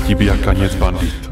Tibiakanec bandit.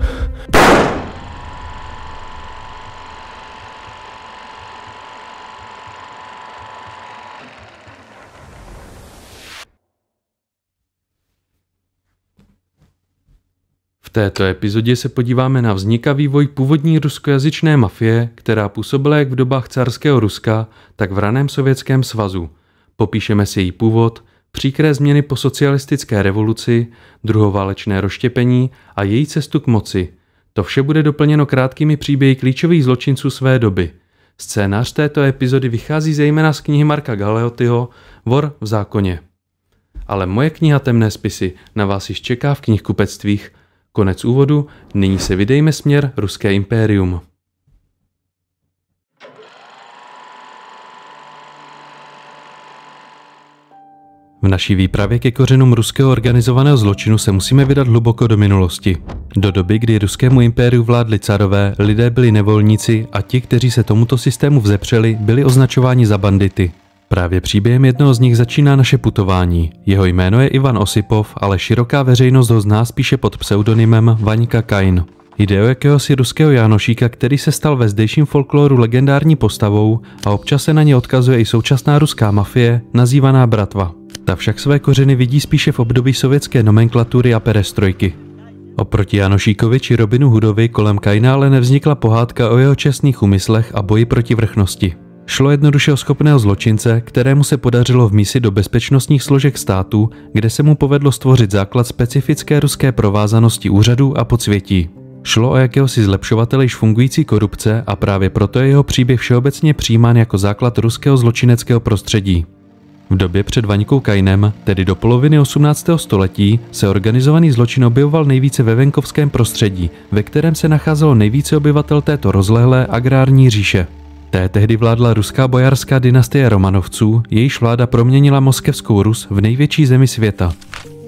V této epizodě se podíváme na vznik a vývoj původní ruskojazyčné mafie, která působila jak v dobách carského Ruska, tak v raném Sovětském svazu. Popíšeme si její původ, příkré změny po socialistické revoluci, druhoválečné rozštěpení a její cestu k moci. To vše bude doplněno krátkými příběhy klíčových zločinců své doby. Scénář této epizody vychází zejména z knihy Marka Galeottiho Vor v zákoně. Ale moje kniha Temné spisy na vás již čeká v knihkupectvích. Konec úvodu, nyní se vydejme směr Ruské impérium. V naší výpravě ke kořenům ruského organizovaného zločinu se musíme vydat hluboko do minulosti. Do doby, kdy ruskému impériu vládli carové, lidé byli nevolníci a ti, kteří se tomuto systému vzepřeli, byli označováni za bandity. Právě příběhem jednoho z nich začíná naše putování. Jeho jméno je Ivan Osipov, ale široká veřejnost ho zná spíše pod pseudonymem Vaňka Kain. Jde o jakéhosi ruského Jánošíka, který se stal ve zdejším folkloru legendární postavou a občas se na ně odkazuje i současná ruská mafie, nazývaná Bratva. Ta však své kořeny vidí spíše v období sovětské nomenklatury a perestrojky. Oproti Janošíkovi či Robinu Hoodovi kolem Kaina ale nevznikla pohádka o jeho čestných úmyslech a boji proti vrchnosti. Šlo jednoduše o schopného zločince, kterému se podařilo vmísit do bezpečnostních složek státu, kde se mu povedlo stvořit základ specifické ruské provázanosti úřadů a podsvětí. Šlo o jakéhosi zlepšovatele již fungující korupce a právě proto je jeho příběh všeobecně přijímán jako základ ruského zločineckého prostředí. V době před Vaňkou Kainem, tedy do poloviny 18. století, se organizovaný zločin objevoval nejvíce ve venkovském prostředí, ve kterém se nacházelo nejvíce obyvatel této rozlehlé agrární říše. Tehdy vládla ruská bojarská dynastie Romanovců, jejíž vláda proměnila Moskevskou Rus v největší zemi světa.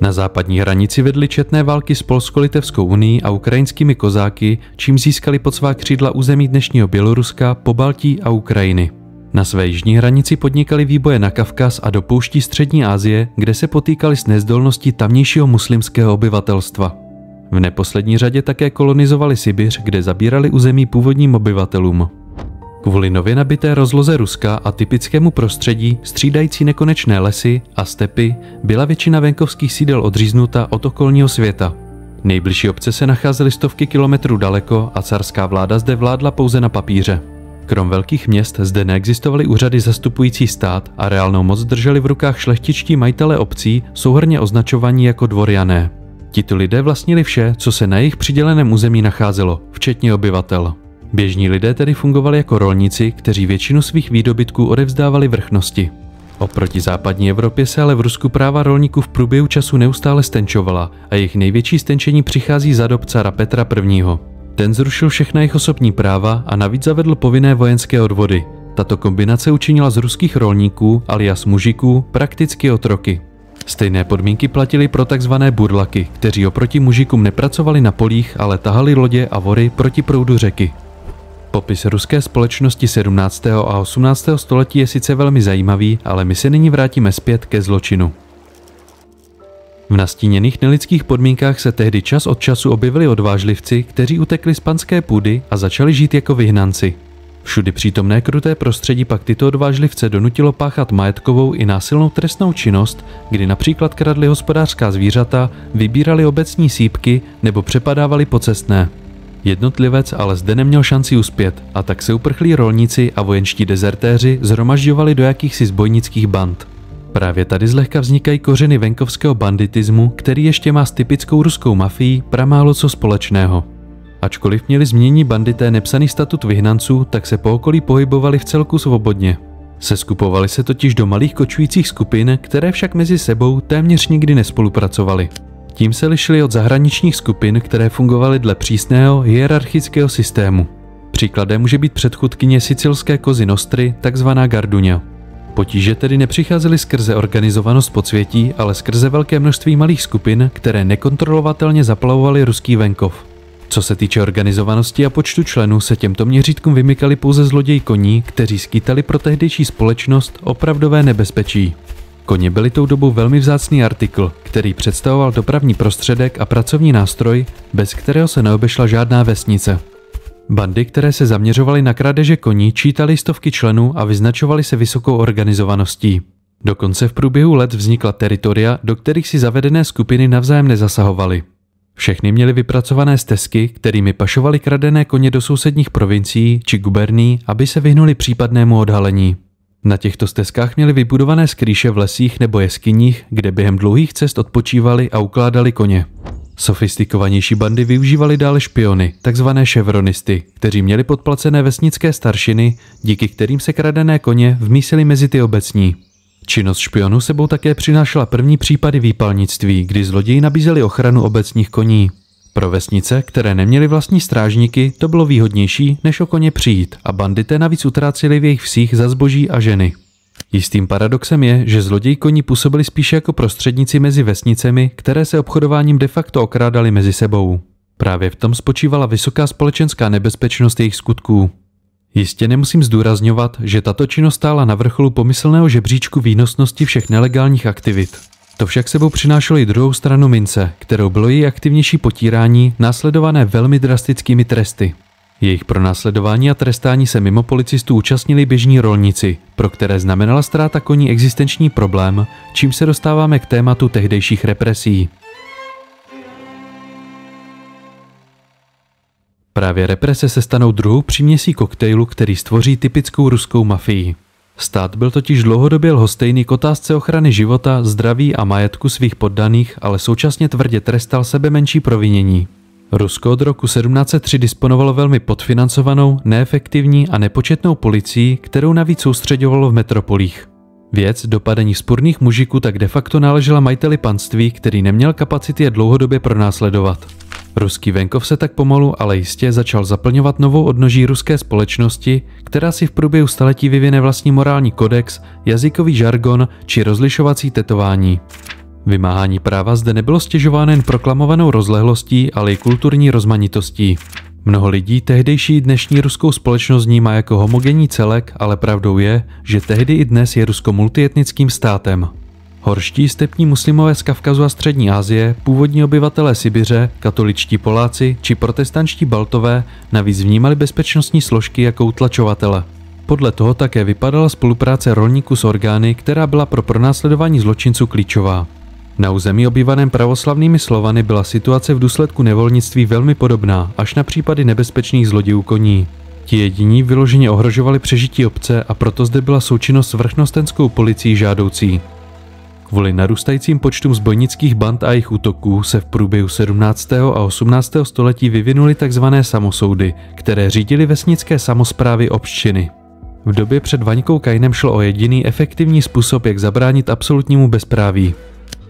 Na západní hranici vedly četné války s Polsko-Litevskou unií a ukrajinskými kozáky, čím získali pod svá křídla území dnešního Běloruska, Pobaltí a Ukrajiny. Na své jižní hranici podnikali výboje na Kavkaz a do pouští střední Asie, kde se potýkali s nezdolností tamnějšího muslimského obyvatelstva. V neposlední řadě také kolonizovali Sibiř, kde zabírali území původním obyvatelům. Kvůli nově nabité rozloze Ruska a typickému prostředí, střídající nekonečné lesy a stepy, byla většina venkovských sídel odříznuta od okolního světa. Nejbližší obce se nacházely stovky kilometrů daleko a carská vláda zde vládla pouze na papíře. Krom velkých měst zde neexistovaly úřady zastupující stát a reálnou moc drželi v rukách šlechtičtí majitelé obcí, souhrnně označovaní jako dvorjané. Tito lidé vlastnili vše, co se na jejich přiděleném území nacházelo, včetně obyvatel. Běžní lidé tedy fungovali jako rolníci, kteří většinu svých výdobytků odevzdávali vrchnosti. Oproti západní Evropě se ale v Rusku práva rolníků v průběhu času neustále stenčovala a jejich největší stenčení přichází za dob cara Petra I. Ten zrušil všechna jejich osobní práva a navíc zavedl povinné vojenské odvody. Tato kombinace učinila z ruských rolníků, alias mužiků, prakticky otroky. Stejné podmínky platily pro takzvané burlaky, kteří oproti mužikům nepracovali na polích, ale tahali lodě a vory proti proudu řeky. Popis ruské společnosti 17. a 18. století je sice velmi zajímavý, ale my se nyní vrátíme zpět ke zločinu. V nastíněných nelidských podmínkách se tehdy čas od času objevili odvážlivci, kteří utekli z panské půdy a začali žít jako vyhnanci. Všudy přítomné kruté prostředí pak tyto odvážlivce donutilo páchat majetkovou i násilnou trestnou činnost, kdy například kradli hospodářská zvířata, vybírali obecní sýpky nebo přepadávali pocestné. Jednotlivec ale zde neměl šanci uspět a tak se uprchlí rolníci a vojenští dezertéři shromažďovali do jakýchsi zbojnických band. Právě tady zlehka vznikají kořeny venkovského banditismu, který ještě má s typickou ruskou mafií pramálo co společného. Ačkoliv měli změní bandité nepsaný statut vyhnanců, tak se po okolí pohybovali v celku svobodně. Seskupovali se totiž do malých kočujících skupin, které však mezi sebou téměř nikdy nespolupracovaly. Tím se lišili od zahraničních skupin, které fungovaly dle přísného hierarchického systému. Příkladem může být předchůdkyně sicilské Kozy Nostry, takzvaná Garduňa. Potíže tedy nepřicházely skrze organizovanost podsvětí, ale skrze velké množství malých skupin, které nekontrolovatelně zaplavovaly ruský venkov. Co se týče organizovanosti a počtu členů, se těmto měřítkům vymykali pouze zloději koní, kteří skýtali pro tehdejší společnost opravdové nebezpečí. Koně byly tou dobou velmi vzácný artikl, který představoval dopravní prostředek a pracovní nástroj, bez kterého se neobešla žádná vesnice. Bandy, které se zaměřovaly na krádeže koní, čítaly stovky členů a vyznačovaly se vysokou organizovaností. Dokonce v průběhu let vznikla teritoria, do kterých si zavedené skupiny navzájem nezasahovaly. Všechny měly vypracované stezky, kterými pašovali kradené koně do sousedních provincií či guberní, aby se vyhnuli případnému odhalení. Na těchto stezkách měli vybudované skrýše v lesích nebo jeskyních, kde během dlouhých cest odpočívali a ukládali koně. Sofistikovanější bandy využívali dále špiony, takzvané ševronisty, kteří měli podplacené vesnické staršiny, díky kterým se kradené koně vmísily mezi ty obecní. Činnost špionů sebou také přinášela první případy výpalnictví, kdy zloději nabízeli ochranu obecních koní. Pro vesnice, které neměly vlastní strážníky, to bylo výhodnější, než o koně přijít a bandité navíc utráceli v jejich vsích za zboží a ženy. Jistým paradoxem je, že zloději koní působili spíše jako prostředníci mezi vesnicemi, které se obchodováním de facto okrádali mezi sebou. Právě v tom spočívala vysoká společenská nebezpečnost jejich skutků. Jistě nemusím zdůrazňovat, že tato činnost stála na vrcholu pomyslného žebříčku výnosnosti všech nelegálních aktivit. To však sebou přinášelo i druhou stranu mince, kterou bylo její aktivnější potírání, následované velmi drastickými tresty. Jejich pronásledování a trestání se mimo policistů účastnili běžní rolníci, pro které znamenala ztráta koní existenční problém, čím se dostáváme k tématu tehdejších represí. Právě represe se stanou druhou příměsí koktejlu, který stvoří typickou ruskou mafii. Stát byl totiž dlouhodobě lhostejný k otázce ochrany života, zdraví a majetku svých poddaných, ale současně tvrdě trestal sebe menší provinění. Rusko od roku 1703 disponovalo velmi podfinancovanou, neefektivní a nepočetnou policií, kterou navíc soustřeďovalo v metropolích. Věc dopadení vzpurných mužiků tak de facto náležela majiteli panství, který neměl kapacity je dlouhodobě pronásledovat. Ruský venkov se tak pomalu, ale jistě začal zaplňovat novou odnoží ruské společnosti, která si v průběhu staletí vyvine vlastní morální kodex, jazykový žargon či rozlišovací tetování. Vymáhání práva zde nebylo stěžováno jen proklamovanou rozlehlostí, ale i kulturní rozmanitostí. Mnoho lidí tehdejší i dnešní ruskou společnost vnímá jako homogenní celek, ale pravdou je, že tehdy i dnes je Rusko multietnickým státem. Horští stepní muslimové z Kavkazu a střední Asie, původní obyvatelé Sibiře, katoličtí Poláci či protestantští Baltové navíc vnímali bezpečnostní složky jako utlačovatele. Podle toho také vypadala spolupráce rolníků s orgány, která byla pro pronásledování zločinců klíčová. Na území obývaném pravoslavnými Slovany byla situace v důsledku nevolnictví velmi podobná, až na případy nebezpečných zlodějů koní. Ti jediní vyloženě ohrožovali přežití obce a proto zde byla součinnost s vrchnostenskou policií žádoucí. Kvůli narůstajícím počtům zbojnických band a jejich útoků se v průběhu 17. a 18. století vyvinuly tzv. Samosoudy, které řídily vesnické samosprávy občiny. V době před Vaňkou Kainem šlo o jediný efektivní způsob, jak zabránit absolutnímu bezpráví.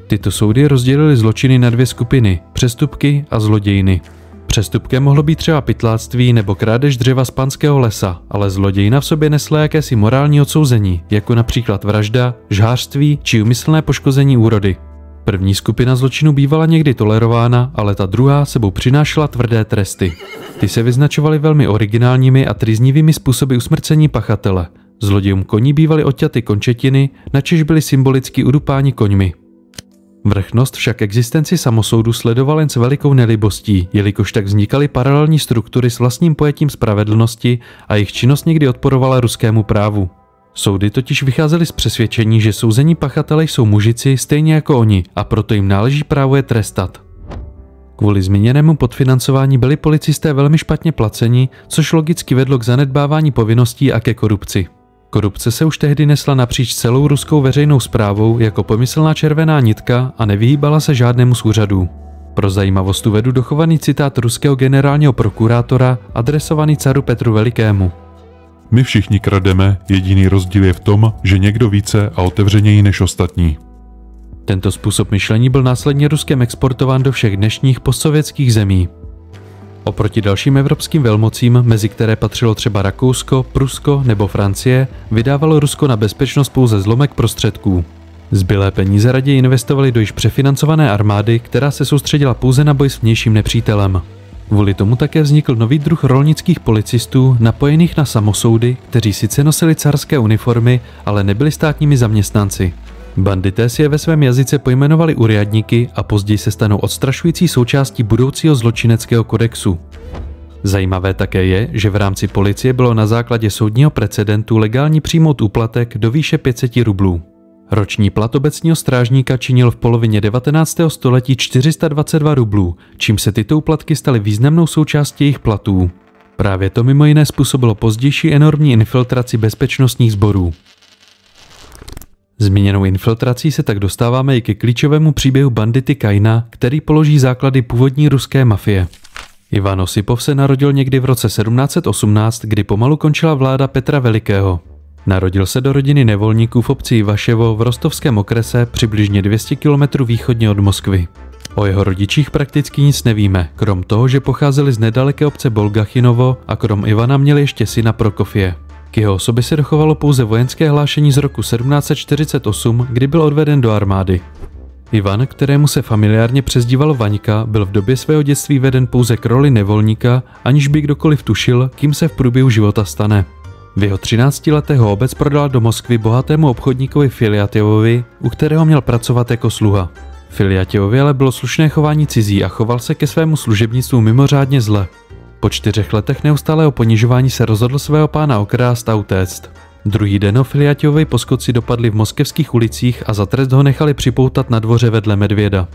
Tyto soudy rozdělily zločiny na dvě skupiny, přestupky a zlodějiny. Přestupkem mohlo být třeba pytláctví nebo krádež dřeva z panského lesa, ale zlodějina v sobě nesla jakési morální odsouzení, jako například vražda, žhářství či úmyslné poškození úrody. První skupina zločinů bývala někdy tolerována, ale ta druhá sebou přinášela tvrdé tresty. Ty se vyznačovaly velmi originálními a trýznivými způsoby usmrcení pachatele. Zlodějům koní bývaly odťaty končetiny, načež byly symbolicky udupáni koňmi. Vrchnost však existenci samosoudu sledoval jen s velikou nelibostí, jelikož tak vznikaly paralelní struktury s vlastním pojetím spravedlnosti a jejich činnost někdy odporovala ruskému právu. Soudy totiž vycházely z přesvědčení, že souzení pachatele jsou mužici stejně jako oni a proto jim náleží právo je trestat. Kvůli zmíněnému podfinancování byli policisté velmi špatně placeni, což logicky vedlo k zanedbávání povinností a ke korupci. Korupce se už tehdy nesla napříč celou ruskou veřejnou správou jako pomyslná červená nitka a nevyhýbala se žádnému z úřadů. Pro zajímavost uvedu dochovaný citát ruského generálního prokurátora adresovaný caru Petru Velikému. My všichni krademe, jediný rozdíl je v tom, že někdo více a otevřeněji než ostatní. Tento způsob myšlení byl následně Ruskem exportován do všech dnešních postsovětských zemí. Oproti dalším evropským velmocím, mezi které patřilo třeba Rakousko, Prusko nebo Francie, vydávalo Rusko na bezpečnost pouze zlomek prostředků. Zbylé peníze raději investovali do již přefinancované armády, která se soustředila pouze na boj s vnějším nepřítelem. Kvůli tomu také vznikl nový druh rolnických policistů napojených na samosoudy, kteří sice nosili carské uniformy, ale nebyli státními zaměstnanci. Bandité si je ve svém jazyce pojmenovali uriadníky a později se stanou odstrašující součástí budoucího zločineckého kodexu. Zajímavé také je, že v rámci policie bylo na základě soudního precedentu legální přijmout úplatek do výše 500 rublů. Roční plat obecního strážníka činil v polovině 19. století 422 rublů, čím se tyto úplatky staly významnou součástí jejich platů. Právě to mimo jiné způsobilo pozdější enormní infiltraci bezpečnostních sborů. Zmíněnou infiltrací se tak dostáváme i ke klíčovému příběhu bandity Kaina, který položí základy původní ruské mafie. Ivan Osipov se narodil někdy v roce 1718, kdy pomalu končila vláda Petra Velikého. Narodil se do rodiny nevolníků v obci Ivaševo v Rostovském okrese přibližně 200 km východně od Moskvy. O jeho rodičích prakticky nic nevíme, krom toho, že pocházeli z nedaleké obce Bolgachinovo a krom Ivana měli ještě syna Prokofie. K jeho osobě se dochovalo pouze vojenské hlášení z roku 1748, kdy byl odveden do armády. Ivan, kterému se familiárně přezdívalo Vaňka, byl v době svého dětství veden pouze k roli nevolníka, aniž by kdokoliv tušil, kým se v průběhu života stane. V jeho 13 letech ho obec prodala do Moskvy bohatému obchodníkovi Filjatjevovi, u kterého měl pracovat jako sluha. Filjatjevovi ale bylo slušné chování cizí a choval se ke svému služebnictvu mimořádně zle. Po 4 letech neustálého ponižování se rozhodl svého pána okrást a utéct. Druhý den ho Filjatjevovi poskoci dopadli v moskevských ulicích a za trest ho nechali připoutat na dvoře vedle medvěda.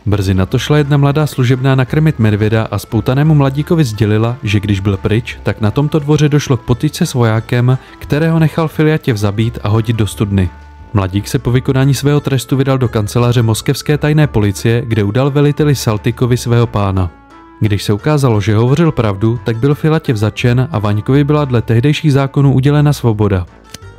Brzy na to šla jedna mladá služebná nakrmit medvěda a spoutanému mladíkovi sdělila, že když byl pryč, tak na tomto dvoře došlo k potyčce s vojákem, kterého nechal Filjatjev zabít a hodit do studny. Mladík se po vykonání svého trestu vydal do kanceláře moskevské tajné policie, kde udal veliteli Saltykovi svého pána. Když se ukázalo, že hovořil pravdu, tak byl Filjatjev zatčen a Vaňkovi byla dle tehdejších zákonů udělena svoboda.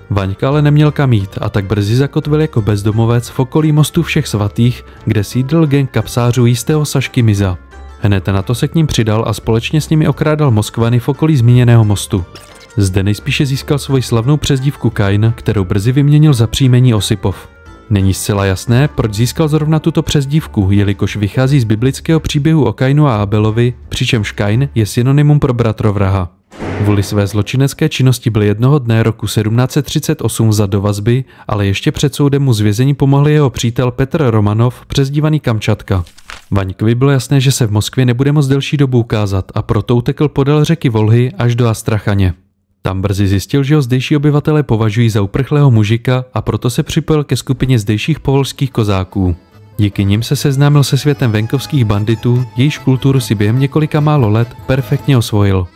Vaňka ale neměl kam jít a tak brzy zakotvil jako bezdomovec v okolí mostu Všech svatých, kde sídlil gang kapsářů jistého Sašky Miza. Hned na to se k ním přidal a společně s nimi okrádal Moskvany v okolí zmíněného mostu. Zde nejspíše získal svoji slavnou přezdívku Kain, kterou brzy vyměnil za příjmení Osipov. Není zcela jasné, proč získal zrovna tuto přezdívku, jelikož vychází z biblického příběhu o Kainu a Abelovi, přičemž Kain je synonymum pro bratrovraha. Kvůli své zločinecké činnosti byl jednoho dne roku 1738 vzat do vazby, ale ještě před soudem mu z vězení pomohl jeho přítel Petr Romanov, přezdívaný Kamčatka. Vaňkovi bylo jasné, že se v Moskvě nebude moc delší dobu ukázat a proto utekl podél řeky Volhy až do Astrachaně. Tam brzy zjistil, že ho zdejší obyvatelé považují za uprchlého mužika a proto se připojil ke skupině zdejších povolských kozáků. Díky nim se seznámil se světem venkovských banditů, jejíž kulturu si během několika málo let perfektně osvojil.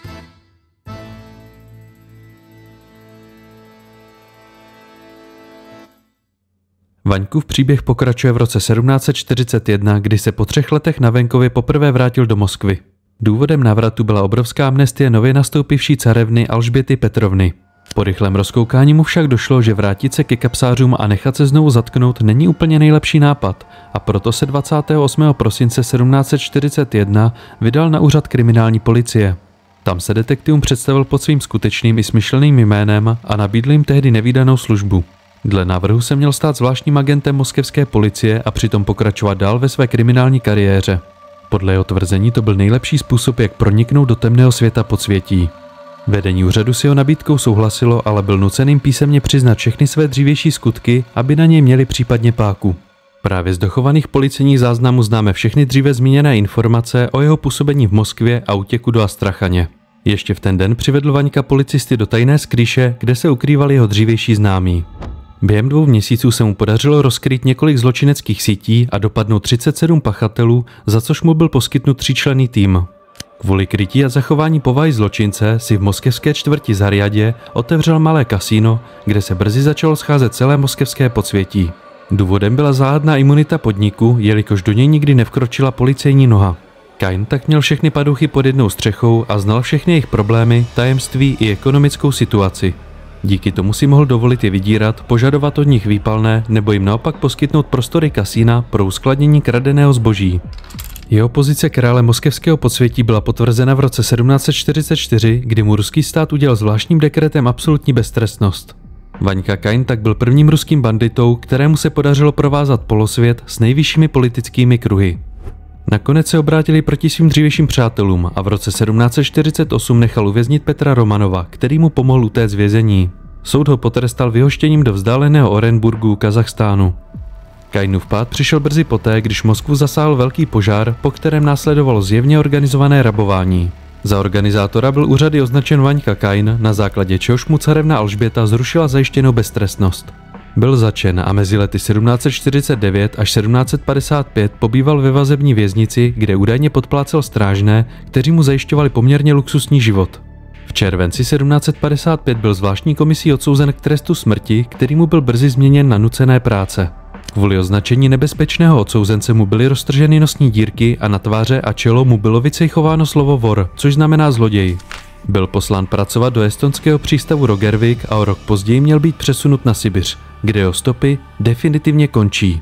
Vaňkův příběh pokračuje v roce 1741, kdy se po 3 letech na venkově poprvé vrátil do Moskvy. Důvodem návratu byla obrovská amnestie nově nastoupivší carevny Alžběty Petrovny. Po rychlém rozkoukání mu však došlo, že vrátit se ke kapsářům a nechat se znovu zatknout není úplně nejlepší nápad a proto se 28. prosince 1741 vydal na úřad kriminální policie. Tam se detektivům představil pod svým skutečným i smyšleným jménem a nabídl jim tehdy nevídanou službu. Dle návrhu se měl stát zvláštním agentem moskevské policie a přitom pokračovat dál ve své kriminální kariéře. Podle jeho tvrzení to byl nejlepší způsob, jak proniknout do temného světa podsvětí. Vedení úřadu s jeho nabídkou souhlasilo, ale byl nucen jim písemně přiznat všechny své dřívější skutky, aby na něj měli případně páku. Právě z dochovaných policejních záznamů známe všechny dříve zmíněné informace o jeho působení v Moskvě a útěku do Astrachaně. Ještě v ten den přivedl Vaňka policisty do tajné skrýše, kde se ukrývali jeho dřívější známí. Během 2 měsíců se mu podařilo rozkrýt několik zločineckých sítí a dopadnout 37 pachatelů, za což mu byl poskytnut 3členný tým. Kvůli krytí a zachování povahy zločince si v moskevské čtvrti Zariadě otevřel malé kasíno, kde se brzy začalo scházet celé moskevské podsvětí. Důvodem byla záhadná imunita podniku, jelikož do něj nikdy nevkročila policejní noha. Kain tak měl všechny paduchy pod jednou střechou a znal všechny jejich problémy, tajemství i ekonomickou situaci. Díky tomu si mohl dovolit je vydírat, požadovat od nich výpalné nebo jim naopak poskytnout prostory kasína pro uskladnění kradeného zboží. Jeho pozice krále moskevského podsvětí byla potvrzena v roce 1744, kdy mu ruský stát udělal zvláštním dekretem absolutní beztrestnost. Vaňka Kain tak byl prvním ruským banditou, kterému se podařilo provázat polosvět s nejvyššími politickými kruhy. Nakonec se obrátili proti svým dřívějším přátelům a v roce 1748 nechal uvěznit Petra Romanova, který mu pomohl utéct z vězení. Soud ho potrestal vyhoštěním do vzdáleného Orenburgu, Kazachstánu. Kainův pád přišel brzy poté, když Moskvu zasáhl velký požár, po kterém následovalo zjevně organizované rabování. Za organizátora byl úřady označen Vaňka Kain, na základě čehož mu carevna Alžběta zrušila zajištěnou beztrestnost. Byl zatčen a mezi lety 1749 až 1755 pobýval ve vazební věznici, kde údajně podplácel strážné, kteří mu zajišťovali poměrně luxusní život. V červenci 1755 byl zvláštní komisí odsouzen k trestu smrti, který mu byl brzy změněn na nucené práce. Kvůli označení nebezpečného odsouzence mu byly roztrženy nosní dírky a na tváře a čelo mu bylo vycejchováno slovo vor, což znamená zloděj. Byl poslán pracovat do estonského přístavu Rogervik a o rok později měl být přesunut na Sibiř, kde jeho stopy definitivně končí.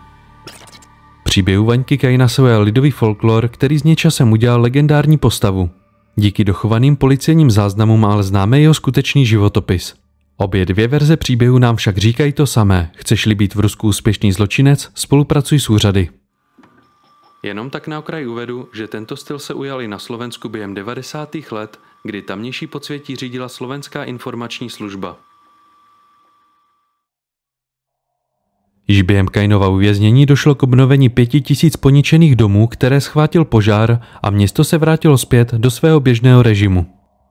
Příběhu Vaňky Kaina se ujal lidový folklor, který z něj časem udělal legendární postavu. Díky dochovaným policejním záznamům ale známe jeho skutečný životopis. Obě dvě verze příběhu nám však říkají to samé. Chceš-li být v Rusku úspěšný zločinec, spolupracuj s úřady. Jenom tak na okraj uvedu, že tento styl se ujal i na Slovensku během 90. let, kdy tamnější podsvětí řídila Slovenská informační služba. Již během Kainova uvěznění došlo k obnovení 5000 poničených domů, které schvátil požár, a město se vrátilo zpět do svého běžného režimu.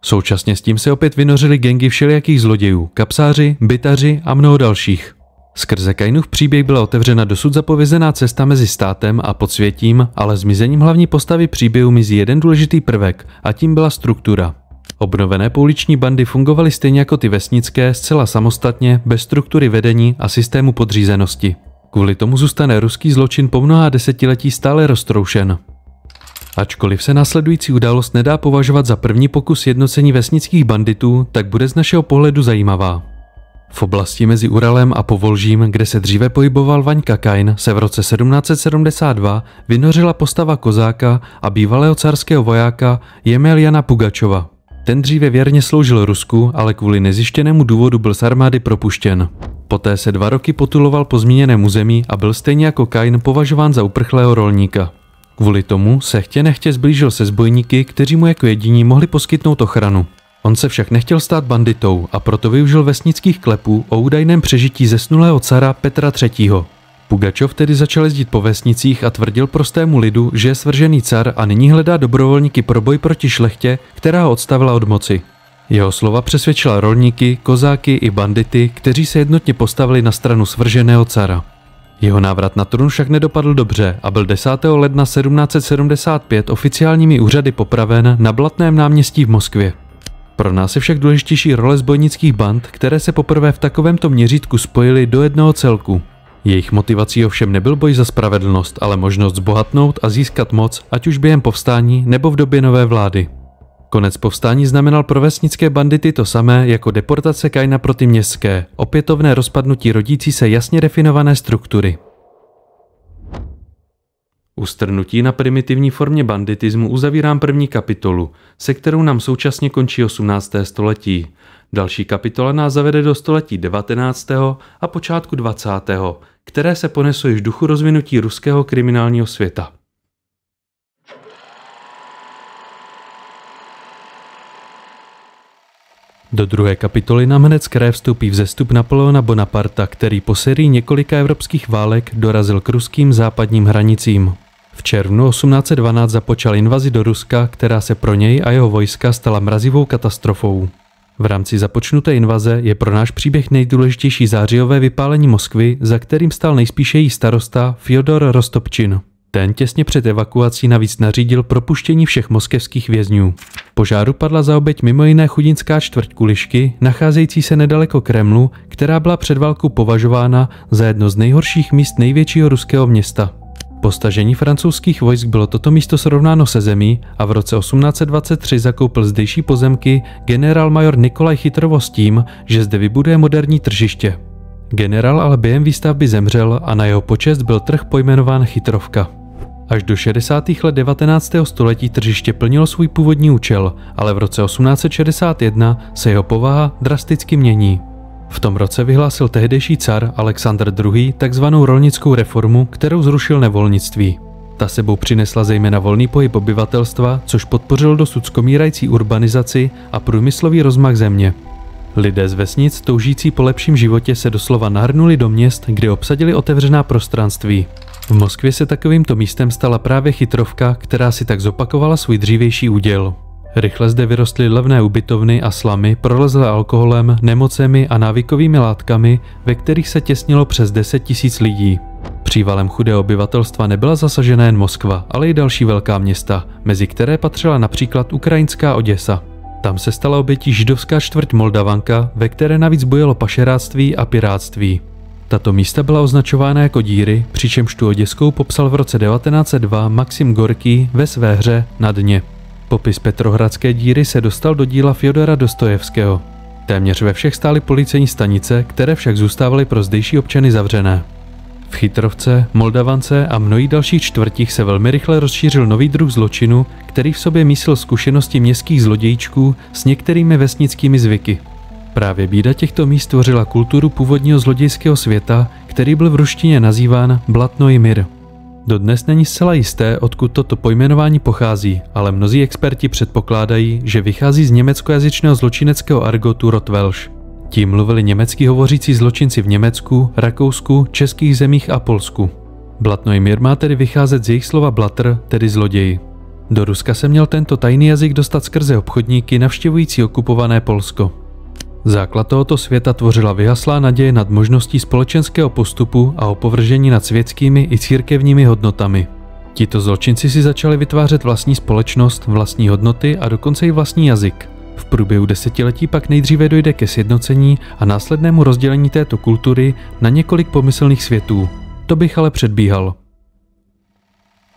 Současně s tím se opět vynořily gangy všelijakých zlodějů, kapsáři, bytaři a mnoho dalších. Skrze Kainův příběh byla otevřena dosud zapovězená cesta mezi státem a podsvětím, ale zmizením hlavní postavy příběhu mizí jeden důležitý prvek, a tím byla struktura. Obnovené pouliční bandy fungovaly stejně jako ty vesnické zcela samostatně, bez struktury vedení a systému podřízenosti. Kvůli tomu zůstane ruský zločin po mnohá desetiletí stále roztroušen. Ačkoliv se následující událost nedá považovat za první pokus jednocení vesnických banditů, tak bude z našeho pohledu zajímavá. V oblasti mezi Uralem a Povolžím, kde se dříve pohyboval Vaňka Kain, se v roce 1772 vynořila postava kozáka a bývalého carského vojáka Jemeliana Pugačova. Ten dříve věrně sloužil Rusku, ale kvůli nezjištěnému důvodu byl z armády propuštěn. Poté se 2 roky potuloval po zmíněném území a byl stejně jako Kain považován za uprchlého rolníka. Kvůli tomu se chtě nechtě zblížil se zbojníky, kteří mu jako jediní mohli poskytnout ochranu. On se však nechtěl stát banditou a proto využil vesnických klepů o údajném přežití zesnulého cara Petra III. Pugačov tedy začal jezdit po vesnicích a tvrdil prostému lidu, že je svržený car a nyní hledá dobrovolníky pro boj proti šlechtě, která ho odstavila od moci. Jeho slova přesvědčila rolníky, kozáky i bandity, kteří se jednotně postavili na stranu svrženého cara. Jeho návrat na trůn však nedopadl dobře a byl 10. ledna 1775 oficiálními úřady popraven na Blatném náměstí v Moskvě. Pro nás je však důležitější role zbojnických band, které se poprvé v takovémto měřítku spojily do jednoho celku. Jejich motivací ovšem nebyl boj za spravedlnost, ale možnost zbohatnout a získat moc, ať už během povstání nebo v době nové vlády. Konec povstání znamenal pro vesnické bandity to samé jako deportace Kaina pro ty městské, opětovné rozpadnutí rodící se jasně definované struktury. U strnutí na primitivní formě banditismu uzavírám první kapitolu, se kterou nám současně končí 18. století. Další kapitola nás zavede do století 19. a počátku 20., které se ponesou již v duchu rozvinutí ruského kriminálního světa. Do druhé kapitoly nám hned z kraje vstoupí vzestup Napoleona Bonaparta, který po sérii několika evropských válek dorazil k ruským západním hranicím. V červnu 1812 započal invazi do Ruska, která se pro něj a jeho vojska stala mrazivou katastrofou. V rámci započnuté invaze je pro náš příběh nejdůležitější zářijové vypálení Moskvy, za kterým stál nejspíše její starosta Fjodor Rostopčin. Ten těsně před evakuací navíc nařídil propuštění všech moskevských vězňů. Požáru padla za oběť mimo jiné chudinská čtvrť Kulišky, nacházející se nedaleko Kremlu, která byla před válkou považována za jedno z nejhorších míst největšího ruského města. Po stažení francouzských vojsk bylo toto místo srovnáno se zemí a v roce 1823 zakoupil zdejší pozemky generálmajor Nikolaj Chytrovo s tím, že zde vybuduje moderní tržiště. Generál ale během výstavby zemřel a na jeho počest byl trh pojmenován Chytrovka. Až do 60. let 19. století tržiště plnilo svůj původní účel, ale v roce 1861 se jeho povaha drasticky mění. V tom roce vyhlásil tehdejší car Alexandr II. Takzvanou rolnickou reformu, kterou zrušil nevolnictví. Ta sebou přinesla zejména volný pohyb obyvatelstva, což podpořilo dosud skomírající urbanizaci a průmyslový rozmach země. Lidé z vesnic, toužící po lepším životě, se doslova nahrnuli do měst, kde obsadili otevřená prostranství. V Moskvě se takovýmto místem stala právě Chytrovka, která si tak zopakovala svůj dřívější úděl. Rychle zde vyrostly levné ubytovny a slamy, prolezlé alkoholem, nemocemi a návykovými látkami, ve kterých se těsnilo přes 10 000 lidí. Přívalem chudého obyvatelstva nebyla zasažena jen Moskva, ale i další velká města, mezi které patřila například ukrajinská Oděsa. Tam se stala obětí židovská čtvrť Moldavanka, ve které navíc bojelo pašeráctví a pirátství. Tato místa byla označována jako díry, přičemž tu Oděskou popsal v roce 1902 Maxim Gorkij ve své hře Na dně. Popis Petrohradské díry se dostal do díla Fjodora Dostojevského. Téměř ve všech stály policejní stanice, které však zůstávaly pro zdejší občany zavřené. V Chytrovce, Moldavance a mnohých dalších čtvrtích se velmi rychle rozšířil nový druh zločinu, který v sobě mísil zkušenosti městských zlodějčků s některými vesnickými zvyky. Právě bída těchto míst tvořila kulturu původního zlodějského světa, který byl v ruštině nazýván Blatný mír. Dodnes není zcela jisté, odkud toto pojmenování pochází, ale mnozí experti předpokládají, že vychází z německojazyčného zločineckého argotu Rotwelsch. Tím mluvili německy hovořící zločinci v Německu, Rakousku, českých zemích a Polsku. Blatný mír má tedy vycházet z jejich slova blatr, tedy zloděj. Do Ruska se měl tento tajný jazyk dostat skrze obchodníky navštěvující okupované Polsko. Základ tohoto světa tvořila vyhaslá naděje nad možností společenského postupu a opovržení nad světskými i církevními hodnotami. Tito zločinci si začali vytvářet vlastní společnost, vlastní hodnoty a dokonce i vlastní jazyk. V průběhu desetiletí pak nejdříve dojde ke sjednocení a následnému rozdělení této kultury na několik pomyslných světů. To bych ale předbíhal.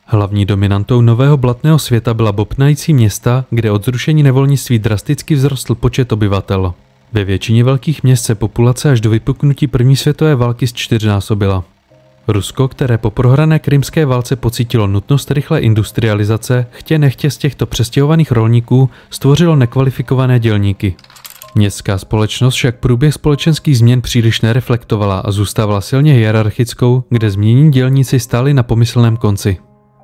Hlavní dominantou nového blatného světa byla bobtnající města, kde od zrušení nevolnictví drasticky vzrostl počet obyvatel. Ve většině velkých měst se populace až do vypuknutí první světové války zčtyřnásobila. Rusko, které po prohrané krymské válce pocítilo nutnost rychlé industrializace, chtě nechtě z těchto přestěhovaných rolníků stvořilo nekvalifikované dělníky. Městská společnost však průběh společenských změn příliš nereflektovala a zůstávala silně hierarchickou, kde změnění dělníci stáli na pomyslném konci.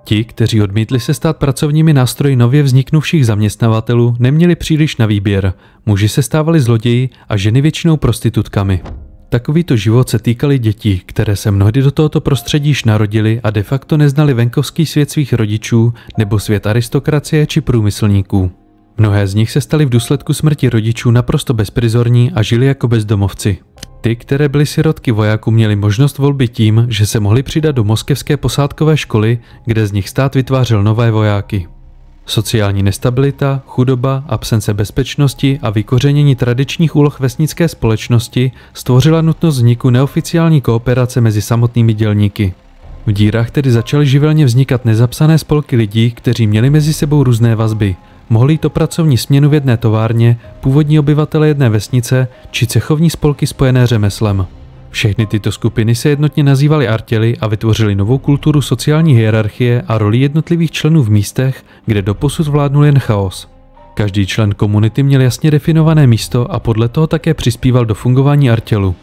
Ti, kteří odmítli se stát pracovními nástroji nově vzniknuvších zaměstnavatelů, neměli příliš na výběr. Muži se stávali zloději a ženy většinou prostitutkami. Takovýto život se týkali dětí, které se mnohdy do tohoto prostředí již narodili a de facto neznali venkovský svět svých rodičů nebo svět aristokracie či průmyslníků. Mnohé z nich se staly v důsledku smrti rodičů naprosto bezprizorní a žili jako bezdomovci. Ty, které byly sirotky vojáků, měly možnost volby tím, že se mohli přidat do moskevské posádkové školy, kde z nich stát vytvářel nové vojáky. Sociální nestabilita, chudoba, absence bezpečnosti a vykořenění tradičních úloh vesnické společnosti stvořila nutnost vzniku neoficiální kooperace mezi samotnými dělníky. V dírách tedy začaly živelně vznikat nezapsané spolky lidí, kteří měli mezi sebou různé vazby. Mohli to pracovní směnu v jedné továrně, původní obyvatele jedné vesnice či cechovní spolky spojené řemeslem. Všechny tyto skupiny se jednotně nazývaly artěly a vytvořily novou kulturu sociální hierarchie a roli jednotlivých členů v místech, kde doposud vládnul jen chaos. Každý člen komunity měl jasně definované místo a podle toho také přispíval do fungování artělu.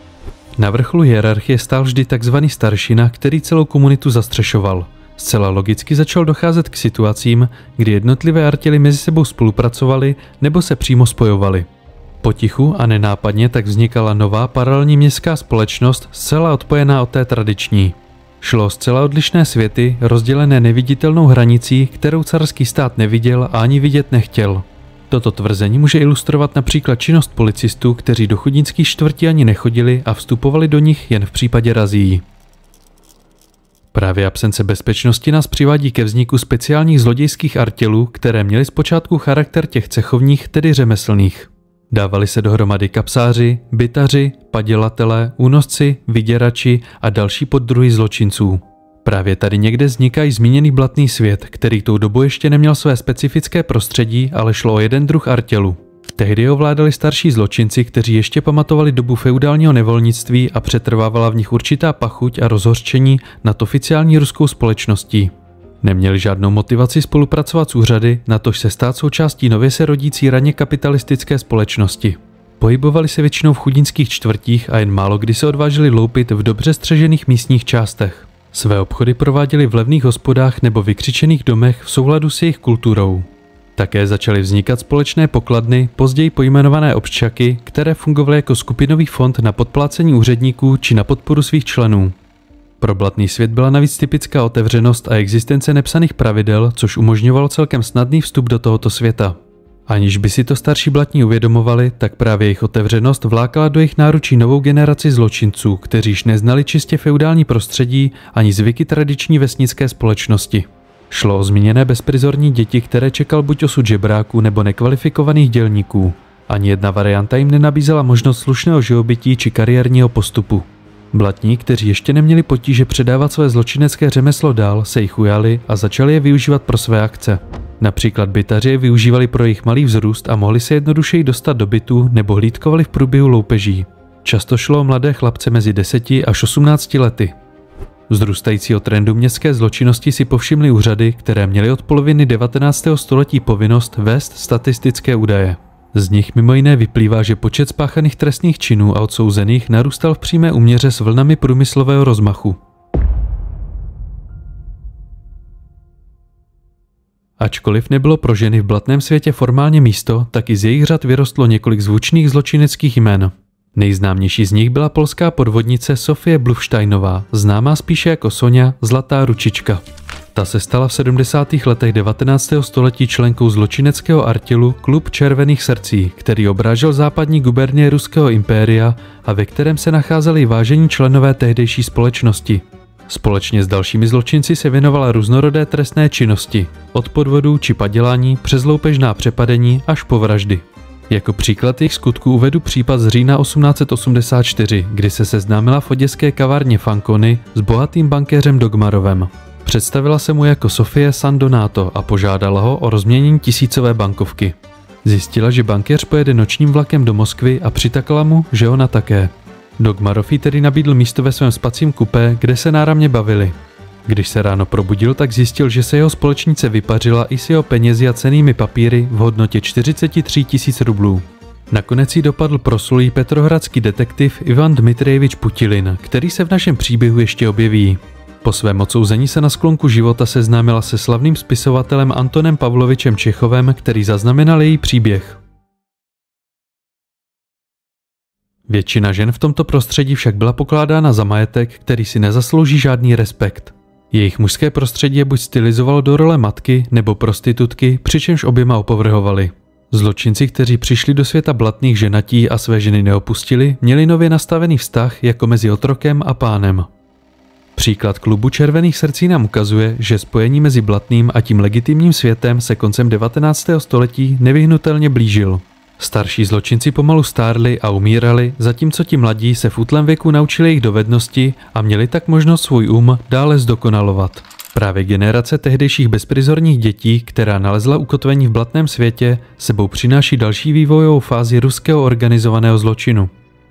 Na vrcholu hierarchie stál vždy tzv. Staršina, který celou komunitu zastřešoval. Zcela logicky začal docházet k situacím, kdy jednotlivé artěly mezi sebou spolupracovaly nebo se přímo spojovaly. Potichu a nenápadně tak vznikala nová paralelní městská společnost zcela odpojená od té tradiční. Šlo o zcela odlišné světy, rozdělené neviditelnou hranicí, kterou carský stát neviděl a ani vidět nechtěl. Toto tvrzení může ilustrovat například činnost policistů, kteří do chudinských čtvrtí ani nechodili a vstupovali do nich jen v případě razí. Právě absence bezpečnosti nás přivádí ke vzniku speciálních zlodějských artělů, které měly zpočátku charakter těch cechovních, tedy řemeslných. Dávali se dohromady kapsáři, bytaři, padělatelé, únosci, vyděrači a další poddruhy zločinců. Právě tady někde vznikají zmíněný blatný svět, který tou dobu ještě neměl své specifické prostředí, ale šlo o jeden druh artělu. Tehdy ovládali starší zločinci, kteří ještě pamatovali dobu feudálního nevolnictví a přetrvávala v nich určitá pachuť a rozhořčení nad oficiální ruskou společností. Neměli žádnou motivaci spolupracovat s úřady, natož se stát součástí nově se rodící raně kapitalistické společnosti. Pohybovali se většinou v chudinských čtvrtích a jen málo kdy se odvážili loupit v dobře střežených místních částech. Své obchody prováděli v levných hospodách nebo vykřičených domech v souladu s jejich kulturou. Také začaly vznikat společné pokladny, později pojmenované občaky, které fungovaly jako skupinový fond na podplácení úředníků či na podporu svých členů. Pro blatný svět byla navíc typická otevřenost a existence nepsaných pravidel, což umožňovalo celkem snadný vstup do tohoto světa. Aniž by si to starší blatní uvědomovali, tak právě jejich otevřenost vlákala do jejich náručí novou generaci zločinců, kteří již neznali čistě feudální prostředí ani zvyky tradiční vesnické společnosti. Šlo o zmíněné bezprizorní děti, které čekal buď osud žebráků nebo nekvalifikovaných dělníků. Ani jedna varianta jim nenabízela možnost slušného živobytí či kariérního postupu. Blatní, kteří ještě neměli potíže předávat své zločinecké řemeslo dál, se jich ujali a začali je využívat pro své akce. Například bytaři je využívali pro jejich malý vzrůst a mohli se jednodušeji dostat do bytu nebo hlídkovali v průběhu loupeží. Často šlo o mladé chlapce mezi 10 až 18 lety. Vzrůstajícího trendu městské zločinnosti si povšimly úřady, které měly od poloviny 19. století povinnost vést statistické údaje. Z nich mimo jiné vyplývá, že počet spáchaných trestných činů a odsouzených narůstal v přímé úměře s vlnami průmyslového rozmachu. Ačkoliv nebylo pro ženy v blatném světě formálně místo, tak i z jejich řad vyrostlo několik zvučných zločineckých jmen. Nejznámější z nich byla polská podvodnice Sofie Blufsteinová, známá spíše jako Sonia Zlatá ručička. Ta se stala v 70. letech 19. století členkou zločineckého artilu Klub červených srdcí, který obrážel západní gubernie ruského impéria a ve kterém se nacházeli vážení členové tehdejší společnosti. Společně s dalšími zločinci se věnovala různorodé trestné činnosti, od podvodů či padělání přes loupežná přepadení až po vraždy. Jako příklad jejich skutků uvedu případ z října 1884, kdy se seznámila v oděské kavárně Fanconi s bohatým bankéřem Dogmarovem. Představila se mu jako Sofie San Donato a požádala ho o rozměnění tisícové bankovky. Zjistila, že bankéř pojede nočním vlakem do Moskvy a přitakla mu, že ona také. Dogmarov jí tedy nabídl místo ve svém spacím kupé, kde se náramně bavili. Když se ráno probudil, tak zjistil, že se jeho společnice vypařila i s jeho penězi a cennými papíry v hodnotě 43 000 rublů. Nakonec jí dopadl proslulý petrohradský detektiv Ivan Dmitrijevič Putilin, který se v našem příběhu ještě objeví. Po svém odsouzení se na sklonku života seznámila se slavným spisovatelem Antonem Pavlovičem Čechovem, který zaznamenal její příběh. Většina žen v tomto prostředí však byla pokládána za majetek, který si nezaslouží žádný respekt. Jejich mužské prostředí je buď stylizovalo do role matky nebo prostitutky, přičemž oběma opovrhovali. Zločinci, kteří přišli do světa blatných ženatí a své ženy neopustili, měli nově nastavený vztah jako mezi otrokem a pánem. Příklad klubu červených srdcí nám ukazuje, že spojení mezi blatným a tím legitimním světem se koncem 19. století nevyhnutelně blížil. Starší zločinci pomalu stárli a umírali, zatímco ti mladí se v útlém věku naučili jejich dovednosti a měli tak možnost svůj dále zdokonalovat. Právě generace tehdejších bezprizorních dětí, která nalezla ukotvení v blatném světě, sebou přináší další vývojovou fázi ruského organizovaného zločinu.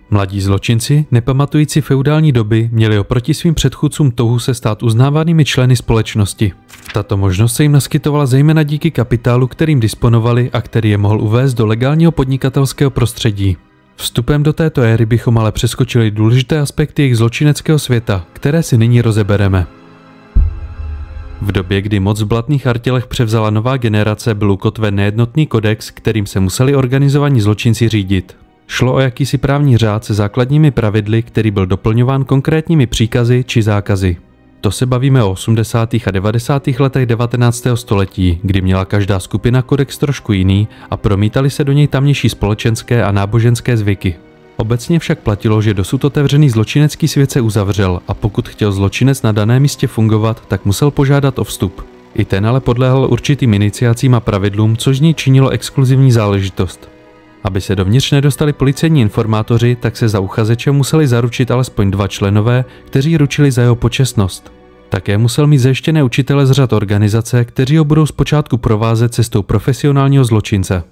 Mladí zločinci, nepamatující feudální doby, měli oproti svým předchůdcům touhu se stát uznávanými členy společnosti. Tato možnost se jim naskytovala zejména díky kapitálu, kterým disponovali a který je mohl uvést do legálního podnikatelského prostředí. Vstupem do této éry bychom ale přeskočili důležité aspekty jejich zločineckého světa, které si nyní rozebereme. V době, kdy moc v blatných artilech převzala nová generace, byl ukotven nejednotný kodex, kterým se museli organizovaní zločinci řídit. Šlo o jakýsi právní řád se základními pravidly, který byl doplňován konkrétními příkazy či zákazy. To se bavíme o 80. a 90. letech 19. století, kdy měla každá skupina kodex trošku jiný a promítali se do něj tamnější společenské a náboženské zvyky. Obecně však platilo, že dosud otevřený zločinecký svět se uzavřel a pokud chtěl zločinec na daném místě fungovat, tak musel požádat o vstup. I ten ale podléhal určitým iniciacím a pravidlům, což z ní činilo exkluzivní záležitost. Aby se dovnitř nedostali policejní informátoři, tak se za uchazeče museli zaručit alespoň 2 členové, kteří ručili za jeho počestnost. Také musel mít zajištěné učitele z řad organizace, kteří ho budou zpočátku provázet cestou profesionálního zločince.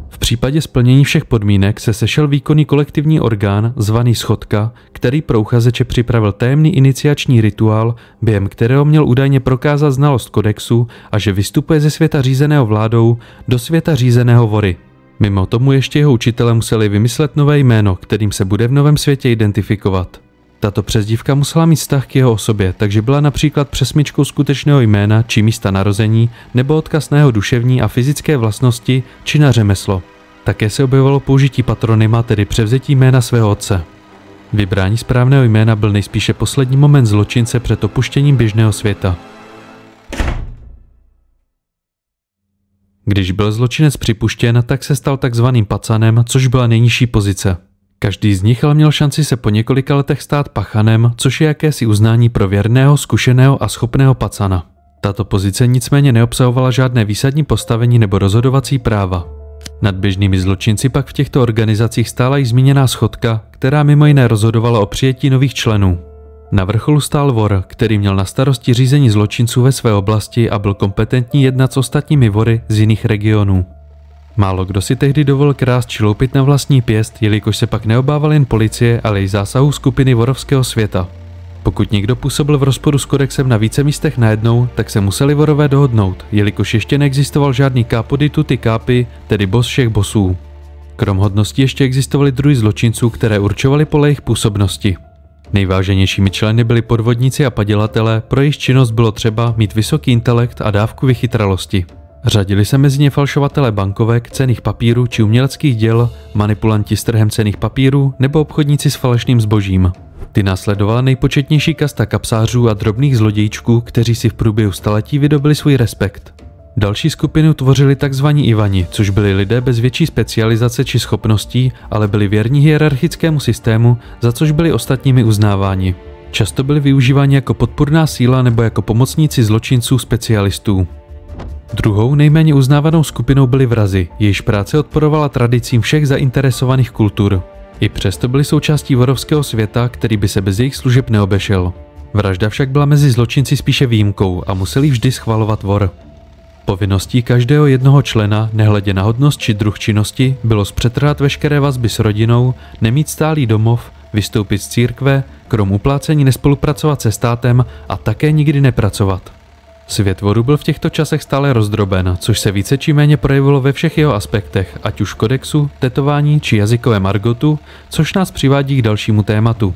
V případě splnění všech podmínek se sešel výkonný kolektivní orgán, zvaný schodka, který pro uchazeče připravil tajemný iniciační rituál, během kterého měl údajně prokázat znalost kodexu a že vystupuje ze světa řízeného vládou do světa řízeného vory. Mimo tomu ještě jeho učitelé museli vymyslet nové jméno, kterým se bude v novém světě identifikovat. Tato přezdívka musela mít vztah k jeho osobě, takže byla například přesmičkou skutečného jména či místa narození nebo odkaz na jeho duševní a fyzické vlastnosti či na řemeslo. Také se objevovalo použití patronyma, tedy převzetí jména svého otce. Vybrání správného jména byl nejspíše poslední moment zločince před opuštěním běžného světa. Když byl zločinec připuštěn, tak se stal takzvaným pacanem, což byla nejnižší pozice. Každý z nich ale měl šanci se po několika letech stát pachanem, což je jakési uznání pro věrného, zkušeného a schopného pacana. Tato pozice nicméně neobsahovala žádné výsadní postavení nebo rozhodovací práva. Nad běžnými zločinci pak v těchto organizacích stála již zmíněná schodka, která mimo jiné rozhodovala o přijetí nových členů. Na vrcholu stál vor, který měl na starosti řízení zločinců ve své oblasti a byl kompetentní jednat s ostatními vory z jiných regionů. Málo kdo si tehdy dovolil krást či loupit na vlastní pěst, jelikož se pak neobával jen policie, ale i zásahů skupiny vorovského světa. Pokud někdo působil v rozporu s kodexem na více místech najednou, tak se museli vorové dohodnout, jelikož ještě neexistoval žádný capo di tutti capi, tedy boss všech bossů. Krom hodností ještě existovaly druhy zločinců, které určovaly pole jejich působnosti. Nejváženějšími členy byli podvodníci a padělatelé, pro jejich činnost bylo třeba mít vysoký intelekt a dávku vychytralosti. Řadili se mezi ně falšovatelé bankovek, cenných papírů či uměleckých děl, manipulanti s trhem cenných papírů nebo obchodníci s falešným zbožím. Ty následovala nejpočetnější kasta kapsářů a drobných zlodějčků, kteří si v průběhu staletí vydobili svůj respekt. Další skupinu tvořili tzv. Ivani, což byli lidé bez větší specializace či schopností, ale byli věrní hierarchickému systému, za což byli ostatními uznáváni. Často byli využíváni jako podpůrná síla nebo jako pomocníci zločinců specialistů. Druhou nejméně uznávanou skupinou byli vrazi, jejichž práce odporovala tradicím všech zainteresovaných kultur. I přesto byli součástí vorovského světa, který by se bez jejich služeb neobešel. Vražda však byla mezi zločinci spíše výjimkou a museli vždy schvalovat vor. Povinností každého jednoho člena, nehledě na hodnost či druh činnosti, bylo zpřetrhat veškeré vazby s rodinou, nemít stálý domov, vystoupit z církve, krom uplácení nespolupracovat se státem a také nikdy nepracovat. Svět voru byl v těchto časech stále rozdroben, což se více či méně projevilo ve všech jeho aspektech, ať už kodexu, tetování či jazykovém argotu, což nás přivádí k dalšímu tématu.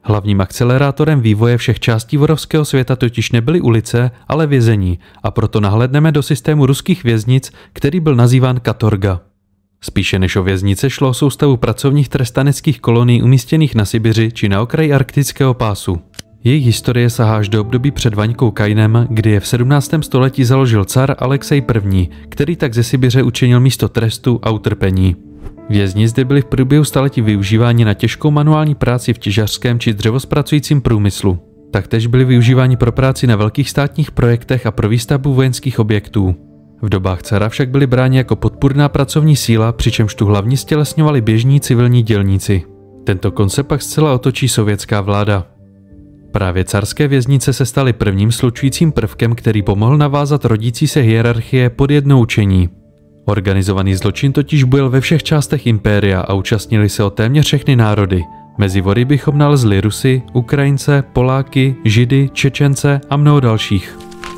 Hlavním akcelerátorem vývoje všech částí vorovského světa totiž nebyly ulice, ale vězení, a proto nahlédneme do systému ruských věznic, který byl nazýván katorga. Spíše než o věznice šlo o soustavu pracovních trestaneckých kolonií umístěných na Sibiři či na okraji arktického pásu. Jejich historie sahá až do období před Vaňkou Kainem, kdy je v 17. století založil car Alexej I., který tak ze Sibiře učinil místo trestu a utrpení. Vězni zde byli v průběhu staletí využíváni na těžkou manuální práci v těžařském či dřevospracujícím průmyslu. Taktéž byli využíváni pro práci na velkých státních projektech a pro výstavbu vojenských objektů. V dobách cara však byli bráni jako podpůrná pracovní síla, přičemž tu hlavní stělesňovali běžní civilní dělníci. Tento koncept pak zcela otočí sovětská vláda. Právě carské věznice se staly prvním slučujícím prvkem, který pomohl navázat rodící se hierarchie pod jedno učení. Organizovaný zločin totiž bujel ve všech částech impéria a účastnili se o téměř všechny národy. Mezi vory bychom nalezli Rusy, Ukrajince, Poláky, Židy, Čečence a mnoho dalších.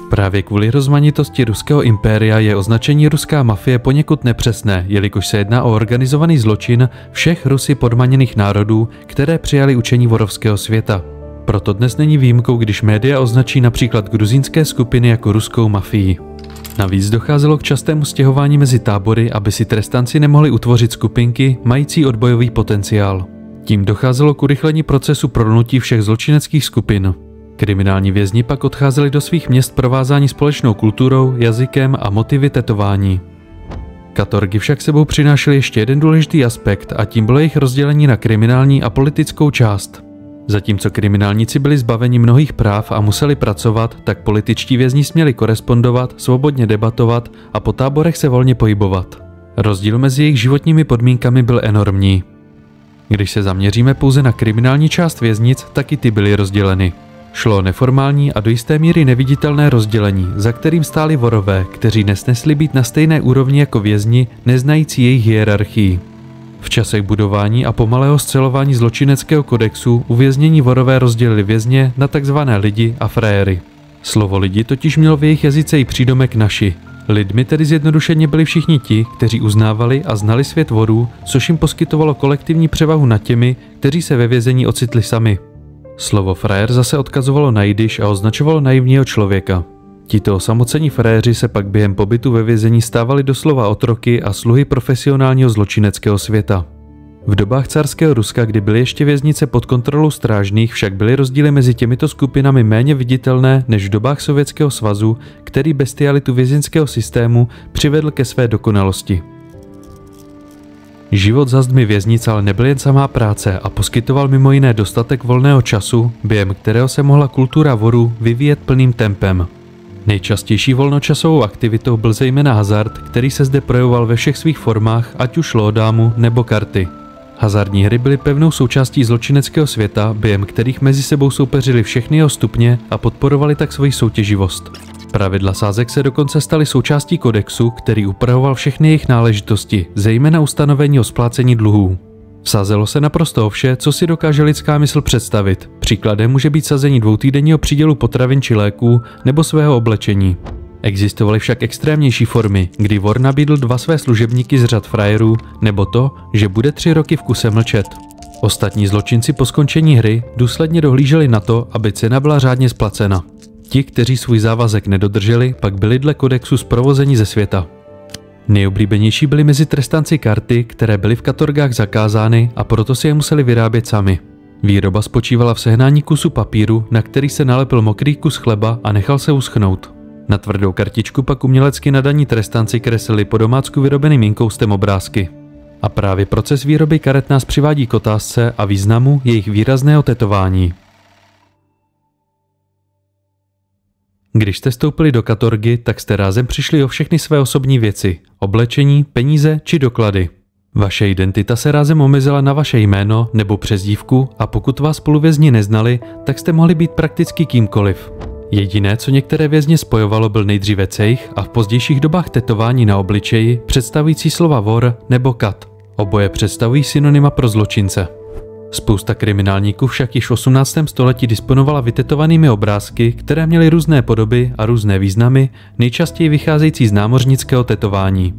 Právě kvůli rozmanitosti ruského impéria je označení ruská mafie poněkud nepřesné, jelikož se jedná o organizovaný zločin všech Rusy podmaněných národů, které přijali učení vorovského světa. Proto dnes není výjimkou, když média označí například gruzínské skupiny jako ruskou mafii. Navíc docházelo k častému stěhování mezi tábory, aby si trestanci nemohli utvořit skupinky mající odbojový potenciál. Tím docházelo k urychlení procesu prolnutí všech zločineckých skupin. Kriminální vězni pak odcházeli do svých měst provázáni společnou kulturou, jazykem a motivy tetování. Katorgy však sebou přinášely ještě jeden důležitý aspekt a tím bylo jejich rozdělení na kriminální a politickou část. Zatímco kriminálníci byli zbaveni mnohých práv a museli pracovat, tak političtí vězni směli korespondovat, svobodně debatovat a po táborech se volně pohybovat. Rozdíl mezi jejich životními podmínkami byl enormní. Když se zaměříme pouze na kriminální část věznic, tak i ty byly rozděleny. Šlo o neformální a do jisté míry neviditelné rozdělení, za kterým stáli vorové, kteří nesnesli být na stejné úrovni jako vězni, neznající jejich hierarchii. V časech budování a pomalého scelování zločineckého kodexu uvěznění vorové rozdělili vězně na tzv. Lidi a frajery. Slovo lidi totiž mělo v jejich jazyce i přídomek naši, Lidmi tedy zjednodušeně byli všichni ti, kteří uznávali a znali svět vorů, což jim poskytovalo kolektivní převahu nad těmi, kteří se ve vězení ocitli sami. Slovo frajer zase odkazovalo na jidiš a označovalo naivního člověka. Tito osamocení frajeři se pak během pobytu ve vězení stávali doslova otroky a sluhy profesionálního zločineckého světa. V dobách carského Ruska, kdy byly ještě věznice pod kontrolou strážných, však byly rozdíly mezi těmito skupinami méně viditelné než v dobách Sovětského svazu, který bestialitu vězeňského systému přivedl ke své dokonalosti. Život za zdmi věznic ale nebyl jen samá práce a poskytoval mimo jiné dostatek volného času, během kterého se mohla kultura vorů vyvíjet plným tempem. Nejčastější volnočasovou aktivitou byl zejména hazard, který se zde projevoval ve všech svých formách, ať už šlo o dámu nebo karty. Hazardní hry byly pevnou součástí zločineckého světa, během kterých mezi sebou soupeřili všechny jeho stupně a podporovali tak svoji soutěživost. Pravidla sázek se dokonce staly součástí kodexu, který upravoval všechny jejich náležitosti, zejména ustanovení o splácení dluhů. Sázelo se naprosto o vše, co si dokáže lidská mysl představit. Příkladem může být sazení dvoutýdenního přídělu potravin či léků nebo svého oblečení. Existovaly však extrémnější formy, kdy vor nabídl 2 své služebníky z řad frajerů, nebo to, že bude 3 roky v kuse mlčet. Ostatní zločinci po skončení hry důsledně dohlíželi na to, aby cena byla řádně splacena. Ti, kteří svůj závazek nedodrželi, pak byli dle kodexu zprovozeni ze světa. Nejoblíbenější byly mezi trestanci karty, které byly v katorgách zakázány a proto si je museli vyrábět sami. Výroba spočívala v sehnání kusu papíru, na který se nalepil mokrý kus chleba a nechal se uschnout. Na tvrdou kartičku pak umělecky nadaní trestanci kreslili po domácku vyrobeným inkoustem obrázky. A právě proces výroby karet nás přivádí k otázce a významu jejich výrazného tetování. Když jste vstoupili do katorgy, tak jste rázem přišli o všechny své osobní věci, oblečení, peníze či doklady. Vaše identita se rázem omezila na vaše jméno nebo přezdívku a pokud vás spoluvězni neznali, tak jste mohli být prakticky kýmkoliv. Jediné, co některé vězně spojovalo, byl nejdříve cejch a v pozdějších dobách tetování na obličeji představující slova vor nebo kat. Oboje představují synonyma pro zločince. Spousta kriminálníků však již v 18. století disponovala vytetovanými obrázky, které měly různé podoby a různé významy, nejčastěji vycházející z námořnického tetování.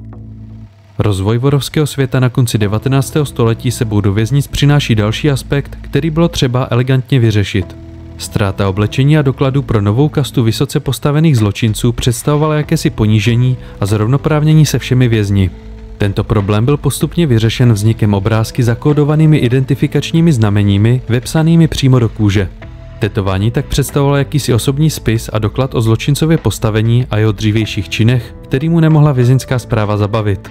Rozvoj vorovského světa na konci 19. století sebou do věznic přináší další aspekt, který bylo třeba elegantně vyřešit. Ztráta oblečení a dokladů pro novou kastu vysoce postavených zločinců představovala jakési ponížení a zrovnoprávnění se všemi vězni. Tento problém byl postupně vyřešen vznikem obrázky zakódovanými identifikačními znameními vepsanými přímo do kůže. Tetování tak představovalo jakýsi osobní spis a doklad o zločincově postavení a jeho dřívějších činech, který mu nemohla vězeňská správa zabavit.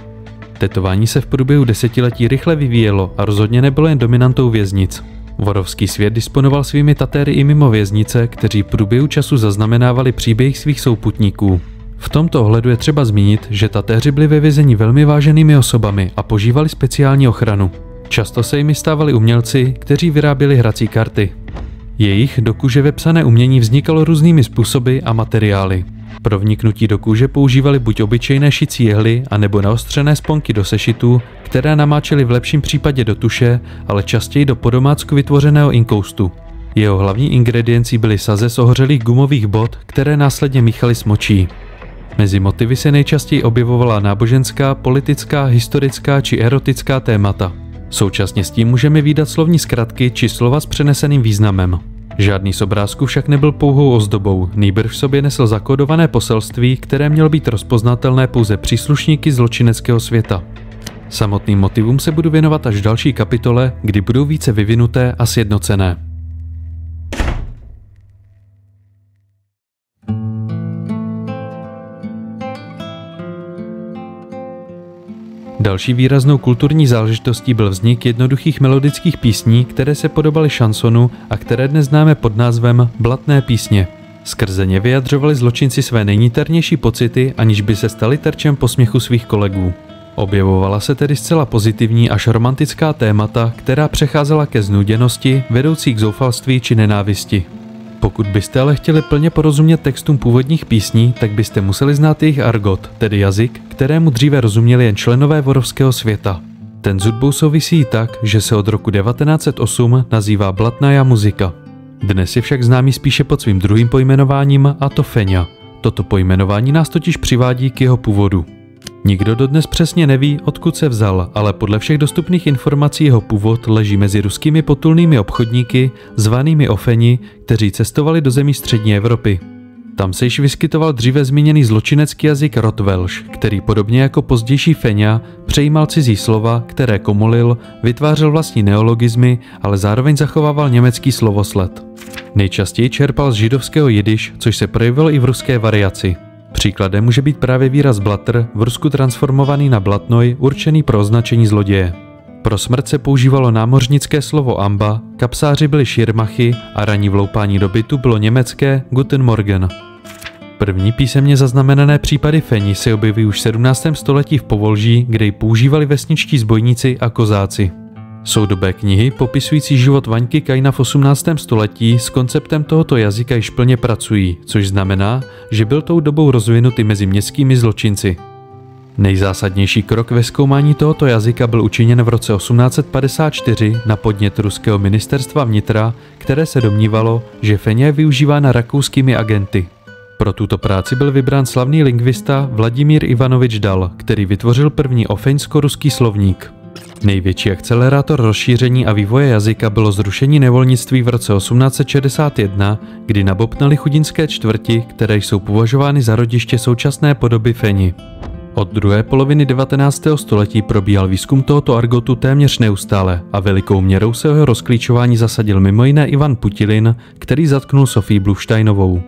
Tetování se v průběhu desetiletí rychle vyvíjelo a rozhodně nebylo jen dominantou věznic. Vorovský svět disponoval svými tatéry i mimo věznice, kteří v průběhu času zaznamenávali příběhy svých souputníků. V tomto ohledu je třeba zmínit, že tatéři byli ve vězení velmi váženými osobami a požívali speciální ochranu. Často se jimi stávali umělci, kteří vyráběli hrací karty. Jejich do kůže vepsané umění vznikalo různými způsoby a materiály. Pro vniknutí do kůže používali buď obyčejné šicí jehly, anebo naostřené sponky do sešitů, které namáčeli v lepším případě do tuše, ale častěji do podomácku vytvořeného inkoustu. Jeho hlavní ingrediencí byly saze z ohořelých gumových bot, které následně míchali s močí. Mezi motivy se nejčastěji objevovala náboženská, politická, historická či erotická témata. Současně s tím můžeme vídat slovní zkratky či slova s přeneseným významem. Žádný z obrázků však nebyl pouhou ozdobou, nýbrž v sobě nesl zakódované poselství, které mělo být rozpoznatelné pouze příslušníky zločineckého světa. Samotným motivům se budu věnovat až v další kapitole, kdy budou více vyvinuté a sjednocené. Další výraznou kulturní záležitostí byl vznik jednoduchých melodických písní, které se podobaly šansonu a které dnes známe pod názvem blatné písně. Skrze ně vyjadřovali zločinci své nejniternější pocity, aniž by se stali terčem posměchu svých kolegů. Objevovala se tedy zcela pozitivní až romantická témata, která přecházela ke znuděnosti, vedoucí k zoufalství či nenávisti. Pokud byste ale chtěli plně porozumět textům původních písní, tak byste museli znát jejich argot, tedy jazyk, kterému dříve rozuměli jen členové vorovského světa. Ten s hudbou souvisí tak, že se od roku 1908 nazývá blatnaja muzika. Dnes je však známý spíše pod svým druhým pojmenováním, a to feňa. Toto pojmenování nás totiž přivádí k jeho původu. Nikdo dodnes přesně neví, odkud se vzal, ale podle všech dostupných informací jeho původ leží mezi ruskými potulnými obchodníky, zvanými ofeni, kteří cestovali do zemí střední Evropy. Tam se již vyskytoval dříve zmíněný zločinecký jazyk Rotwelsch, který podobně jako pozdější Feňa přejímal cizí slova, které komolil, vytvářel vlastní neologismy, ale zároveň zachovával německý slovosled. Nejčastěji čerpal z židovského jidiš, což se projevilo i v ruské variaci. Příkladem může být právě výraz blatr, v Rusku transformovaný na blatnoj, určený pro označení zloděje. Pro smrt se používalo námořnické slovo amba, kapsáři byli širmachy a ranní vloupání do bytu bylo německé Guten Morgen. První písemně zaznamenané případy feni se objeví už v 17. století v Povolží, kde ji používali vesničtí zbojníci a kozáci. Soudobé knihy popisující život Vaňky Kaina v 18. století s konceptem tohoto jazyka již plně pracují, což znamená, že byl tou dobou rozvinutý mezi městskými zločinci. Nejzásadnější krok ve zkoumání tohoto jazyka byl učiněn v roce 1854 na podnět ruského ministerstva vnitra, které se domnívalo, že feně je využívána rakouskými agenty. Pro tuto práci byl vybrán slavný lingvista Vladimír Ivanovič Dal, který vytvořil první ofeňsko-ruský slovník. Největší akcelerátor rozšíření a vývoje jazyka bylo zrušení nevolnictví v roce 1861, kdy nabobtnaly chudinské čtvrti, které jsou považovány za rodiště současné podoby feni. Od druhé poloviny 19. století probíhal výzkum tohoto argotu téměř neustále a velikou měrou se o jeho rozklíčování zasadil mimo jiné Ivan Putilin, který zatknul Sofii Blufsteinovou.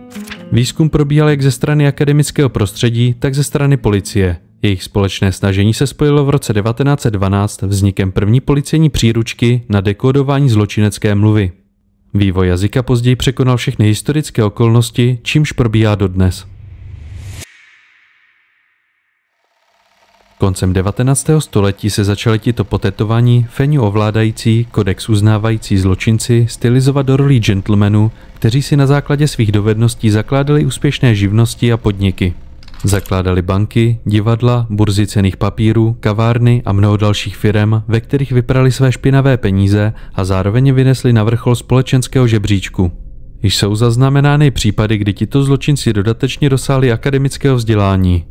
Výzkum probíhal jak ze strany akademického prostředí, tak ze strany policie. Jejich společné snažení se spojilo v roce 1912 vznikem první policejní příručky na dekódování zločinecké mluvy. Vývoj jazyka později překonal všechny historické okolnosti, čímž probíhá dodnes. Koncem 19. století se začali tito potetovaní, feňu ovládající, kodex uznávající zločinci stylizovat do rolí gentlemanů, kteří si na základě svých dovedností zakládali úspěšné živnosti a podniky. Zakládali banky, divadla, burzy cenných papírů, kavárny a mnoho dalších firem, ve kterých vyprali své špinavé peníze a zároveň je vynesli na vrchol společenského žebříčku. Jsou zaznamenány případy, kdy tito zločinci dodatečně dosáhli akademického vzdělání.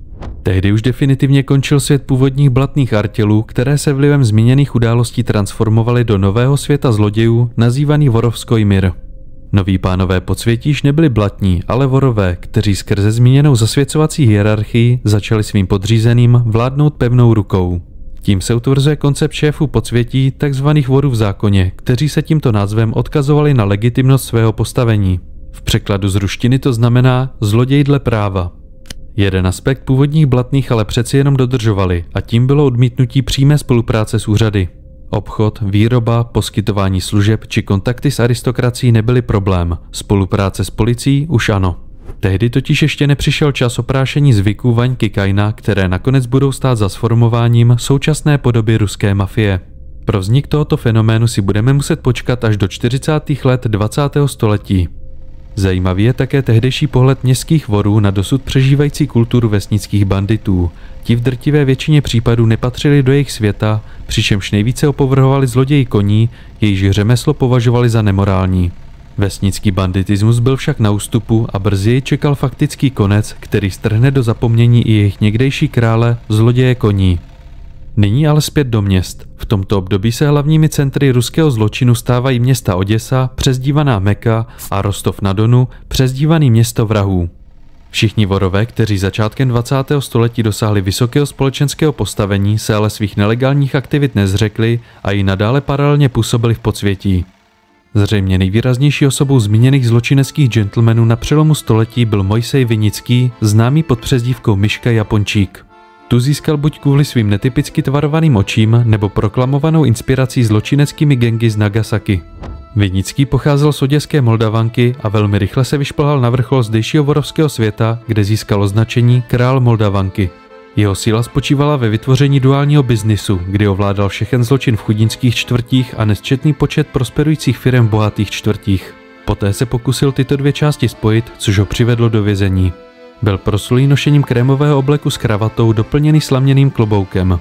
Tehdy už definitivně končil svět původních blatných artělů, které se vlivem zmíněných událostí transformovaly do nového světa zlodějů, nazývaný vorovský mír. Noví pánové podsvětí již nebyli blatní, ale vorové, kteří skrze zmíněnou zasvěcovací hierarchii začali svým podřízeným vládnout pevnou rukou. Tím se utvrzuje koncept šéfů podsvětí, takzvaných vorů v zákoně, kteří se tímto názvem odkazovali na legitimnost svého postavení. V překladu z ruštiny to znamená zloděj dle práva. Jeden aspekt původních blatných ale přeci jenom dodržovali a tím bylo odmítnutí přímé spolupráce s úřady. Obchod, výroba, poskytování služeb či kontakty s aristokracií nebyly problém, spolupráce s policií už ano. Tehdy totiž ještě nepřišel čas oprášení zvyků Vaňky Kaina, které nakonec budou stát za sformováním současné podoby ruské mafie. Pro vznik tohoto fenoménu si budeme muset počkat až do 40. let 20. století. Zajímavý je také tehdejší pohled městských vorů na dosud přežívající kulturu vesnických banditů. Ti v drtivé většině případů nepatřili do jejich světa, přičemž nejvíce opovrhovali zloději koní, jejichž řemeslo považovali za nemorální. Vesnický banditismus byl však na ústupu a brzy jej čekal faktický konec, který strhne do zapomnění i jejich někdejší krále, zloděje koní. Nyní ale zpět do měst. V tomto období se hlavními centry ruského zločinu stávají města Oděsa, přezdívaná Meka, a Rostov na Donu, přezdívaný město vrahů. Všichni vorové, kteří začátkem 20. století dosáhli vysokého společenského postavení, se ale svých nelegálních aktivit nezřekli a i nadále paralelně působili v podsvětí. Zřejmě nejvýraznější osobou zmíněných zločineckých gentlemanů na přelomu století byl Mojsej Vinický, známý pod přezdívkou Myška Japončík. Tu získal buď kvůli svým netypicky tvarovaným očím, nebo proklamovanou inspirací zločineckými gangy z Nagasaki. Vinický pocházel z oděské Moldavanky a velmi rychle se vyšplhal na vrchol zdejšího vorovského světa, kde získal označení Král Moldavanky. Jeho síla spočívala ve vytvoření duálního biznisu, kdy ovládal všechen zločin v chudinských čtvrtích a nesčetný počet prosperujících firem v bohatých čtvrtích. Poté se pokusil tyto dvě části spojit, což ho přivedlo do vězení. Byl proslulý nošením krémového obleku s kravatou doplněný slaměným kloboukem.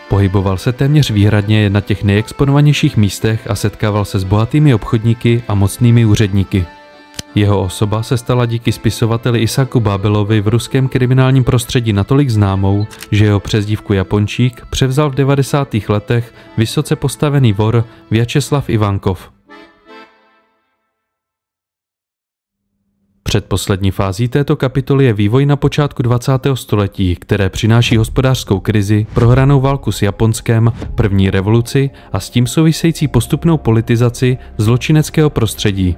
Pohyboval se téměř výhradně na těch nejexponovanějších místech a setkával se s bohatými obchodníky a mocnými úředníky. Jeho osoba se stala díky spisovateli Isaku Babelovi v ruském kriminálním prostředí natolik známou, že jeho přezdívku Japončík převzal v 90. letech vysoce postavený vor Vjačeslav Ivankov. Předposlední fází této kapitoly je vývoj na počátku 20. století, které přináší hospodářskou krizi, prohranou válku s Japonskem, první revoluci a s tím související postupnou politizaci zločineckého prostředí.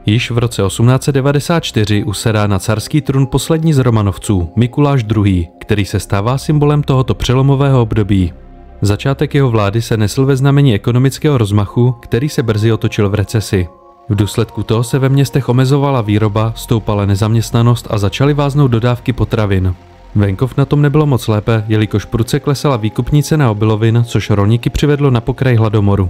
Již v roce 1894 usedá na carský trůn poslední z Romanovců, Mikuláš II., který se stává symbolem tohoto přelomového období. Začátek jeho vlády se nesl ve znamení ekonomického rozmachu, který se brzy otočil v recesi. V důsledku toho se ve městech omezovala výroba, stoupala nezaměstnanost a začaly váznout dodávky potravin. Venkov na tom nebylo moc lépe, jelikož prudce klesala výkupní cena obilovin, což rolníky přivedlo na pokraj hladomoru.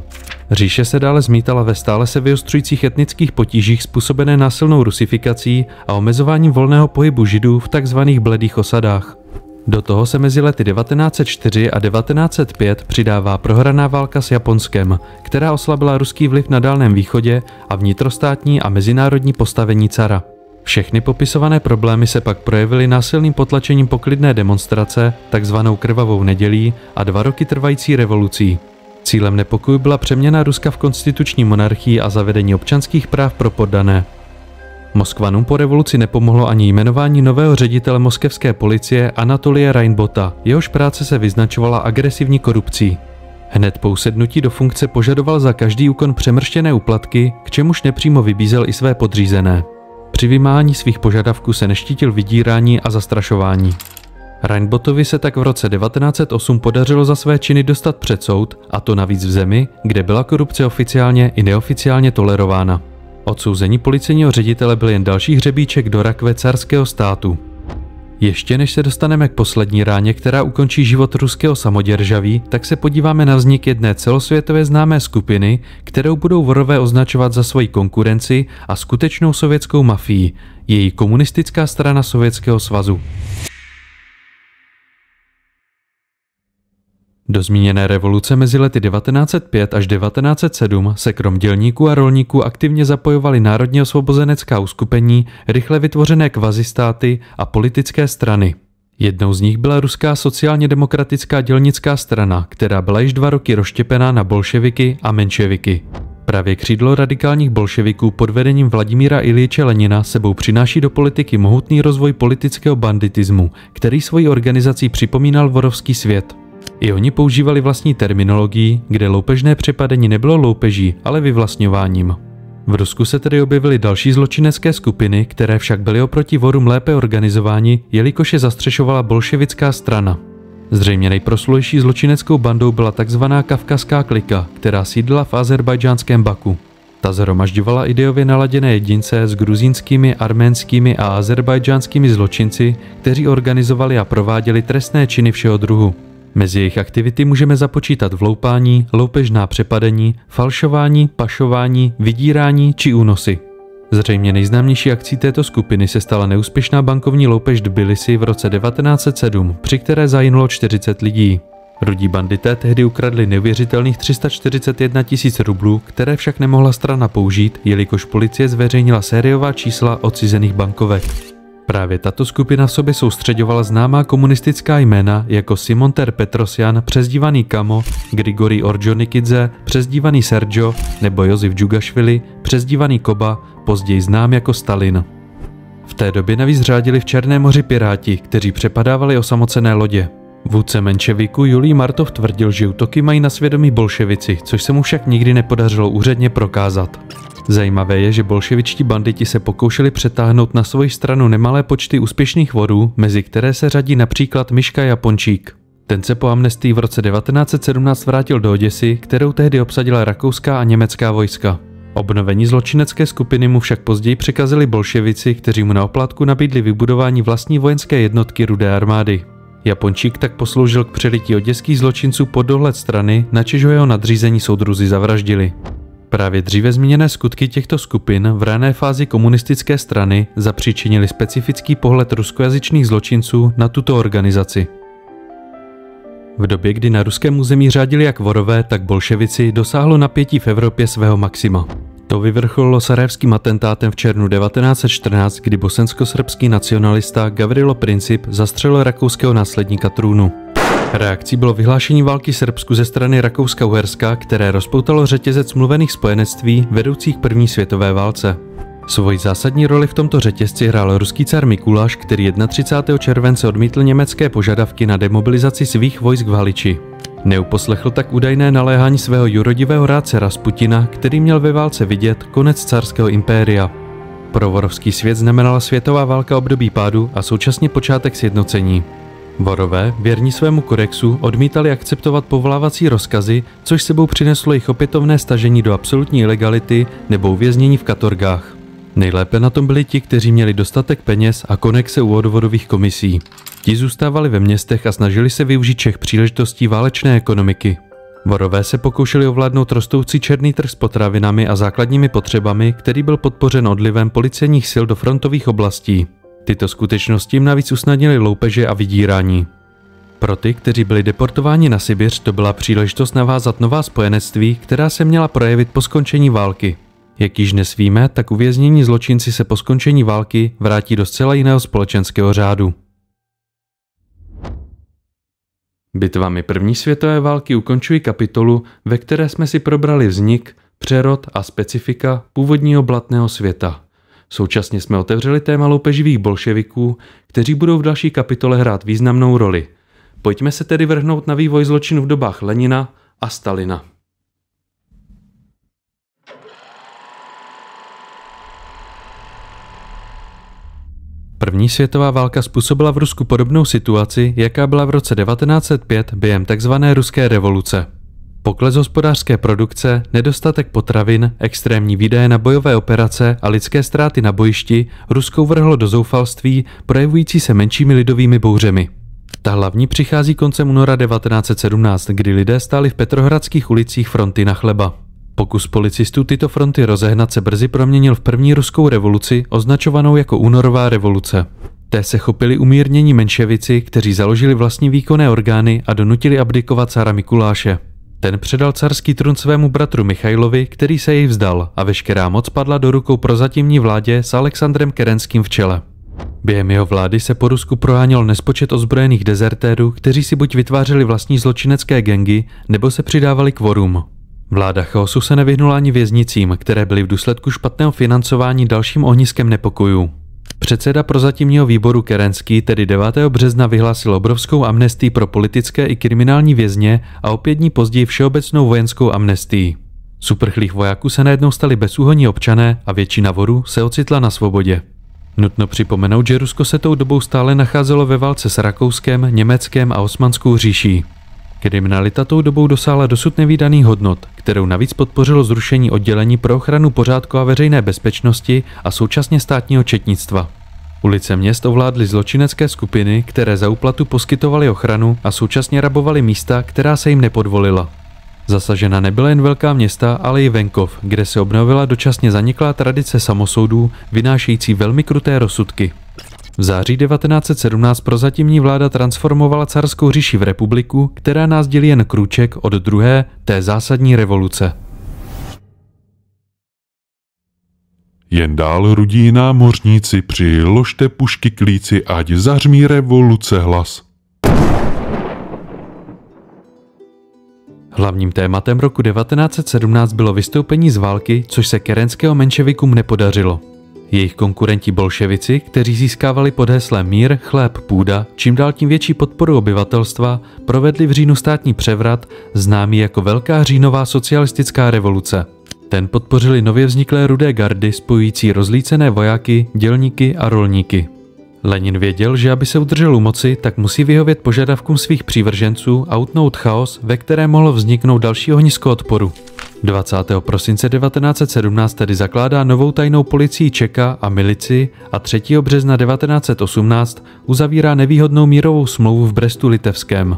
Říše se dále zmítala ve stále se vyostřujících etnických potížích způsobené násilnou rusifikací a omezováním volného pohybu Židů v tzv. Bledých osadách. Do toho se mezi lety 1904 a 1905 přidává prohraná válka s Japonskem, která oslabila ruský vliv na Dálném východě a vnitrostátní a mezinárodní postavení cara. Všechny popisované problémy se pak projevily násilným potlačením poklidné demonstrace, takzvanou krvavou nedělí a 2 roky trvající revolucí. Cílem nepokojů byla přeměna Ruska v konstituční monarchii a zavedení občanských práv pro poddané. Moskvanům po revoluci nepomohlo ani jmenování nového ředitele moskevské policie Anatolie Reinbota, jehož práce se vyznačovala agresivní korupcí. Hned po usednutí do funkce požadoval za každý úkon přemrštěné úplatky, k čemuž nepřímo vybízel i své podřízené. Při vymáhání svých požadavků se neštítil vydírání a zastrašování. Reinbotovi se tak v roce 1908 podařilo za své činy dostat před soud, a to navíc v zemi, kde byla korupce oficiálně i neoficiálně tolerována. Odsouzení policejního ředitele byl jen další hřebíček do rakve carského státu. Ještě než se dostaneme k poslední ráně, která ukončí život ruského samoděržaví, tak se podíváme na vznik jedné celosvětově známé skupiny, kterou budou vorové označovat za svoji konkurenci a skutečnou sovětskou mafii, její komunistická strana Sovětského svazu. Do zmíněné revoluce mezi lety 1905 až 1907 se krom dělníků a rolníků aktivně zapojovaly národně osvobozenecká uskupení, rychle vytvořené kvazistáty a politické strany. Jednou z nich byla ruská sociálně demokratická dělnická strana, která byla již 2 roky rozštěpená na bolševiky a menševiky. Právě křídlo radikálních bolševiků pod vedením Vladimíra Iljiče Lenina sebou přináší do politiky mohutný rozvoj politického banditismu, který svojí organizací připomínal vorovský svět. I oni používali vlastní terminologii, kde loupežné přepadení nebylo loupeží, ale vyvlastňováním. V Rusku se tedy objevily další zločinecké skupiny, které však byly oproti vorům lépe organizováni, jelikož je zastřešovala bolševická strana. Zřejmě nejproslulejší zločineckou bandou byla tzv. Kavkazská klika, která sídlila v azerbajdžánském Baku. Ta shromažďovala ideově naladěné jedince s gruzínskými, arménskými a azerbajdžánskými zločinci, kteří organizovali a prováděli trestné činy všeho druhu. Mezi jejich aktivity můžeme započítat vloupání, loupežná přepadení, falšování, pašování, vydírání či únosy. Zřejmě nejznámější akcí této skupiny se stala neúspěšná bankovní loupež Tbilisi v roce 1907, při které zahynulo 40 lidí. Rudí bandité tehdy ukradli neuvěřitelných 341 000 rublů, které však nemohla strana použít, jelikož policie zveřejnila sériová čísla odcizených bankovek. Právě tato skupina v sobě soustřeďovala známá komunistická jména jako Simonter Petrosjan, přezdívaný Kamo, Grigori Orjonikidze, přezdívaný Sergio, nebo Josif Džugašvili, přezdívaný Koba, později znám jako Stalin. V té době navíc řádili v Černém moři piráti, kteří přepadávali osamocené lodě. Vůdce menševiku Julij Martov tvrdil, že útoky mají na svědomí bolševici, což se mu však nikdy nepodařilo úředně prokázat. Zajímavé je, že bolševičtí banditi se pokoušeli přetáhnout na svoji stranu nemalé počty úspěšných vorů, mezi které se řadí například Miška Japončík. Ten se po amnestii v roce 1917 vrátil do Oděsy, kterou tehdy obsadila rakouská a německá vojska. Obnovení zločinecké skupiny mu však později překazili bolševici, kteří mu na oplátku nabídli vybudování vlastní vojenské jednotky Rudé armády. Japončík tak posloužil k přelití oděských zločinců pod dohled strany, načež ho jeho nadřízení soudruzi zavraždili. Právě dříve zmíněné skutky těchto skupin v rané fázi komunistické strany zapříčinili specifický pohled ruskojazyčných zločinců na tuto organizaci. V době, kdy na ruském území řádili jak vorové, tak bolševici, dosáhlo napětí v Evropě svého maxima. To vyvrcholilo sarajevským atentátem v červnu 1914, kdy bosensko-srbský nacionalista Gavrilo Princip zastřelil rakouského následníka trůnu. Reakcí bylo vyhlášení války Srbsku ze strany Rakouska-Uherska, které rozpoutalo řetězec mluvených spojenectví vedoucích k první světové válce. Svoji zásadní roli v tomto řetězci hrál ruský car Mikuláš, který 31. července odmítl německé požadavky na demobilizaci svých vojsk v Haliči. Neuposlechl tak údajné naléhání svého jurodivého rádce Rasputina, který měl ve válce vidět konec carského impéria. Pro vorovský svět znamenala světová válka období pádu a současně počátek sjednocení. Vorové, věrní svému kodexu, odmítali akceptovat povolávací rozkazy, což sebou přineslo jejich opětovné stažení do absolutní ilegality nebo uvěznění v katorgách. Nejlépe na tom byli ti, kteří měli dostatek peněz a konexe u odvodových komisí. Ti zůstávali ve městech a snažili se využít všech příležitostí válečné ekonomiky. Vorové se pokoušeli ovládnout rostoucí černý trh s potravinami a základními potřebami, který byl podpořen odlivem policejních sil do frontových oblastí. Tyto skutečnosti jim navíc usnadnily loupeže a vydírání. Pro ty, kteří byli deportováni na Sibiř, to byla příležitost navázat nová spojenectví, která se měla projevit po skončení války. Jak již dnes víme, tak uvěznění zločinci se po skončení války vrátí do zcela jiného společenského řádu. Bitvami první světové války ukončují kapitolu, ve které jsme si probrali vznik, přerod a specifika původního blatného světa. Současně jsme otevřeli téma loupeživých bolševiků, kteří budou v další kapitole hrát významnou roli. Pojďme se tedy vrhnout na vývoj zločinu v dobách Lenina a Stalina. První světová válka způsobila v Rusku podobnou situaci, jaká byla v roce 1905 během tzv. Ruské revoluce. Pokles hospodářské produkce, nedostatek potravin, extrémní výdaje na bojové operace a lidské ztráty na bojišti Rusko vrhlo do zoufalství, projevující se menšími lidovými bouřemi. Ta hlavní přichází koncem února 1917, kdy lidé stáli v petrohradských ulicích fronty na chleba. Pokus policistů tyto fronty rozehnat se brzy proměnil v první ruskou revoluci, označovanou jako únorová revoluce. Té se chopili umírnění menševici, kteří založili vlastní výkonné orgány a donutili abdikovat cara Mikuláše. Ten předal carský trůn svému bratru Michailovi, který se jej vzdal, a veškerá moc padla do rukou prozatímní vládě s Alexandrem Kerenským v čele. Během jeho vlády se po Rusku proháněl nespočet ozbrojených dezertérů, kteří si buď vytvářeli vlastní zločinecké gangy, nebo se přidávali k vorům. Vláda chaosu se nevyhnula ani věznicím, které byly v důsledku špatného financování dalším ohniskem nepokojů. Předseda prozatímního výboru Kerenský tedy 9. března vyhlásil obrovskou amnestii pro politické i kriminální vězně a o 5 dní později všeobecnou vojenskou amnestii. Z uprchlých vojáků se najednou stali bezúhonní občané a většina vorů se ocitla na svobodě. Nutno připomenout, že Rusko se tou dobou stále nacházelo ve válce s Rakouskem, Německem a Osmanskou říší. Kriminalita tou dobou dosáhla dosud nevídaných hodnot, kterou navíc podpořilo zrušení oddělení pro ochranu pořádku a veřejné bezpečnosti a současně státního četnictva. Ulice měst ovládly zločinecké skupiny, které za úplatu poskytovaly ochranu a současně rabovaly místa, která se jim nepodvolila. Zasažena nebyla jen velká města, ale i venkov, kde se obnovila dočasně zaniklá tradice samosoudů, vynášející velmi kruté rozsudky. V září 1917 prozatímní vláda transformovala carskou říši v republiku, která nás dělí jen krůček od druhé, té zásadní revoluce. Jen dál rudí námořníci, přiložte pušky k líci, ať zařmí revoluce hlas. Hlavním tématem roku 1917 bylo vystoupení z války, což se kerenského menševikům nepodařilo. Jejich konkurenti bolševici, kteří získávali pod heslem mír, chléb, půda, čím dál tím větší podporu obyvatelstva, provedli v říjnu státní převrat, známý jako Velká říjnová socialistická revoluce. Ten podpořili nově vzniklé rudé gardy spojující rozlícené vojáky, dělníky a rolníky. Lenin věděl, že aby se udržel u moci, tak musí vyhovět požadavkům svých přívrženců a utnout chaos, ve kterém mohlo vzniknout další ohnisko odporu. 20. prosince 1917 tedy zakládá novou tajnou policii Čeka a milici a 3. března 1918 uzavírá nevýhodnou mírovou smlouvu v Brestu-Litevském.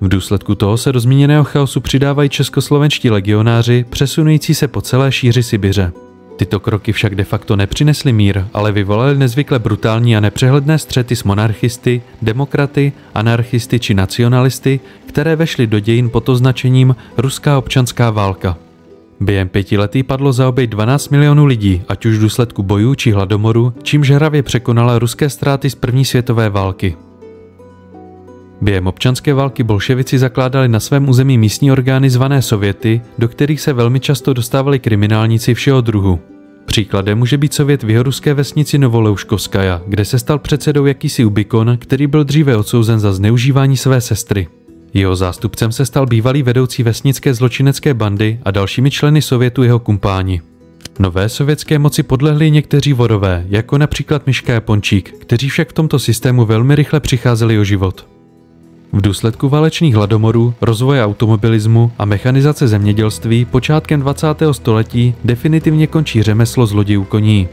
V důsledku toho se do zmíněného chaosu přidávají českoslovenští legionáři, přesunující se po celé šíři Sibiře. Tyto kroky však de facto nepřinesly mír, ale vyvolaly nezvykle brutální a nepřehledné střety s monarchisty, demokraty, anarchisty či nacionalisty, které vešly do dějin pod označením Ruská občanská válka. Během 5 let padlo za oběť 12 milionů lidí, ať už v důsledku bojů či hladomoru, čímž hravě překonala ruské ztráty z první světové války. Během občanské války bolševici zakládali na svém území místní orgány zvané sověty, do kterých se velmi často dostávali kriminálníci všeho druhu. Příkladem může být sovět v jihoruské vesnici Novoleuškovskaja, kde se stal předsedou jakýsi Ubikon, který byl dříve odsouzen za zneužívání své sestry. Jeho zástupcem se stal bývalý vedoucí vesnické zločinecké bandy a dalšími členy sovětu jeho kumpáni. Nové sovětské moci podlehli někteří vodové, jako například Miška Japončík, kteří však v tomto systému velmi rychle přicházeli o život. V důsledku válečných hladomorů, rozvoje automobilismu a mechanizace zemědělství počátkem 20. století definitivně končí řemeslo zlodějů koní.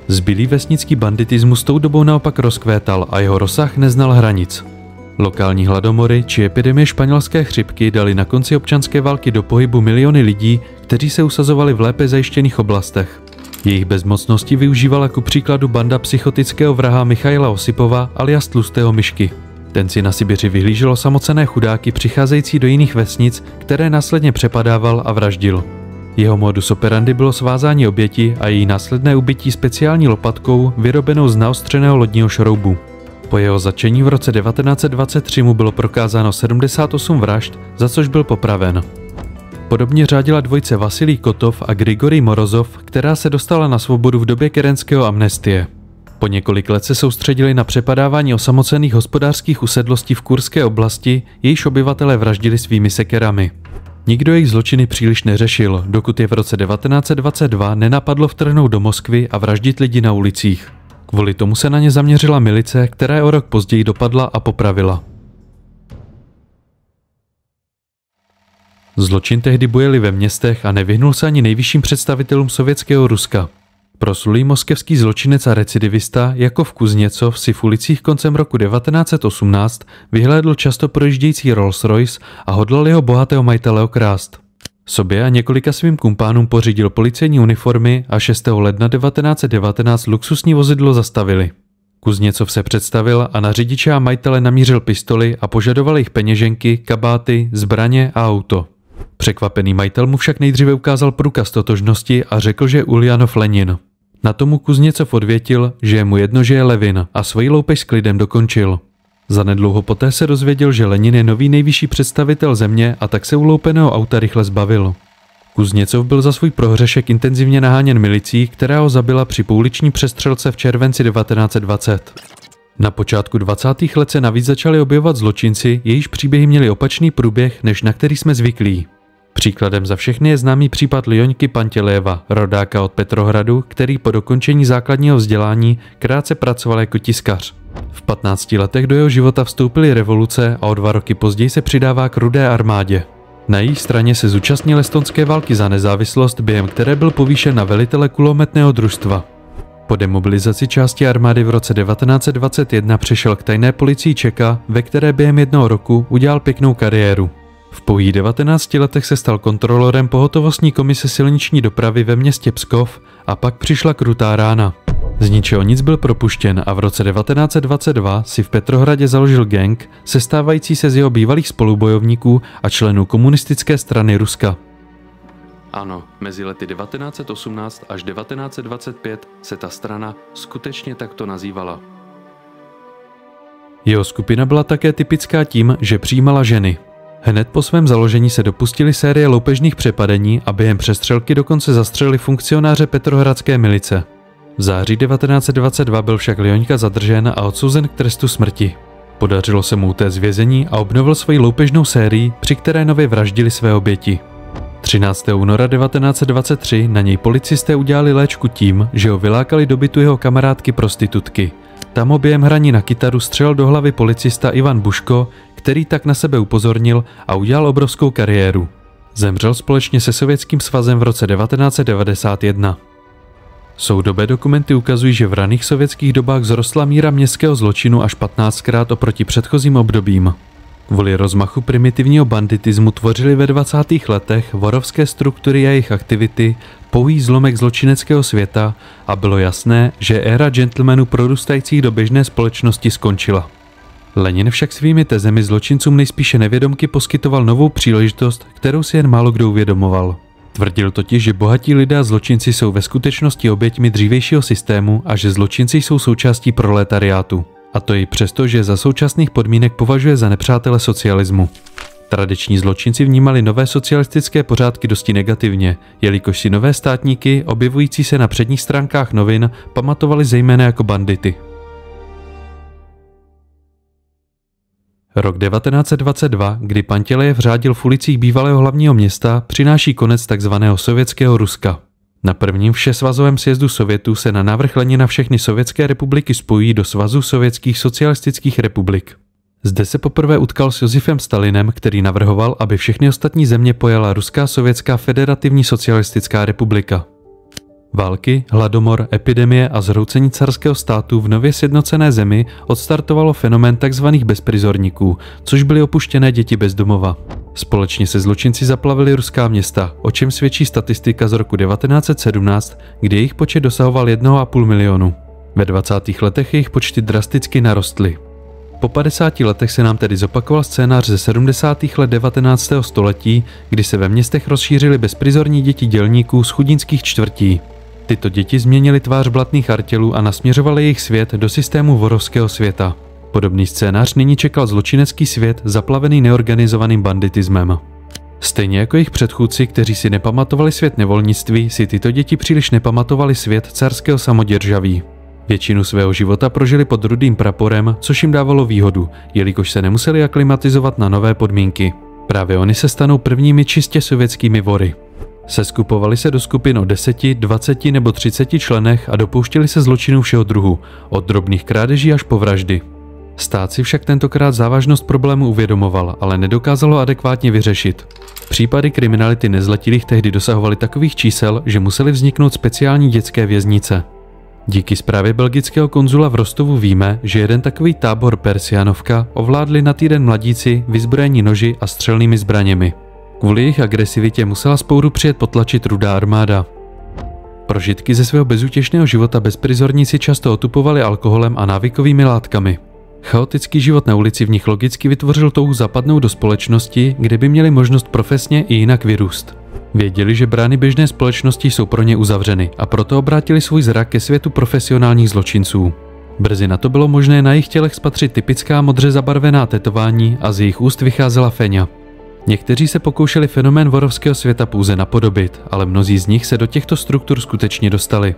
Zbylý vesnický banditismus tou dobou naopak rozkvétal a jeho rozsah neznal hranic. Lokální hladomory či epidemie španělské chřipky dali na konci občanské války do pohybu miliony lidí, kteří se usazovali v lépe zajištěných oblastech. Jejich bezmocnosti využívala ku příkladu banda psychotického vraha Michaila Osipova alias Tlustého Myšky. Ten si na Sibiři vyhlížel osamocené chudáky přicházející do jiných vesnic, které následně přepadával a vraždil. Jeho modus operandi bylo svázání oběti a její následné ubytí speciální lopatkou vyrobenou z naostřeného lodního šroubu. Po jeho zatčení v roce 1923 mu bylo prokázáno 78 vražd, za což byl popraven. Podobně řádila dvojice Vasilij Kotov a Grigorij Morozov, která se dostala na svobodu v době kerenského amnestie. Po několik let se soustředili na přepadávání osamocených hospodářských usedlostí v Kurské oblasti, jejíž obyvatelé vraždili svými sekerami. Nikdo jejich zločiny příliš neřešil, dokud je v roce 1922 nenapadlo vtrhnout do Moskvy a vraždit lidi na ulicích. Kvůli tomu se na ně zaměřila milice, která je o rok později dopadla a popravila. Zločin tehdy bujeli ve městech a nevyhnul se ani nejvyšším představitelům sovětského Ruska. Proslulý moskevský zločinec a recidivista Jakov Kuzněcov si v ulicích koncem roku 1918 vyhlédl často projíždějící Rolls-Royce a hodlal jeho bohatého majitele okrást. Sobě a několika svým kumpánům pořídil policejní uniformy a 6. ledna 1919 luxusní vozidlo zastavili. Kuzněcov se představil a na řidiče a majitele namířil pistoli a požadoval jejich peněženky, kabáty, zbraně a auto. Překvapený majitel mu však nejdříve ukázal průkaz totožnosti a řekl, že je Uljanov Lenin. Na tomu Kuzněcov odvětil, že je mu jedno, že je Levin, a svoji loupež s klidem dokončil. Zanedlouho poté se dozvěděl, že Lenin je nový nejvyšší představitel země, a tak se uloupeného auta rychle zbavil. Kuzněcov byl za svůj prohřešek intenzivně naháněn milicí, která ho zabila při pouliční přestřelce v červenci 1920. Na počátku 20. let se navíc začali objevovat zločinci, jejichž příběhy měli opačný průběh, než na který jsme zvyklí. Příkladem za všechny je známý případ Ljoňky Pantěléva, rodáka od Petrohradu, který po dokončení základního vzdělání krátce pracoval jako tiskař. V 15 letech do jeho života vstoupily revoluce a o 2 roky později se přidává k Rudé armádě. Na její straně se zúčastnil estonské války za nezávislost, během které byl povýšen na velitele kulometného družstva. Po demobilizaci části armády v roce 1921 přešel k tajné policii Čeka, ve které během 1 roku udělal pěknou kariéru. V pouhých 19 letech se stal kontrolorem pohotovostní komise silniční dopravy ve městě Pskov a pak přišla krutá rána. Z ničeho nic byl propuštěn a v roce 1922 si v Petrohradě založil gang, sestávající se z jeho bývalých spolubojovníků a členů komunistické strany Ruska. Ano, mezi lety 1918 až 1925 se ta strana skutečně takto nazývala. Jeho skupina byla také typická tím, že přijímala ženy. Hned po svém založení se dopustili série loupežných přepadení a během přestřelky dokonce zastřelili funkcionáře petrohradské milice. V září 1922 byl však Ljoňka zadržen a odsouzen k trestu smrti. Podařilo se mu utéct z vězení a obnovil svoji loupežnou sérii, při které nově vraždili své oběti. 13. února 1923 na něj policisté udělali léčku tím, že ho vylákali do bytu jeho kamarádky prostitutky. Tam ho během hraní na kytaru střelil do hlavy policista Ivan Buško, který tak na sebe upozornil a udělal obrovskou kariéru. Zemřel společně se Sovětským svazem v roce 1991. Soudobé dokumenty ukazují, že v raných sovětských dobách vzrostla míra městského zločinu až 15krát oproti předchozím obdobím. Kvůli rozmachu primitivního banditismu tvořily ve 20. letech vorovské struktury a jejich aktivity pouhý zlomek zločineckého světa a bylo jasné, že éra gentlemanů prorůstajících do běžné společnosti skončila. Lenin však svými tezemi zločincům nejspíše nevědomky poskytoval novou příležitost, kterou si jen málo kdo uvědomoval. Tvrdil totiž, že bohatí lidé a zločinci jsou ve skutečnosti oběťmi dřívějšího systému a že zločinci jsou součástí proletariátu. A to i přesto, že za současných podmínek považuje za nepřátele socialismu. Tradiční zločinci vnímali nové socialistické pořádky dosti negativně, jelikož si nové státníky, objevující se na předních stránkách novin, pamatovali zejména jako bandity. Rok 1922, kdy Pantělejev řádil v ulicích bývalého hlavního města, přináší konec tzv. Sovětského Ruska. Na prvním všesvazovém sjezdu Sovětů se na návrh Lenina všechny sovětské republiky spojují do Svazu sovětských socialistických republik. Zde se poprvé utkal s Josifem Stalinem, který navrhoval, aby všechny ostatní země pojala Ruská sovětská federativní socialistická republika. Války, hladomor, epidemie a zhroucení carského státu v nově sjednocené zemi odstartovalo fenomén tzv. Bezprizorníků, což byly opuštěné děti bez domova. Společně se zločinci zaplavili ruská města, o čem svědčí statistika z roku 1917, kdy jejich počet dosahoval 1,5 milionu. Ve 20. letech jejich počty drasticky narostly. Po 50 letech se nám tedy zopakoval scénář ze 70. let 19. století, kdy se ve městech rozšířily bezprizorní děti dělníků z chudinských čtvrtí. Tyto děti změnily tvář blatných artělů a nasměřovaly jejich svět do systému vorovského světa. Podobný scénář nyní čekal zločinecký svět zaplavený neorganizovaným banditismem. Stejně jako jejich předchůdci, kteří si nepamatovali svět nevolnictví, si tyto děti příliš nepamatovali svět carského samoděržaví. Většinu svého života prožili pod rudým praporem, což jim dávalo výhodu, jelikož se nemuseli aklimatizovat na nové podmínky. Právě oni se stanou prvními čistě sovětskými vory. Seskupovali se do skupin o 10, 20 nebo 30 členech a dopouštěli se zločinů všeho druhu, od drobných krádeží až po vraždy. Stát si však tentokrát závažnost problému uvědomoval, ale nedokázal ho adekvátně vyřešit. Případy kriminality nezletilých tehdy dosahovaly takových čísel, že musely vzniknout speciální dětské věznice. Díky zprávě belgického konzula v Rostovu víme, že jeden takový tábor Persianovka ovládli na týden mladíci vyzbrojení noži a střelnými zbraněmi. Kvůli jejich agresivitě musela vzpouru přijet potlačit Rudá armáda. Prožitky ze svého bezútěšného života bezprizorníci často otupovali alkoholem a návykovými látkami. Chaotický život na ulici v nich logicky vytvořil touhu zapadnout do společnosti, kde by měli možnost profesně i jinak vyrůst. Věděli, že brány běžné společnosti jsou pro ně uzavřeny a proto obrátili svůj zrak ke světu profesionálních zločinců. Brzy na to bylo možné na jejich tělech spatřit typická modře zabarvená tetování a z jejich úst vycházela feňa. Někteří se pokoušeli fenomén vorovského světa pouze napodobit, ale mnozí z nich se do těchto struktur skutečně dostali.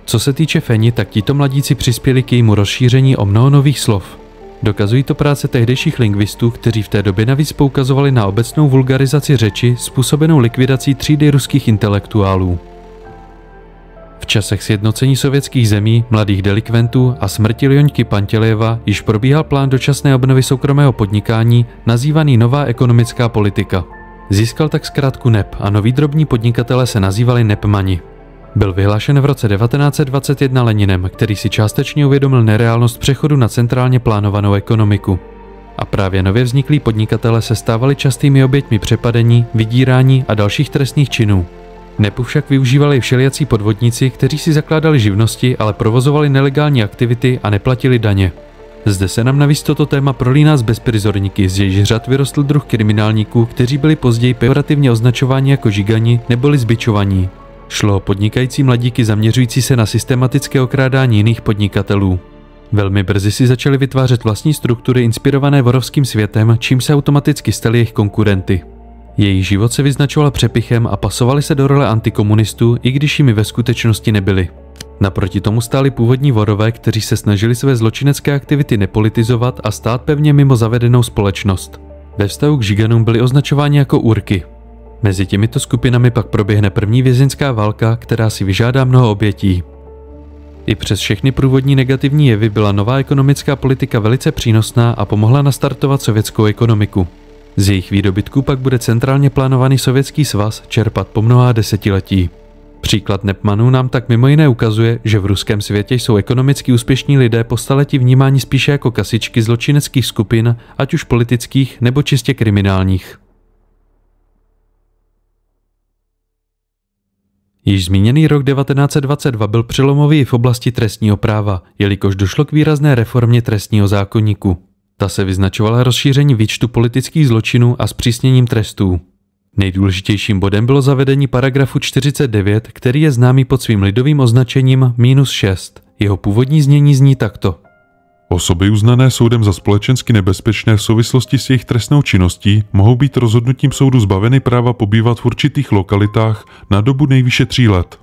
Co se týče feni, tak tito mladíci přispěli k jejímu rozšíření o mnoho nových slov. Dokazují to práce tehdejších lingvistů, kteří v té době navíc poukazovali na obecnou vulgarizaci řeči způsobenou likvidací třídy ruských intelektuálů. V časech sjednocení sovětských zemí, mladých delikventů a smrti Ljoňky Pantělejeva již probíhal plán dočasné obnovy soukromého podnikání, nazývaný Nová ekonomická politika. Získal tak zkrátku NEP a noví drobní podnikatelé se nazývali NEPmani. Byl vyhlášen v roce 1921 Leninem, který si částečně uvědomil nereálnost přechodu na centrálně plánovanou ekonomiku. A právě nově vzniklí podnikatelé se stávali častými oběťmi přepadení, vydírání a dalších trestných činů. NEPu však využívali všelijací podvodníci, kteří si zakládali živnosti, ale provozovali nelegální aktivity a neplatili daně. Zde se nám navíc toto téma prolíná s bezprizorníky, z jejichž řad vyrostl druh kriminálníků, kteří byli později pejorativně označováni jako žigani neboli zbičovaní. Šlo o podnikající mladíky zaměřující se na systematické okrádání jiných podnikatelů. Velmi brzy si začali vytvářet vlastní struktury inspirované vorovským světem, čím se automaticky stali jejich konkurenty. Jejich život se vyznačoval přepichem a pasovali se do role antikomunistů, i když jimi ve skutečnosti nebyli. Naproti tomu stáli původní vorové, kteří se snažili své zločinecké aktivity nepolitizovat a stát pevně mimo zavedenou společnost. Ve vztahu k žiganům byli označováni jako urky. Mezi těmito skupinami pak proběhne první vězeňská válka, která si vyžádá mnoho obětí. I přes všechny průvodní negativní jevy byla nová ekonomická politika velice přínosná a pomohla nastartovat sovětskou ekonomiku. Z jejich výdobytků pak bude centrálně plánovaný Sovětský svaz čerpat po mnohá desetiletí. Příklad NEPmanů nám tak mimo jiné ukazuje, že v ruském světě jsou ekonomicky úspěšní lidé po staletí vnímáni spíše jako kasičky zločineckých skupin, ať už politických nebo čistě kriminálních. Již zmíněný rok 1922 byl přelomový i v oblasti trestního práva, jelikož došlo k výrazné reformě trestního zákoníku. Ta se vyznačovala rozšířením výčtu politických zločinů a zpřísněním trestů. Nejdůležitějším bodem bylo zavedení paragrafu 49, který je známý pod svým lidovým označením -6. Jeho původní znění zní takto. Osoby uznané soudem za společensky nebezpečné v souvislosti s jejich trestnou činností mohou být rozhodnutím soudu zbaveny práva pobývat v určitých lokalitách na dobu nejvýše 3 let.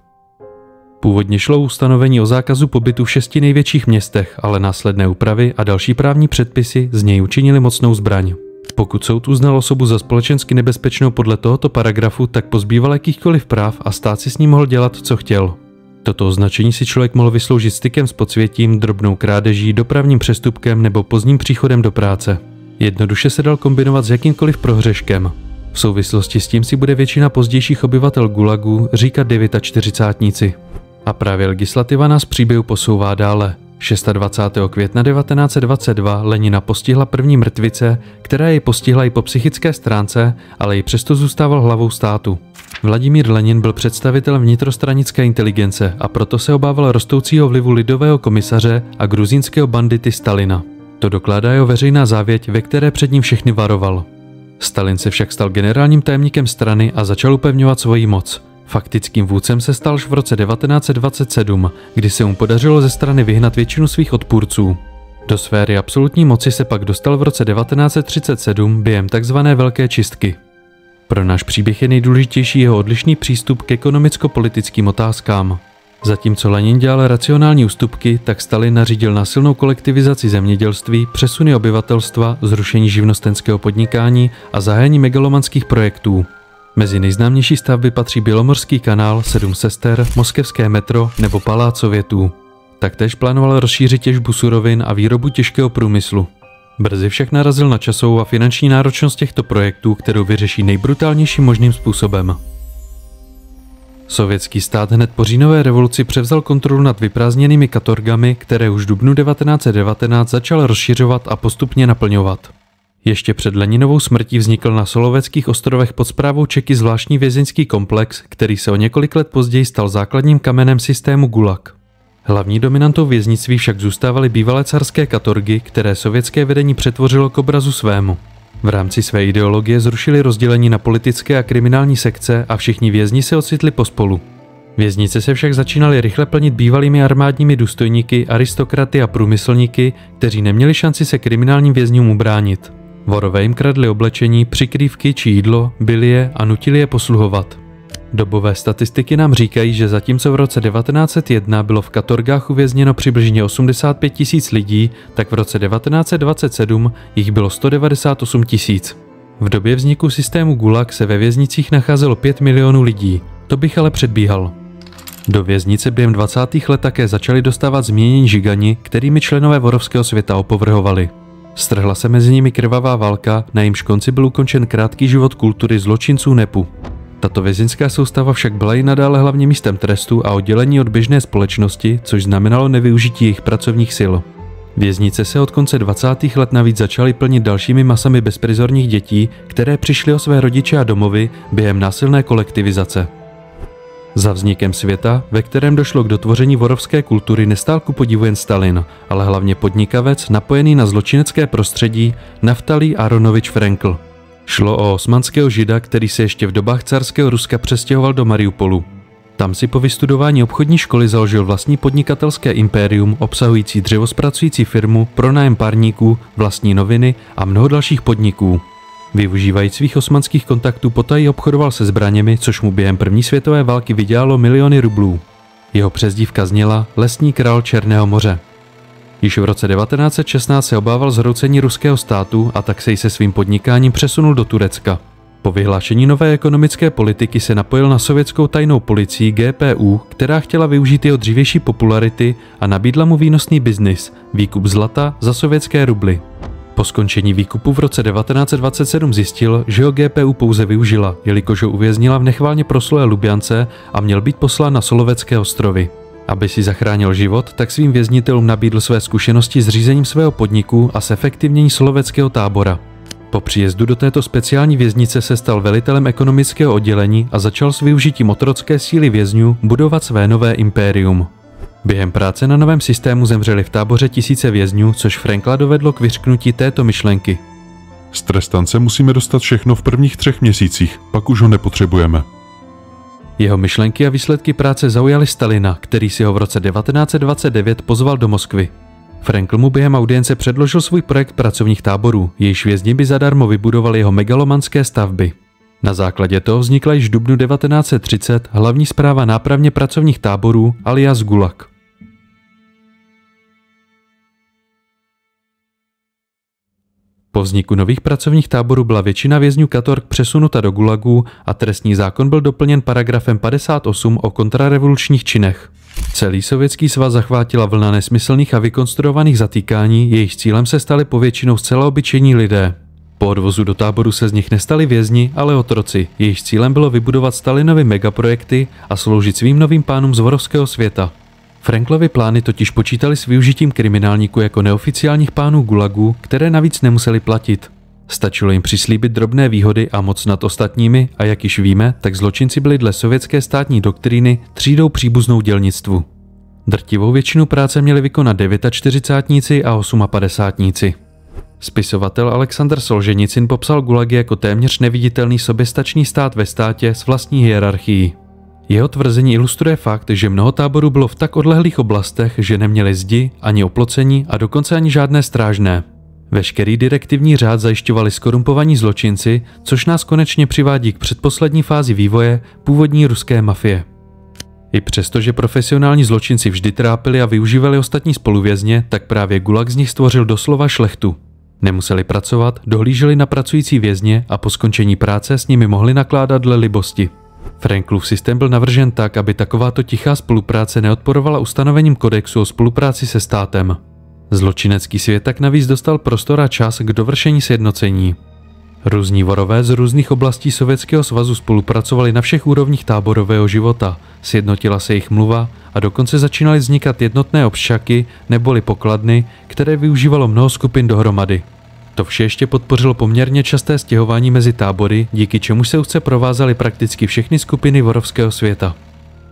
Původně šlo o ustanovení o zákazu pobytu v 6 největších městech, ale následné úpravy a další právní předpisy z něj učinili mocnou zbraň. Pokud soud uznal osobu za společensky nebezpečnou podle tohoto paragrafu, tak pozbýval jakýchkoliv práv a stát si s ním mohl dělat, co chtěl. Toto označení si člověk mohl vysloužit stykem s podsvětím, drobnou krádeží, dopravním přestupkem nebo pozdním příchodem do práce. Jednoduše se dal kombinovat s jakýmkoliv prohřeškem. V souvislosti s tím si bude většina pozdějších obyvatel Gulagu říkat 49. A právě legislativa nás příběhu posouvá dále. 26. května 1922 Lenina postihla první mrtvice, která jej postihla i po psychické stránce, ale i přesto zůstával hlavou státu. Vladimír Lenin byl představitelem vnitrostranické inteligence a proto se obával rostoucího vlivu lidového komisaře a gruzínského bandity Stalina. To dokládá jeho veřejná závěť, ve které před ním všechny varoval. Stalin se však stal generálním tajemníkem strany a začal upevňovat svoji moc. Faktickým vůdcem se stal až v roce 1927, kdy se mu podařilo ze strany vyhnat většinu svých odpůrců. Do sféry absolutní moci se pak dostal v roce 1937 během tzv. Velké čistky. Pro náš příběh je nejdůležitější jeho odlišný přístup k ekonomicko-politickým otázkám. Zatímco Lenin dělal racionální ústupky, tak Stalin nařídil násilnou kolektivizaci zemědělství, přesuny obyvatelstva, zrušení živnostenského podnikání a zahájení megalomanských projektů. Mezi nejznámější stavby patří Bělomorský kanál, 7 sester, moskevské metro nebo Palác Sovětů. Taktéž plánoval rozšířit těžbu surovin a výrobu těžkého průmyslu. Brzy však narazil na časovou a finanční náročnost těchto projektů, kterou vyřeší nejbrutálnějším možným způsobem. Sovětský stát hned po říjnové revoluci převzal kontrolu nad vyprázdněnými katorgami, které už v dubnu 1919 začal rozšiřovat a postupně naplňovat. Ještě před Leninovou smrtí vznikl na Soloveckých ostrovech pod správou Čeky zvláštní vězeňský komplex, který se o několik let později stal základním kamenem systému Gulag. Hlavní dominantou věznictví však zůstávaly bývalé carské katorgy, které sovětské vedení přetvořilo k obrazu svému. V rámci své ideologie zrušili rozdělení na politické a kriminální sekce a všichni vězni se ocitli pospolu. Věznice se však začínaly rychle plnit bývalými armádními důstojníky, aristokraty a průmyslníky, kteří neměli šanci se kriminálním vězňům ubránit. Vorové jim kradli oblečení, přikrývky či jídlo, byli je a nutili je posluhovat. Dobové statistiky nám říkají, že zatímco v roce 1901 bylo v katorgách uvězněno přibližně 85 000 lidí, tak v roce 1927 jich bylo 198 000. V době vzniku systému Gulag se ve věznicích nacházelo 5 milionů lidí. To bych ale předbíhal. Do věznice během 20. let také začali dostávat změnění žigani, kterými členové vorovského světa opovrhovali. Strhla se mezi nimi krvavá válka, na jejímž konci byl ukončen krátký život kultury zločinců NEPu. Tato vězeňská soustava však byla i nadále hlavně místem trestu a oddělení od běžné společnosti, což znamenalo nevyužití jejich pracovních sil. Věznice se od konce 20. let navíc začaly plnit dalšími masami bezprizorních dětí, které přišly o své rodiče a domovy během násilné kolektivizace. Za vznikem světa, ve kterém došlo k dotvoření vorovské kultury, nestál ku podivu jen Stalin, ale hlavně podnikavec napojený na zločinecké prostředí Naftalí Aronovič Frankl. Šlo o osmanského žida, který se ještě v dobách carského Ruska přestěhoval do Mariupolu. Tam si po vystudování obchodní školy založil vlastní podnikatelské impérium obsahující dřevospracující firmu, pronájem parníků, vlastní noviny a mnoho dalších podniků. Využívajíc svých osmanských kontaktů potají obchodoval se zbraněmi, což mu během první světové války vydělalo miliony rublů. Jeho přezdívka zněla Lesní král Černého moře. Již v roce 1916 se obával zhroucení ruského státu a tak se se svým podnikáním přesunul do Turecka. Po vyhlášení nové ekonomické politiky se napojil na sovětskou tajnou policii GPU, která chtěla využít jeho dřívější popularity a nabídla mu výnosný biznis, výkup zlata za sovětské rubly. Po skončení výkupu v roce 1927 zjistil, že ho GPU pouze využila, jelikož ho uvěznila v nechválně proslulé Lubiance a měl být poslán na Solovecké ostrovy. Aby si zachránil život, tak svým věznitelům nabídl své zkušenosti s řízením svého podniku a zefektivnění soloveckého tábora. Po příjezdu do této speciální věznice se stal velitelem ekonomického oddělení a začal s využitím otrocké síly vězňů budovat své nové impérium. Během práce na novém systému zemřeli v táboře tisíce vězňů, což Frankla dovedlo k vyřknutí této myšlenky. Z trestance musíme dostat všechno v prvních 3 měsících, pak už ho nepotřebujeme. Jeho myšlenky a výsledky práce zaujaly Stalina, který si ho v roce 1929 pozval do Moskvy. Frankl mu během audience předložil svůj projekt pracovních táborů, jejichž vězni by zadarmo vybudovali jeho megalomanské stavby. Na základě toho vznikla již v dubnu 1930 hlavní správa nápravně pracovních táborů alias Gulag. Po vzniku nových pracovních táborů byla většina vězňů katorg přesunuta do gulagů a trestní zákon byl doplněn paragrafem 58 o kontrarevolučních činech. Celý Sovětský svaz zachvátila vlna nesmyslných a vykonstruovaných zatýkání, jejich cílem se stali povětšinou zcela obyčejní lidé. Po odvozu do táboru se z nich nestali vězni, ale otroci, jejichž cílem bylo vybudovat Stalinovy megaprojekty a sloužit svým novým pánům z vorovského světa. Franklovy plány totiž počítali s využitím kriminálníků jako neoficiálních pánů gulagů, které navíc nemuseli platit. Stačilo jim přislíbit drobné výhody a moc nad ostatními a jak již víme, tak zločinci byli dle sovětské státní doktríny třídou příbuznou dělnictvu. Drtivou většinu práce měli vykonat 49 a 58. Spisovatel Alexander Solženicin popsal gulagy jako téměř neviditelný soběstačný stát ve státě s vlastní hierarchií. Jeho tvrzení ilustruje fakt, že mnoho táborů bylo v tak odlehlých oblastech, že neměli zdi, ani oplocení a dokonce ani žádné strážné. Veškerý direktivní řád zajišťovali zkorumpovaní zločinci, což nás konečně přivádí k předposlední fázi vývoje původní ruské mafie. I přesto, že profesionální zločinci vždy trápili a využívali ostatní spoluvězně, tak právě gulag z nich stvořil doslova šlechtu. Nemuseli pracovat, dohlíželi na pracující vězně a po skončení práce s nimi mohli nakládat dle libosti. Franklův systém byl navržen tak, aby takováto tichá spolupráce neodporovala ustanovením kodexu o spolupráci se státem. Zločinecký svět tak navíc dostal prostor a čas k dovršení sjednocení. Různí vorové z různých oblastí Sovětského svazu spolupracovali na všech úrovních táborového života, sjednotila se jejich mluva a dokonce začínaly vznikat jednotné obšaky neboli pokladny, které využívalo mnoho skupin dohromady. To vše ještě podpořilo poměrně časté stěhování mezi tábory, díky čemuž se úzce provázaly prakticky všechny skupiny vorovského světa.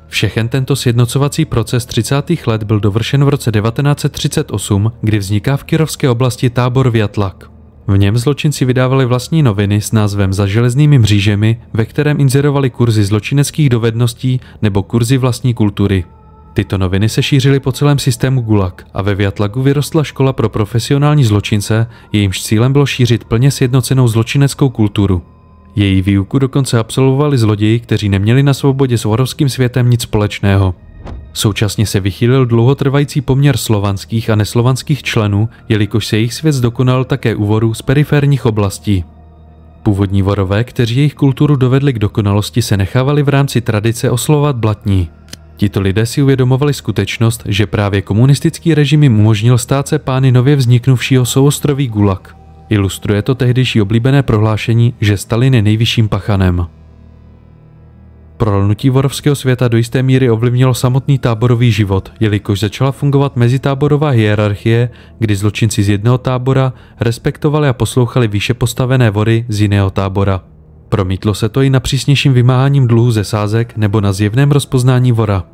Všechen tento sjednocovací proces 30. let byl dovršen v roce 1938, kdy vzniká v Kyrovské oblasti tábor Vjatlak. V něm zločinci vydávali vlastní noviny s názvem Za železnými mřížemi, ve kterém inzerovali kurzy zločineckých dovedností nebo kurzy vlastní kultury. Tyto noviny se šířily po celém systému Gulag a ve Vjatlaku vyrostla škola pro profesionální zločince, jejímž cílem bylo šířit plně sjednocenou zločineckou kulturu. Její výuku dokonce absolvovali zloději, kteří neměli na svobodě s vorovským světem nic společného. Současně se vychýlil dlouhotrvající poměr slovanských a neslovanských členů, jelikož se jejich svět zdokonal také u vorů z periferních oblastí. Původní vorové, kteří jejich kulturu dovedli k dokonalosti, se nechávali v rámci tradice oslovovat blatní. Tito lidé si uvědomovali skutečnost, že právě komunistický režim jim umožnil stát se pány nově vzniknuvšího souostroví Gulag. Ilustruje to tehdejší oblíbené prohlášení, že Stalin je nejvyšším pachanem. Prolnutí vorovského světa do jisté míry ovlivnilo samotný táborový život, jelikož začala fungovat mezitáborová hierarchie, kdy zločinci z jednoho tábora respektovali a poslouchali výše postavené vory z jiného tábora. Promítlo se to i na přísnějším vymáháním dluhu ze sázek nebo na zjevném rozpoznání vora.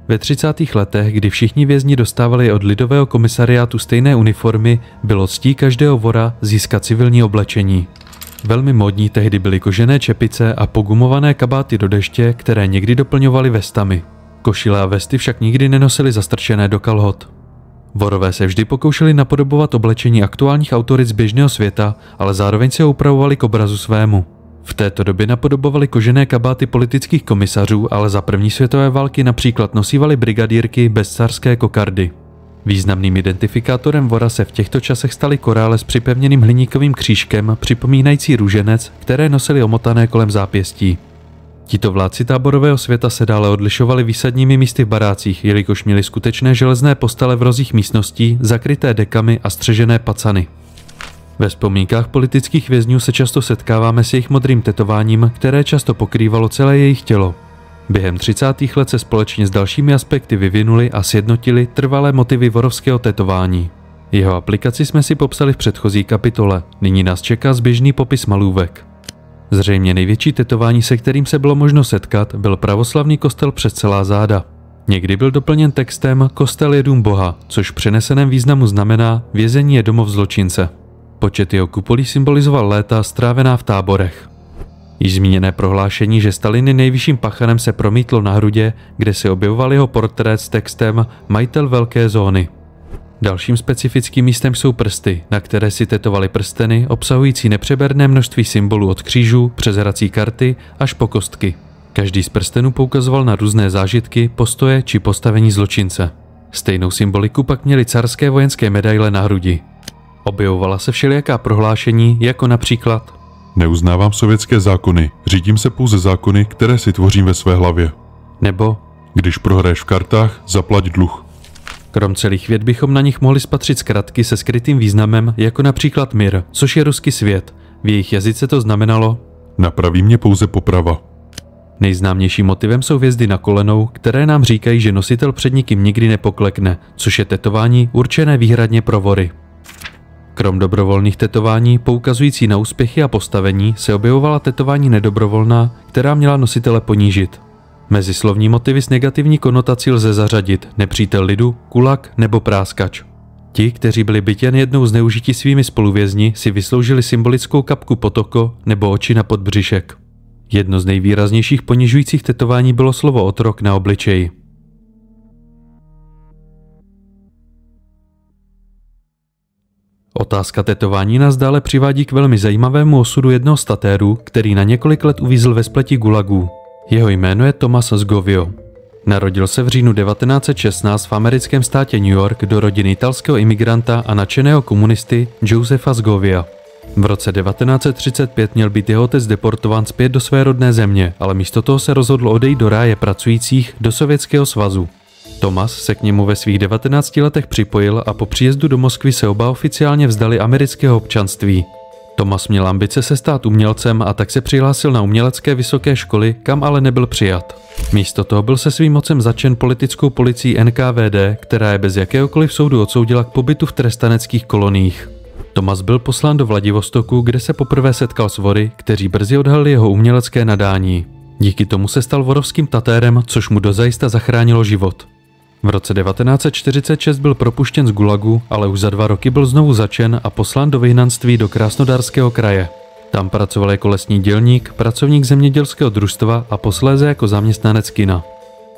Ve 30. letech, kdy všichni vězni dostávali od lidového komisariátu stejné uniformy, bylo ctí každého vora získat civilní oblečení. Velmi módní tehdy byly kožené čepice a pogumované kabáty do deště, které někdy doplňovaly vestami. Košile a vesty však nikdy nenosily zastrčené do kalhot. Vorové se vždy pokoušeli napodobovat oblečení aktuálních autorit z běžného světa, ale zároveň se ho upravovali k obrazu svému. V této době napodobovali kožené kabáty politických komisařů, ale za první světové války například nosívali brigadírky bez carské kokardy. Významným identifikátorem vora se v těchto časech staly korále s připevněným hliníkovým křížkem připomínající růženec, které nosili omotané kolem zápěstí. Tito vládci táborového světa se dále odlišovali výsadními místy v barácích, jelikož měli skutečné železné postele v rozích místností, zakryté dekami a střežené pacany. Ve vzpomínkách politických vězňů se často setkáváme s jejich modrým tetováním, které často pokrývalo celé jejich tělo. Během 30. let se společně s dalšími aspekty vyvinuli a sjednotili trvalé motivy vorovského tetování. Jeho aplikaci jsme si popsali v předchozí kapitole, nyní nás čeká zběžný popis malůvek. Zřejmě největší tetování, se kterým se bylo možno setkat, byl pravoslavný kostel přes celá záda. Někdy byl doplněn textem Kostel je dům Boha, což v přeneseném významu znamená vězení je domov zločince. Počet jeho kupolí symbolizoval léta strávená v táborech. Již zmíněné prohlášení, že Stalin je nejvyšším pachanem, se promítlo na hrudě, kde se objevoval jeho portrét s textem Majitel velké zóny. Dalším specifickým místem jsou prsty, na které si tetovali prsteny obsahující nepřeberné množství symbolů od křížů přes hrací karty až po kostky. Každý z prstenů poukazoval na různé zážitky, postoje či postavení zločince. Stejnou symboliku pak měly carské vojenské medaile na hrudi. Objevovala se všelijaká prohlášení, jako například: Neuznávám sovětské zákony, řídím se pouze zákony, které si tvořím ve své hlavě. Nebo Když prohraješ v kartách, zaplať dluh. Krom celých vět bychom na nich mohli spatřit zkratky se skrytým významem, jako například Mir, což je ruský svět. V jejich jazyce to znamenalo: Napraví mě pouze poprava. Nejznámějším motivem jsou hvězdy na kolenou, které nám říkají, že nositel před nikým nikdy nepoklekne, což je tetování určené výhradně pro vory. Krom dobrovolných tetování poukazující na úspěchy a postavení se objevovala tetování nedobrovolná, která měla nositele ponížit. Mezi slovní motivy s negativní konotací lze zařadit nepřítel lidu, kulak nebo práskač. Ti, kteří byli byt jen jednou zneužiti svými spoluvězni, si vysloužili symbolickou kapku pod oko nebo oči na podbřišek. Jedno z nejvýraznějších ponižujících tetování bylo slovo otrok na obličeji. Otázka tetování nás dále přivádí k velmi zajímavému osudu jednoho z tatérů, který na několik let uvízl ve spleti gulagů. Jeho jméno je Tomas Zgovio. Narodil se v říjnu 1916 v americkém státě New York do rodiny italského imigranta a nadšeného komunisty Josefa Zgovia. V roce 1935 měl být jeho otec deportován zpět do své rodné země, ale místo toho se rozhodl odejít do ráje pracujících do Sovětského svazu. Tomas se k němu ve svých 19 letech připojil a po příjezdu do Moskvy se oba oficiálně vzdali amerického občanství. Tomas měl ambice se stát umělcem a tak se přihlásil na umělecké vysoké školy, kam ale nebyl přijat. Místo toho byl se svým otcem zatčen politickou policií NKVD, která je bez jakéhokoliv soudu odsoudila k pobytu v trestaneckých koloniích. Tomas byl poslán do Vladivostoku, kde se poprvé setkal s vory, kteří brzy odhalili jeho umělecké nadání. Díky tomu se stal vorovským tatérem, což mu dozajista zachránilo život. V roce 1946 byl propuštěn z gulagu, ale už za 2 roky byl znovu zatčen a poslán do vyhnanství do Krasnodarského kraje. Tam pracoval jako lesní dělník, pracovník zemědělského družstva a posléze jako zaměstnanec kina.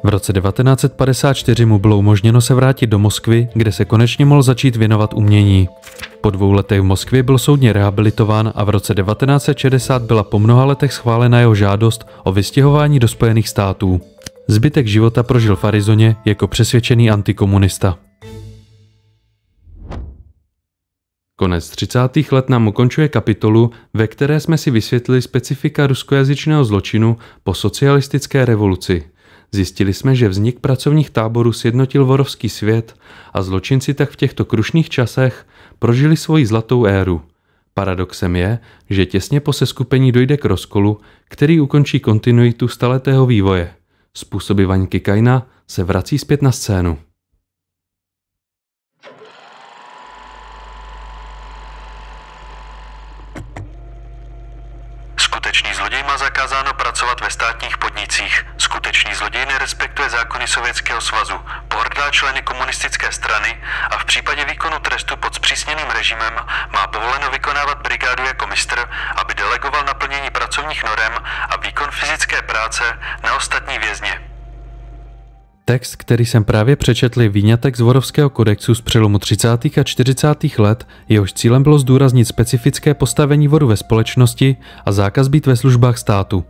V roce 1954 mu bylo umožněno se vrátit do Moskvy, kde se konečně mohl začít věnovat umění. Po 2 letech v Moskvě byl soudně rehabilitován a v roce 1960 byla po mnoha letech schválena jeho žádost o vystěhování do Spojených států. Zbytek života prožil v Arizoně jako přesvědčený antikomunista. Konec 30. let nám ukončuje kapitolu, ve které jsme si vysvětlili specifika ruskojazyčného zločinu po socialistické revoluci. Zjistili jsme, že vznik pracovních táborů sjednotil vorovský svět a zločinci tak v těchto krušných časech prožili svoji zlatou éru. Paradoxem je, že těsně po seskupení dojde k rozkolu, který ukončí kontinuitu staletého vývoje. Způsoby Vaňky Kaina se vrací zpět na scénu. Skutečný zloděj má zakázáno pracovat ve státních podnicích. Skutečný zloděj nerespektuje zákony Sovětského svazu, pohrdá členy komunistické strany a v případě výkonu trestu pod zpřísněným režimem má povoleno vykonávat brigádu jako mistr, aby delegoval naplnění pracovních norem a výkon fyzické práce na ostatní vězně. Text, který jsem právě přečetl, je výňatek z vorovského kodexu z přelomu 30. a 40. let, jehož cílem bylo zdůraznit specifické postavení voru ve společnosti a zákaz být ve službách státu.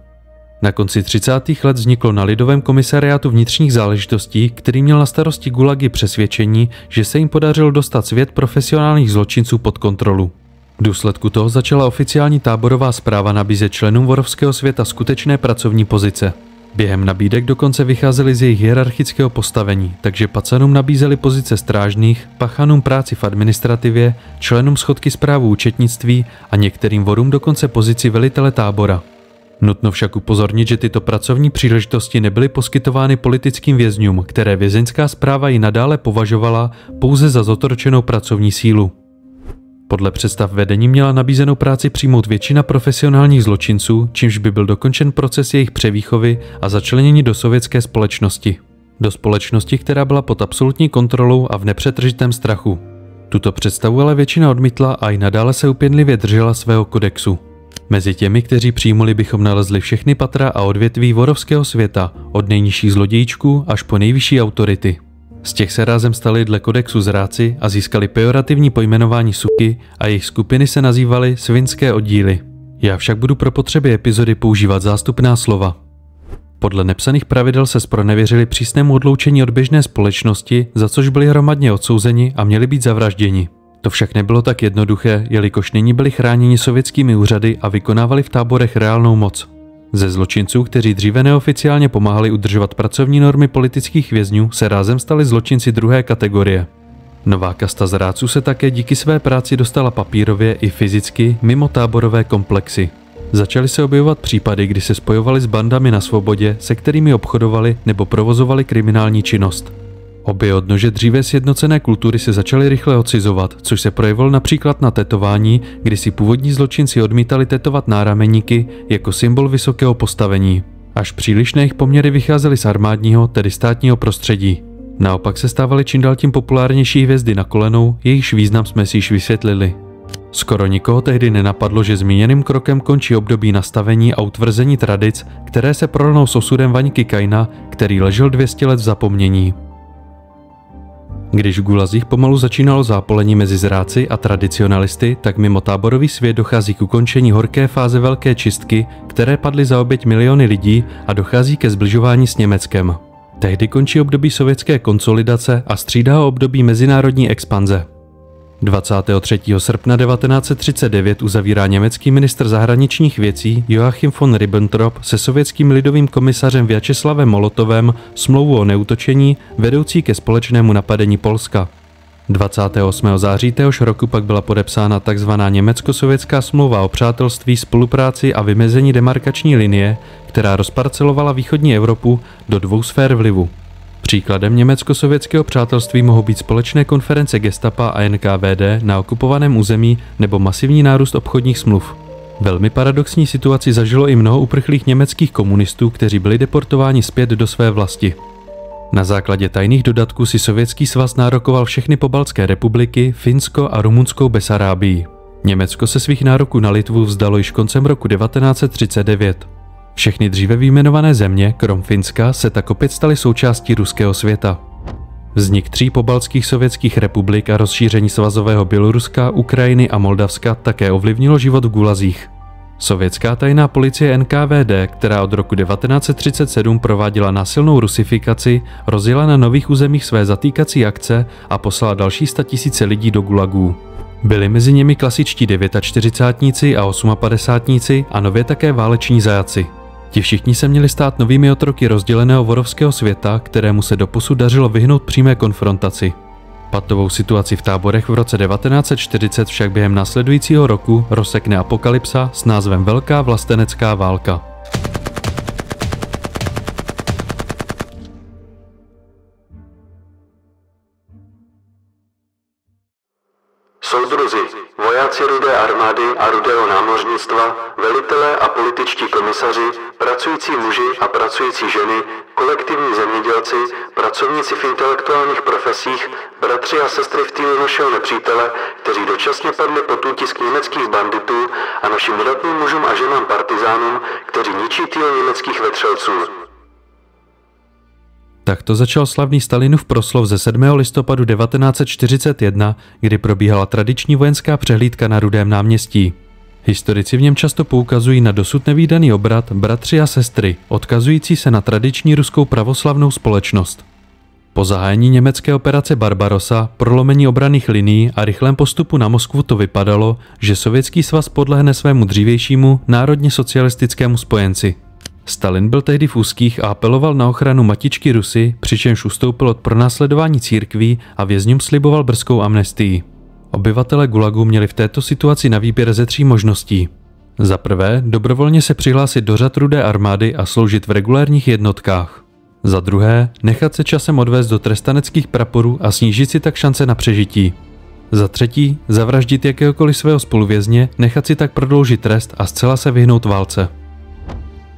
Na konci 30. let vzniklo na Lidovém komisariátu vnitřních záležitostí, který měl na starosti gulagy, přesvědčení, že se jim podařilo dostat svět profesionálních zločinců pod kontrolu. V důsledku toho začala oficiální táborová správa nabízet členům vorovského světa skutečné pracovní pozice. Během nabídek dokonce vycházeli z jejich hierarchického postavení, takže pacanům nabízeli pozice strážných, pachanům práci v administrativě, členům schodky správu účetnictví a některým vorům dokonce pozici velitele tábora. Nutno však upozornit, že tyto pracovní příležitosti nebyly poskytovány politickým vězňům, které vězeňská správa ji nadále považovala pouze za zotročenou pracovní sílu. Podle představ vedení měla nabízenou práci přijmout většina profesionálních zločinců, čímž by byl dokončen proces jejich převýchovy a začlenění do sovětské společnosti. Do společnosti, která byla pod absolutní kontrolou a v nepřetržitém strachu. Tuto představu ale většina odmítla a i nadále se upěnlivě držela svého kodexu. Mezi těmi, kteří přijmuli, bychom nalezli všechny patra a odvětví vorovského světa, od nejnižších zlodějčků až po nejvyšší autority. Z těch se rázem stali dle kodexu zráci a získali pejorativní pojmenování suky a jejich skupiny se nazývaly svinské oddíly. Já však budu pro potřeby epizody používat zástupná slova. Podle nepsaných pravidel se zpronevěřili přísnému odloučení od běžné společnosti, za což byli hromadně odsouzeni a měli být zavražděni. To však nebylo tak jednoduché, jelikož nyní byli chráněni sovětskými úřady a vykonávali v táborech reálnou moc. Ze zločinců, kteří dříve neoficiálně pomáhali udržovat pracovní normy politických vězňů, se rázem stali zločinci druhé kategorie. Nová kasta zrádců se také díky své práci dostala papírově i fyzicky mimo táborové komplexy. Začaly se objevovat případy, kdy se spojovali s bandami na svobodě, se kterými obchodovali nebo provozovali kriminální činnost. Obě odnože dříve sjednocené kultury se začaly rychle odcizovat, což se projevilo například na tetování, kdy si původní zločinci odmítali tetovat nárameníky jako symbol vysokého postavení. Až příliš jejich poměry vycházely z armádního, tedy státního prostředí. Naopak se stávaly čím dál tím populárnější hvězdy na kolenou, jejichž význam jsme si již vysvětlili. Skoro nikoho tehdy nenapadlo, že zmíněným krokem končí období nastavení a utvrzení tradic, které se prolnou s osudem Vaňky Kaina, který ležel 200 let v zapomnění. Když v gulazích pomalu začínalo zápolení mezi zrádci a tradicionalisty, tak mimo táborový svět dochází k ukončení horké fáze velké čistky, které padly za oběť miliony lidí a dochází ke zbližování s Německem. Tehdy končí období sovětské konsolidace a střídá ho období mezinárodní expanze. 23. srpna 1939 uzavírá německý ministr zahraničních věcí Joachim von Ribbentrop se sovětským lidovým komisařem Vjačeslavem Molotovem smlouvu o neútočení vedoucí ke společnému napadení Polska. 28. září téhož roku pak byla podepsána tzv. Německo-sovětská smlouva o přátelství, spolupráci a vymezení demarkační linie, která rozparcelovala východní Evropu do dvou sfér vlivu. Příkladem německo-sovětského přátelství mohou být společné konference Gestapa a NKVD na okupovaném území nebo masivní nárůst obchodních smluv. Velmi paradoxní situaci zažilo i mnoho uprchlých německých komunistů, kteří byli deportováni zpět do své vlasti. Na základě tajných dodatků si Sovětský svaz nárokoval všechny pobaltské republiky, Finsko a Rumunskou Besarábii. Německo se svých nároků na Litvu vzdalo již koncem roku 1939. Všechny dříve vyjmenované země, krom Finska, se tak opět staly součástí ruského světa. Vznik 3 pobaltských sovětských republik a rozšíření svazového Běloruska, Ukrajiny a Moldavska také ovlivnilo život v gulazích. Sovětská tajná policie NKVD, která od roku 1937 prováděla násilnou rusifikaci, rozjela na nových územích své zatýkací akce a poslala další 100 000 lidí do gulagů. Byli mezi nimi klasičtí 49 a 58 a nově také váleční zajaci. Ti všichni se měli stát novými otroky rozděleného vorovského světa, kterému se doposud dařilo vyhnout přímé konfrontaci. Patovou situaci v táborech v roce 1940 však během následujícího roku rozsekne apokalypsa s názvem Velká vlastenecká válka. Soudruzi, vojáci Rudé armády a Rudého námořnictva, velitelé a političtí komisaři, pracující muži a pracující ženy, kolektivní zemědělci, pracovníci v intelektuálních profesích, bratři a sestry v týlu našeho nepřítele, kteří dočasně padli pod útisk německých banditů, a našim udatným mužům a ženám partizánům, kteří ničí týl německých vetřelců. Takto začal slavný Stalinův proslov ze 7. listopadu 1941, kdy probíhala tradiční vojenská přehlídka na Rudém náměstí. Historici v něm často poukazují na dosud nevídaný obrat bratři a sestry, odkazující se na tradiční ruskou pravoslavnou společnost. Po zahájení německé operace Barbarossa, prolomení obranných linií a rychlém postupu na Moskvu to vypadalo, že Sovětský svaz podlehne svému dřívějšímu národně socialistickému spojenci. Stalin byl tehdy v úzkých a apeloval na ochranu matičky Rusy, přičemž ustoupil od pronásledování církví a vězňům sliboval brzkou amnestii. Obyvatele Gulagu měli v této situaci na výběr ze 3 možností. Za prvé, dobrovolně se přihlásit do řad Rudé armády a sloužit v regulérních jednotkách. Za druhé, nechat se časem odvést do trestaneckých praporů a snížit si tak šance na přežití. Za třetí, zavraždit jakéhokoliv svého spoluvězně, nechat si tak prodloužit trest a zcela se vyhnout válce.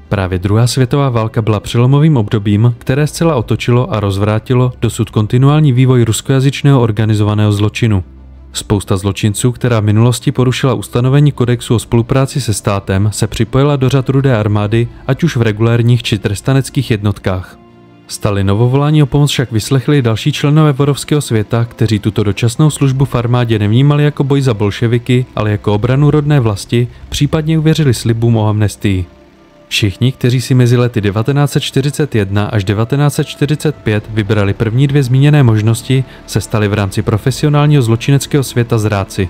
Právě druhá světová válka byla přelomovým obdobím, které zcela otočilo a rozvrátilo dosud kontinuální vývoj ruskojazyčného organizovaného zločinu. Spousta zločinců, která v minulosti porušila ustanovení kodexu o spolupráci se státem, se připojila do řad Rudé armády, ať už v regulérních či trestaneckých jednotkách. Stalinovo volání o pomoc však vyslechli další členové vorovského světa, kteří tuto dočasnou službu v armádě nevnímali jako boj za bolševiky, ale jako obranu rodné vlasti, případně uvěřili slibům o amnestii. Všichni, kteří si mezi lety 1941 až 1945 vybrali první dvě zmíněné možnosti, se stali v rámci profesionálního zločineckého světa zrádci.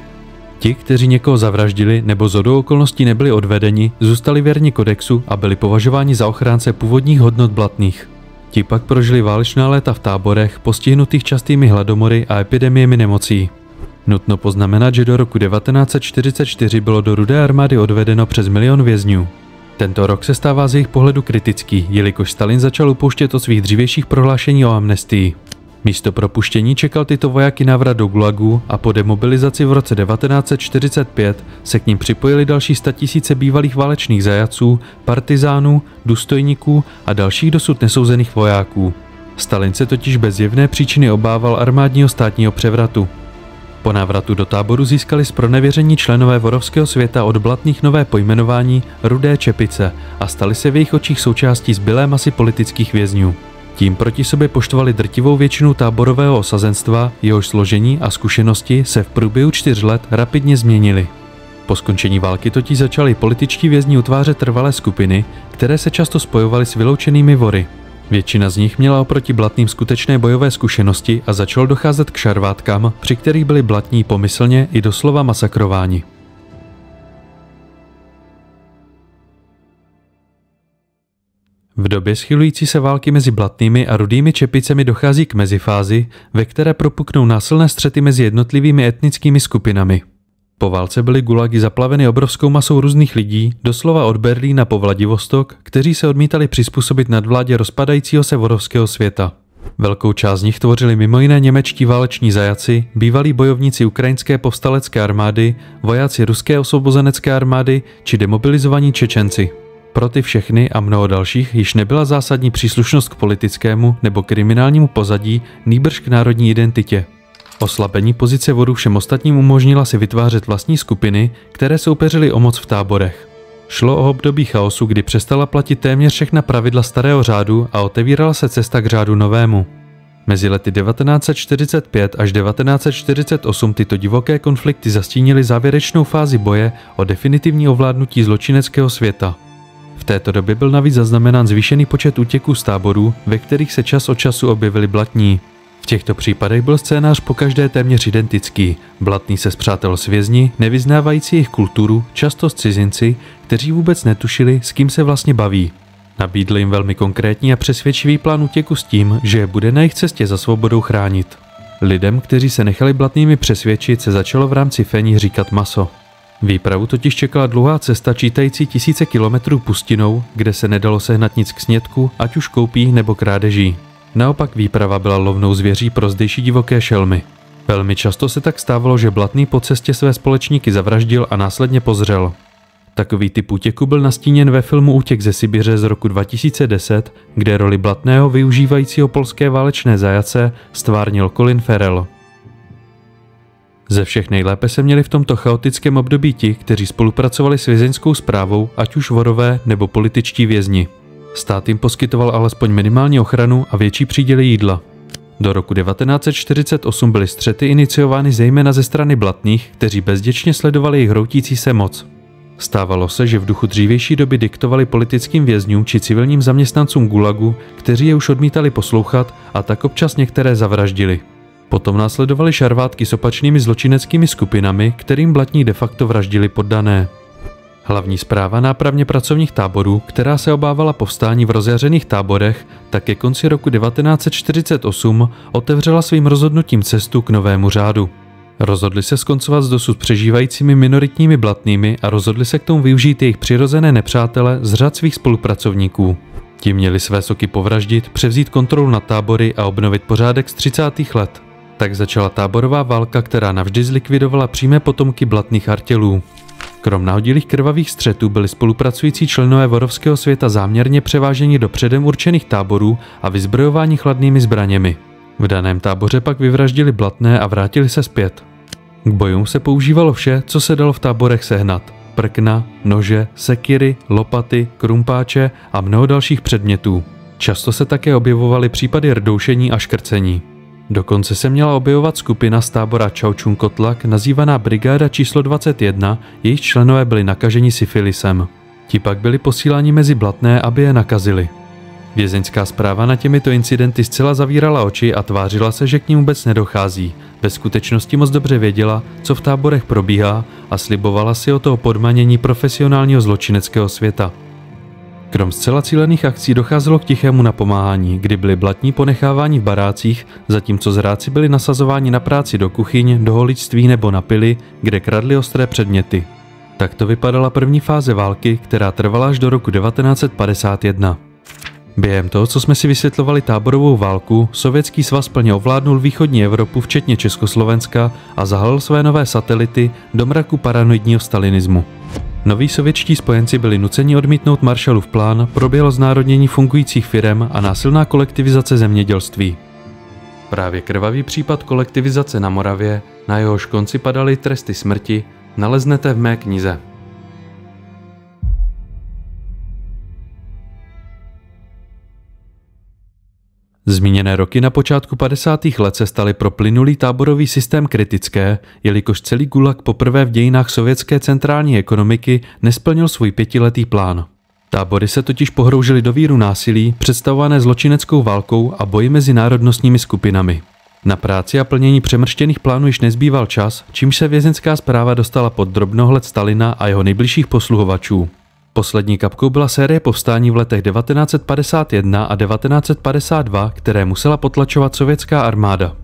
Ti, kteří někoho zavraždili nebo shodou okolností nebyli odvedeni, zůstali věrni kodexu a byli považováni za ochránce původních hodnot Blatných. Ti pak prožili válečná léta v táborech, postihnutých častými hladomory a epidemiemi nemocí. Nutno poznamenat, že do roku 1944 bylo do Rudé armády odvedeno přes 1 milion vězňů. Tento rok se stává z jejich pohledu kritický, jelikož Stalin začal upouštět od svých dřívějších prohlášení o amnestii. Místo propuštění čekal tyto vojáky návrat do gulagu a po demobilizaci v roce 1945 se k ním připojili další 100 000 bývalých válečných zajatců, partizánů, důstojníků a dalších dosud nesouzených vojáků. Stalin se totiž bez zjevné příčiny obával armádního státního převratu. Po návratu do táboru získali zpronevěření členové vorovského světa od Blatných nové pojmenování Rudé čepice a stali se v jejich očích součástí zbylé masy politických vězňů. Tím proti sobě poštvali drtivou většinu táborového osazenstva, jehož složení a zkušenosti se v průběhu 4 let rapidně změnily. Po skončení války totiž začali političtí vězni utvářet trvalé skupiny, které se často spojovaly s vyloučenými vory. Většina z nich měla oproti Blatným skutečné bojové zkušenosti a začalo docházet k šarvátkám, při kterých byli Blatní pomyslně i doslova masakrováni. V době schylující se války mezi Blatnými a Rudými čepicemi dochází k mezifázi, ve které propuknou násilné střety mezi jednotlivými etnickými skupinami. Po válce byly gulagy zaplaveny obrovskou masou různých lidí, doslova od Berlína po Vladivostok, kteří se odmítali přizpůsobit nadvládě rozpadajícího se vorovského světa. Velkou část z nich tvořili mimo jiné němečtí váleční zajaci, bývalí bojovníci ukrajinské povstalecké armády, vojáci ruské osvobozenecké armády či demobilizovaní Čečenci. Pro ty všechny a mnoho dalších již nebyla zásadní příslušnost k politickému nebo kriminálnímu pozadí, nýbrž k národní identitě. Oslabení pozice vorů všem ostatním umožnila si vytvářet vlastní skupiny, které soupeřily o moc v táborech. Šlo o období chaosu, kdy přestala platit téměř všechna pravidla starého řádu a otevírala se cesta k řádu novému. Mezi lety 1945 až 1948 tyto divoké konflikty zastínily závěrečnou fázi boje o definitivní ovládnutí zločineckého světa. V této době byl navíc zaznamenán zvýšený počet útěků z táborů, ve kterých se čas od času objevili Blatní. V těchto případech byl scénář pokaždé téměř identický. Blatný se spřátel s vězni, nevyznávající jejich kulturu, často s cizinci, kteří vůbec netušili, s kým se vlastně baví. Nabídl jim velmi konkrétní a přesvědčivý plán útěku s tím, že je bude na jejich cestě za svobodou chránit. Lidem, kteří se nechali Blatnými přesvědčit, se začalo v rámci fení říkat maso. Výpravu totiž čekala dlouhá cesta čítající tisíce kilometrů pustinou, kde se nedalo sehnat nic k snědku, ať už koupí nebo krádeží. Naopak výprava byla lovnou zvěří pro zdejší divoké šelmy. Velmi často se tak stávalo, že Blatný po cestě své společníky zavraždil a následně pozřel. Takový typ útěku byl nastíněn ve filmu Útěk ze Sibiře z roku 2010, kde roli Blatného využívajícího polské válečné zajace stvárnil Colin Farrell. Ze všech nejlépe se měli v tomto chaotickém období ti, kteří spolupracovali s vězeňskou správou, ať už vorové nebo političtí vězni. Stát jim poskytoval alespoň minimální ochranu a větší příděly jídla. Do roku 1948 byly střety iniciovány zejména ze strany Blatných, kteří bezděčně sledovali jejich hroutící se moc. Stávalo se, že v duchu dřívější doby diktovali politickým vězňům či civilním zaměstnancům gulagu, kteří je už odmítali poslouchat a tak občas některé zavraždili. Potom následovaly šarvátky s opačnými zločineckými skupinami, kterým Blatní de facto vraždili poddané. Hlavní správa nápravně pracovních táborů, která se obávala povstání v rozjařených táborech, tak ke konci roku 1948 otevřela svým rozhodnutím cestu k novému řádu. Rozhodli se skoncovat s dosud přežívajícími minoritními Blatnými a rozhodli se k tomu využít jejich přirozené nepřátele z řad svých spolupracovníků. Ti měli své soky povraždit, převzít kontrolu nad tábory a obnovit pořádek z 30. let. Tak začala táborová válka, která navždy zlikvidovala přímé potomky Blatných artělů. Krom nahodilých krvavých střetů byli spolupracující členové vorovského světa záměrně převáženi do předem určených táborů a vyzbrojováni chladnými zbraněmi. V daném táboře pak vyvraždili Blatné a vrátili se zpět. K bojům se používalo vše, co se dalo v táborech sehnat. Prkna, nože, sekiry, lopaty, krumpáče a mnoho dalších předmětů. Často se také objevovaly případy rdoušení a škrcení. Dokonce se měla objevovat skupina z tábora Chauchun Kotlak nazývaná Brigáda číslo 21, jejíž členové byli nakaženi syfilisem. Ti pak byli posíláni mezi blatné, aby je nakazili. Vězeňská správa na těmito incidenty zcela zavírala oči a tvářila se, že k nim vůbec nedochází. Ve skutečnosti moc dobře věděla, co v táborech probíhá a slibovala si o toho podmanění profesionálního zločineckého světa. Krom zcela cílených akcí docházelo k tichému napomáhání, kdy byli blatní ponecháváni v barácích, zatímco zrádci byli nasazováni na práci do kuchyň, do holičství nebo na pily, kde kradli ostré předměty. Takto vypadala první fáze války, která trvala až do roku 1951. Během toho, co jsme si vysvětlovali táborovou válku, Sovětský svaz plně ovládnul východní Evropu, včetně Československa, a zahalil své nové satelity do mraku paranoidního stalinismu. Noví sovětští spojenci byli nuceni odmítnout Marshallův plán, proběhlo znárodnění fungujících firem a násilná kolektivizace zemědělství. Právě krvavý případ kolektivizace na Moravě, na jehož konci padaly tresty smrti, naleznete v mé knize. Zmíněné roky na počátku 50. let se staly pro plynulý táborový systém kritické, jelikož celý gulag poprvé v dějinách sovětské centrální ekonomiky nesplnil svůj 5letý plán. Tábory se totiž pohroužily do víru násilí, představované zločineckou válkou a boji mezi národnostními skupinami. Na práci a plnění přemrštěných plánů již nezbýval čas, čímž se vězeňská správa dostala pod drobnohled Stalina a jeho nejbližších posluhovačů. Poslední kapkou byla série povstání v letech 1951 a 1952, které musela potlačovat sovětská armáda.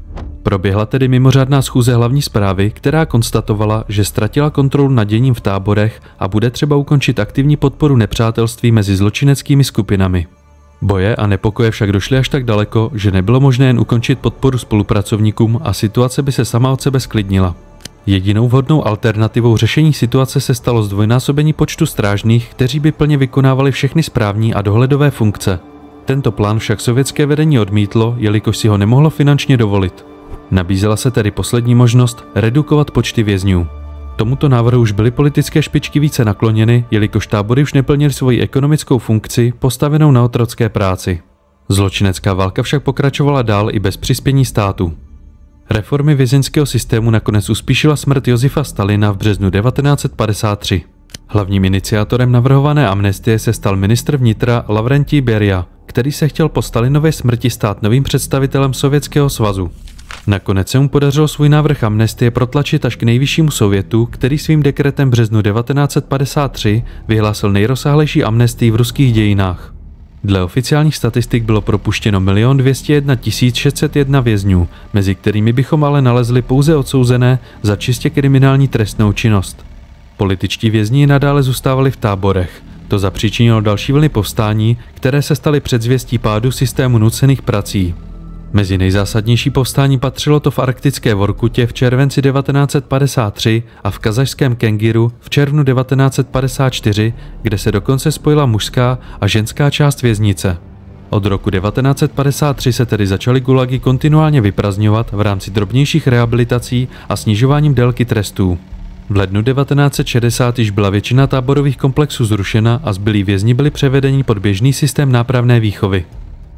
Proběhla tedy mimořádná schůze hlavní správy, která konstatovala, že ztratila kontrolu nad děním v táborech a bude třeba ukončit aktivní podporu nepřátelství mezi zločineckými skupinami. Boje a nepokoje však došly až tak daleko, že nebylo možné jen ukončit podporu spolupracovníkům a situace by se sama od sebe sklidnila. Jedinou vhodnou alternativou řešení situace se stalo zdvojnásobení počtu strážných, kteří by plně vykonávali všechny správní a dohledové funkce. Tento plán však sovětské vedení odmítlo, jelikož si ho nemohlo finančně dovolit. Nabízela se tedy poslední možnost redukovat počty vězňů. Tomuto návrhu už byly politické špičky více nakloněny, jelikož tábory už neplnily svoji ekonomickou funkci postavenou na otrocké práci. Zločinecká válka však pokračovala dál i bez přispění státu. Reformy vězeňského systému nakonec uspíšila smrt Josifa Stalina v březnu 1953. Hlavním iniciátorem navrhované amnestie se stal ministr vnitra Lavrentij Beria, který se chtěl po Stalinově smrti stát novým představitelem Sovětského svazu. Nakonec se mu podařilo svůj návrh amnestie protlačit až k nejvyššímu sovětu, který svým dekretem v březnu 1953 vyhlásil nejrozsáhlejší amnestii v ruských dějinách. Dle oficiálních statistik bylo propuštěno 1 201 601 vězňů, mezi kterými bychom ale nalezli pouze odsouzené za čistě kriminální trestnou činnost. Političtí vězni nadále zůstávali v táborech. To zapříčinilo další vlny povstání, které se staly předzvěstí pádu systému nucených prací. Mezi nejzásadnější povstání patřilo to v arktické Vorkutě v červenci 1953 a v kazašském Kengiru v červnu 1954, kde se dokonce spojila mužská a ženská část věznice. Od roku 1953 se tedy začaly gulagy kontinuálně vyprazdňovat v rámci drobnějších rehabilitací a snižováním délky trestů. V lednu 1960 již byla většina táborových komplexů zrušena a zbylí vězni byli převedeni pod běžný systém nápravné výchovy.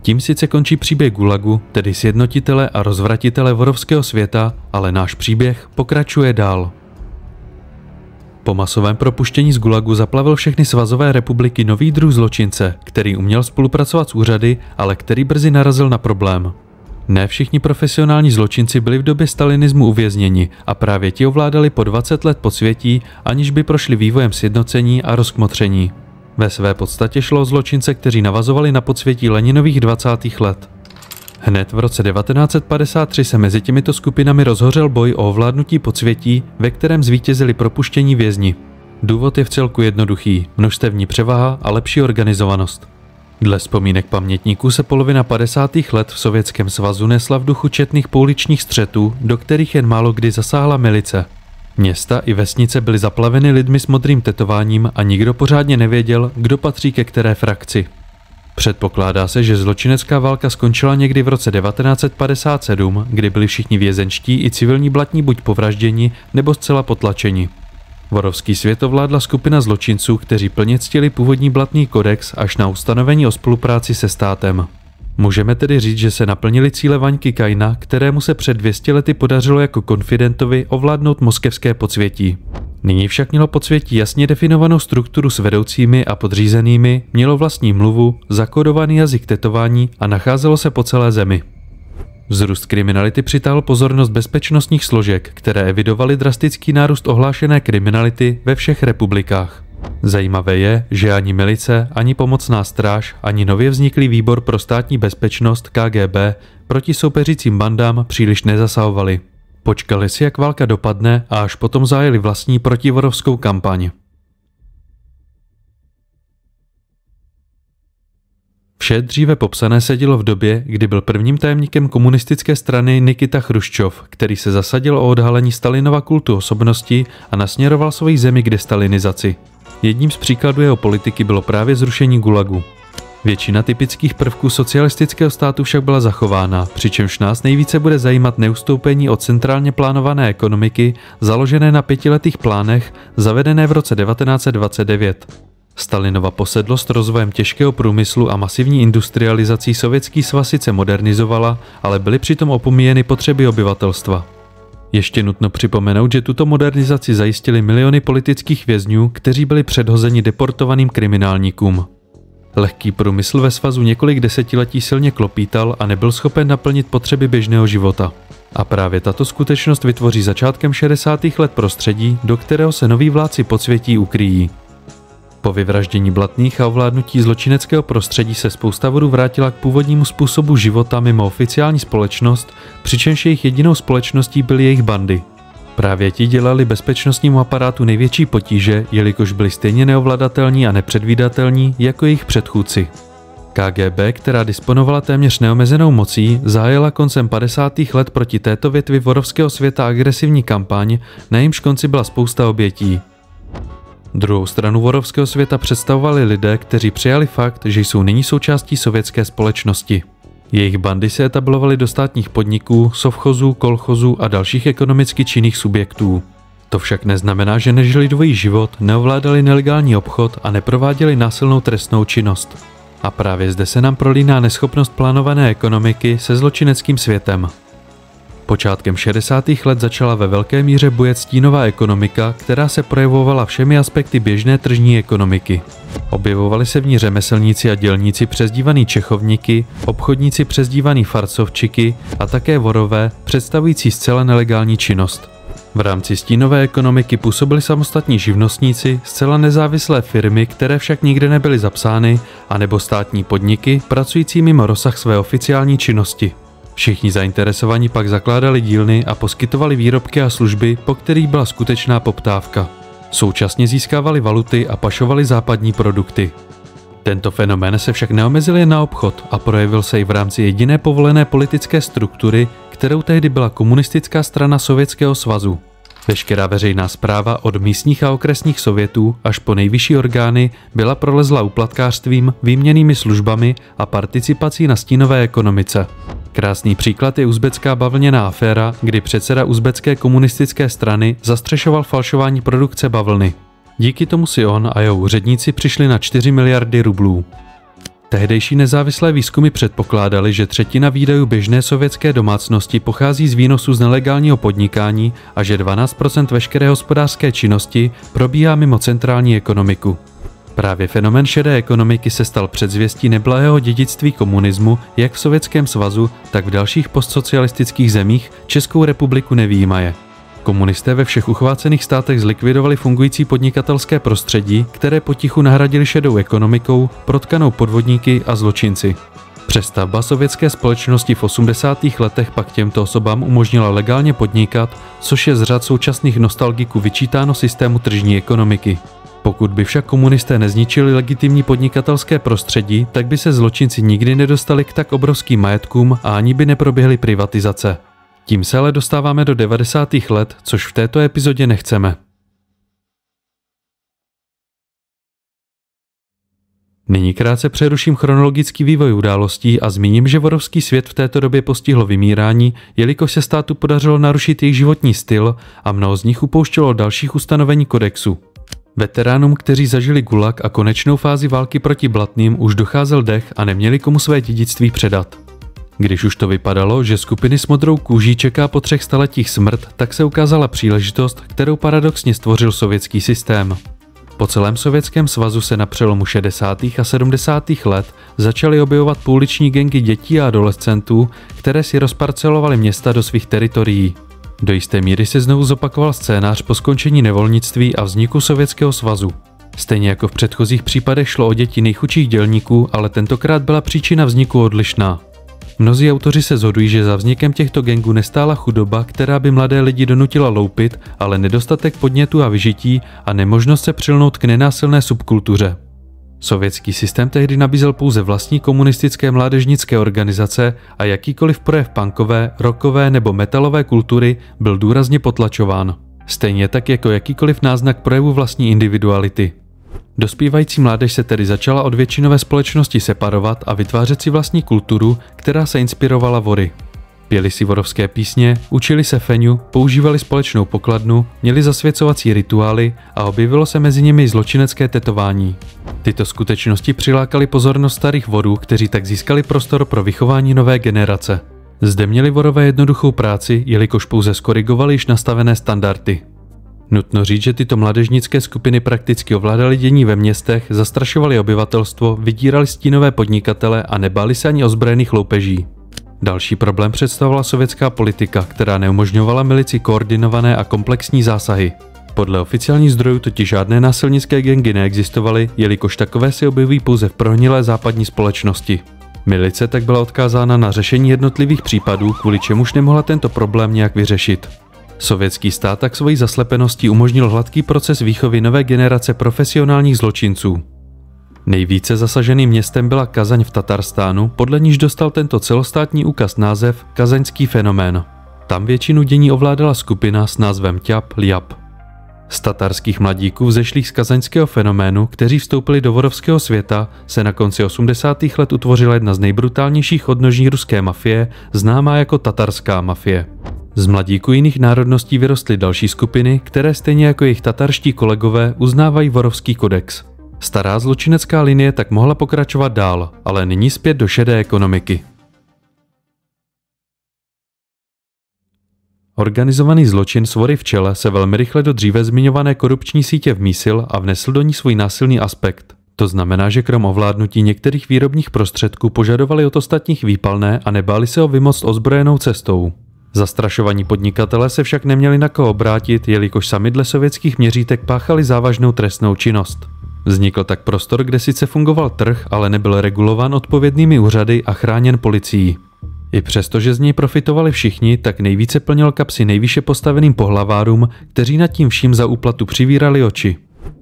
Tím sice končí příběh gulagu, tedy sjednotitele a rozvratitele vorovského světa, ale náš příběh pokračuje dál. Po masovém propuštění z gulagu zaplavil všechny svazové republiky nový druh zločince, který uměl spolupracovat s úřady, ale který brzy narazil na problém. Ne všichni profesionální zločinci byli v době stalinismu uvězněni a právě ti ovládali po 20 let podsvětí, aniž by prošli vývojem sjednocení a rozkmotření. Ve své podstatě šlo o zločince, kteří navazovali na podsvětí Leninových 20. let. Hned v roce 1953 se mezi těmito skupinami rozhořel boj o ovládnutí podsvětí, ve kterém zvítězili propuštění vězni. Důvod je vcelku jednoduchý: množstevní převaha a lepší organizovanost. Dle vzpomínek pamětníků se polovina 50. let v Sovětském svazu nesla v duchu četných pouličních střetů, do kterých jen málo kdy zasáhla milice. Města i vesnice byly zaplaveny lidmi s modrým tetováním a nikdo pořádně nevěděl, kdo patří ke které frakci. Předpokládá se, že zločinecká válka skončila někdy v roce 1957, kdy byli všichni vězenští i civilní blatní buď povražděni nebo zcela potlačeni. Vorovský svět ovládla skupina zločinců, kteří plně ctili původní blatný kodex až na ustanovení o spolupráci se státem. Můžeme tedy říct, že se naplnili cíle Vaňky Kaina, kterému se před 200 lety podařilo jako konfidentovi ovládnout moskevské podsvětí. Nyní však mělo podsvětí jasně definovanou strukturu s vedoucími a podřízenými, mělo vlastní mluvu, zakódovaný jazyk tetování a nacházelo se po celé zemi. Vzrůst kriminality přitáhl pozornost bezpečnostních složek, které evidovaly drastický nárůst ohlášené kriminality ve všech republikách. Zajímavé je, že ani milice, ani pomocná stráž, ani nově vzniklý výbor pro státní bezpečnost KGB proti soupeřícím bandám příliš nezasahovali. Počkali si, jak válka dopadne a až potom zahájili vlastní protivorovskou kampaň. Vše dříve popsané se dělo v době, kdy byl prvním tajemníkem komunistické strany Nikita Chruščov, který se zasadil o odhalení Stalinova kultu osobnosti a nasměroval svoji zemi k destalinizaci. Jedním z příkladů jeho politiky bylo právě zrušení gulagu. Většina typických prvků socialistického státu však byla zachována, přičemž nás nejvíce bude zajímat neustoupení od centrálně plánované ekonomiky, založené na 5letých plánech, zavedené v roce 1929. Stalinova posedlost rozvojem těžkého průmyslu a masivní industrializací Sovětský svaz sice modernizovala, ale byly přitom opomíjeny potřeby obyvatelstva. Ještě nutno připomenout, že tuto modernizaci zajistili miliony politických vězňů, kteří byli předhozeni deportovaným kriminálníkům. Lehký průmysl ve svazu několik desetiletí silně klopítal a nebyl schopen naplnit potřeby běžného života. A právě tato skutečnost vytvoří začátkem 60. let prostředí, do kterého se noví vládci podsvětí ukryjí. Po vyvraždění blatných a ovládnutí zločineckého prostředí se spousta vodů vrátila k původnímu způsobu života mimo oficiální společnost, přičemž jejich jedinou společností byly jejich bandy. Právě ti dělali bezpečnostnímu aparátu největší potíže, jelikož byli stejně neovladatelní a nepředvídatelní jako jejich předchůdci. KGB, která disponovala téměř neomezenou mocí, zahájila koncem 50. let proti této větvi vorovského světa agresivní kampaň, na jejímž konci byla spousta obětí. Druhou stranu vorovského světa představovali lidé, kteří přijali fakt, že jsou nyní součástí sovětské společnosti. Jejich bandy se etablovaly do státních podniků, sovchozů, kolchozů a dalších ekonomicky činných subjektů. To však neznamená, že nežili dvojí život, neovládali nelegální obchod a neprováděli násilnou trestnou činnost. A právě zde se nám prolíná neschopnost plánované ekonomiky se zločineckým světem. Počátkem 60. let začala ve velké míře bujet stínová ekonomika, která se projevovala všemi aspekty běžné tržní ekonomiky. Objevovali se v ní řemeslníci a dělníci přezdívaný čechovníky, obchodníci přezdívaný farcovčiky a také vorové, představující zcela nelegální činnost. V rámci stínové ekonomiky působili samostatní živnostníci, zcela nezávislé firmy, které však nikde nebyly zapsány, anebo státní podniky, pracující mimo rozsah své oficiální činnosti. Všichni zainteresovaní pak zakládali dílny a poskytovali výrobky a služby, po kterých byla skutečná poptávka. Současně získávali valuty a pašovali západní produkty. Tento fenomén se však neomezil jen na obchod a projevil se i v rámci jediné povolené politické struktury, kterou tehdy byla komunistická strana Sovětského svazu. Veškerá veřejná správa od místních a okresních sovětů až po nejvyšší orgány byla prolezla úplatkářstvím, výměnnými službami a participací na stínové ekonomice. Krásný příklad je uzbecká bavlněná aféra, kdy předseda uzbecké komunistické strany zastřešoval falšování produkce bavlny. Díky tomu si on a jeho úředníci přišli na 4 miliardy rublů. Tehdejší nezávislé výzkumy předpokládaly, že třetina výdajů běžné sovětské domácnosti pochází z výnosů z nelegálního podnikání a že 12% veškeré hospodářské činnosti probíhá mimo centrální ekonomiku. Právě fenomén šedé ekonomiky se stal předzvěstí neblahého dědictví komunismu jak v Sovětském svazu, tak v dalších postsocialistických zemích, Českou republiku nevyjímaje. Komunisté ve všech uchvácených státech zlikvidovali fungující podnikatelské prostředí, které potichu nahradili šedou ekonomikou, protkanou podvodníky a zločinci. Přestavba sovětské společnosti v 80. letech pak těmto osobám umožnila legálně podnikat, což je z řad současných nostalgiků vyčítáno systému tržní ekonomiky. Pokud by však komunisté nezničili legitimní podnikatelské prostředí, tak by se zločinci nikdy nedostali k tak obrovským majetkům a ani by neproběhly privatizace. Tím se ale dostáváme do 90. let, což v této epizodě nechceme. Nyní krátce přeruším chronologický vývoj událostí a zmíním, že vorovský svět v této době postihlo vymírání, jelikož se státu podařilo narušit jejich životní styl a mnoho z nich upouštělo dalších ustanovení kodexu. Veteránům, kteří zažili gulag a konečnou fázi války proti blatným, už docházel dech a neměli komu své dědictví předat. Když už to vypadalo, že skupiny s modrou kůží čeká po 3 staletích smrt, tak se ukázala příležitost, kterou paradoxně stvořil sovětský systém. Po celém Sovětském svazu se na přelomu 60. a 70. let začaly objevovat pouliční gangy dětí a adolescentů, které si rozparcelovaly města do svých teritorií. Do jisté míry se znovu zopakoval scénář po skončení nevolnictví a vzniku Sovětského svazu. Stejně jako v předchozích případech šlo o děti nejchudších dělníků, ale tentokrát byla příčina vzniku odlišná. Mnozí autoři se shodují, že za vznikem těchto gangů nestála chudoba, která by mladé lidi donutila loupit, ale nedostatek podnětu a vyžití a nemožnost se přilnout k nenásilné subkultuře. Sovětský systém tehdy nabízel pouze vlastní komunistické mládežnické organizace a jakýkoliv projev punkové, rockové nebo metalové kultury byl důrazně potlačován. Stejně tak jako jakýkoliv náznak projevu vlastní individuality. Dospívající mládež se tedy začala od většinové společnosti separovat a vytvářet si vlastní kulturu, která se inspirovala vory. Pěli si vorovské písně, učili se feňu, používali společnou pokladnu, měli zasvěcovací rituály a objevilo se mezi nimi i zločinecké tetování. Tyto skutečnosti přilákaly pozornost starých vorů, kteří tak získali prostor pro vychování nové generace. Zde měli vorové jednoduchou práci, jelikož pouze skorigovali již nastavené standardy. Nutno říct, že tyto mládežnické skupiny prakticky ovládaly dění ve městech, zastrašovali obyvatelstvo, vydírali stínové podnikatele a nebáli se ani ozbrojených loupeží. Další problém představovala sovětská politika, která neumožňovala milici koordinované a komplexní zásahy. Podle oficiálních zdrojů totiž žádné násilnické gangy neexistovaly, jelikož takové se objeví pouze v prohnilé západní společnosti. Milice tak byla odkázána na řešení jednotlivých případů, kvůli čemuž nemohla tento problém nějak vyřešit. Sovětský stát tak svojí zaslepeností umožnil hladký proces výchovy nové generace profesionálních zločinců. Nejvíce zasaženým městem byla Kazaň v Tatarstánu, podle níž dostal tento celostátní úkaz název Kazaňský fenomén. Tam většinu dění ovládala skupina s názvem Tjap-Ljap. Z tatarských mladíků vzešlých z kazaňského fenoménu, kteří vstoupili do vorovského světa, se na konci 80. let utvořila jedna z nejbrutálnějších odnoží ruské mafie, známá jako tatarská mafie. Z mladíků jiných národností vyrostly další skupiny, které stejně jako jejich tatarští kolegové uznávají vorovský kodex. Stará zločinecká linie tak mohla pokračovat dál, ale nyní zpět do šedé ekonomiky. Organizovaný zločin s vory v čele se velmi rychle do dříve zmiňované korupční sítě vmísil a vnesl do ní svůj násilný aspekt. To znamená, že krom ovládnutí některých výrobních prostředků požadovali od ostatních výpalné a nebáli se o vymoct ozbrojenou cestou. Zastrašovaní podnikatelé se však neměli na koho obrátit, jelikož sami dle sovětských měřítek páchali závažnou trestnou činnost. Vznikl tak prostor, kde sice fungoval trh, ale nebyl regulován odpovědnými úřady a chráněn policií. I přesto, že z něj profitovali všichni, tak nejvíce plnil kapsy nejvýše postaveným pohlavárům, kteří nad tím vším za úplatu přivírali oči.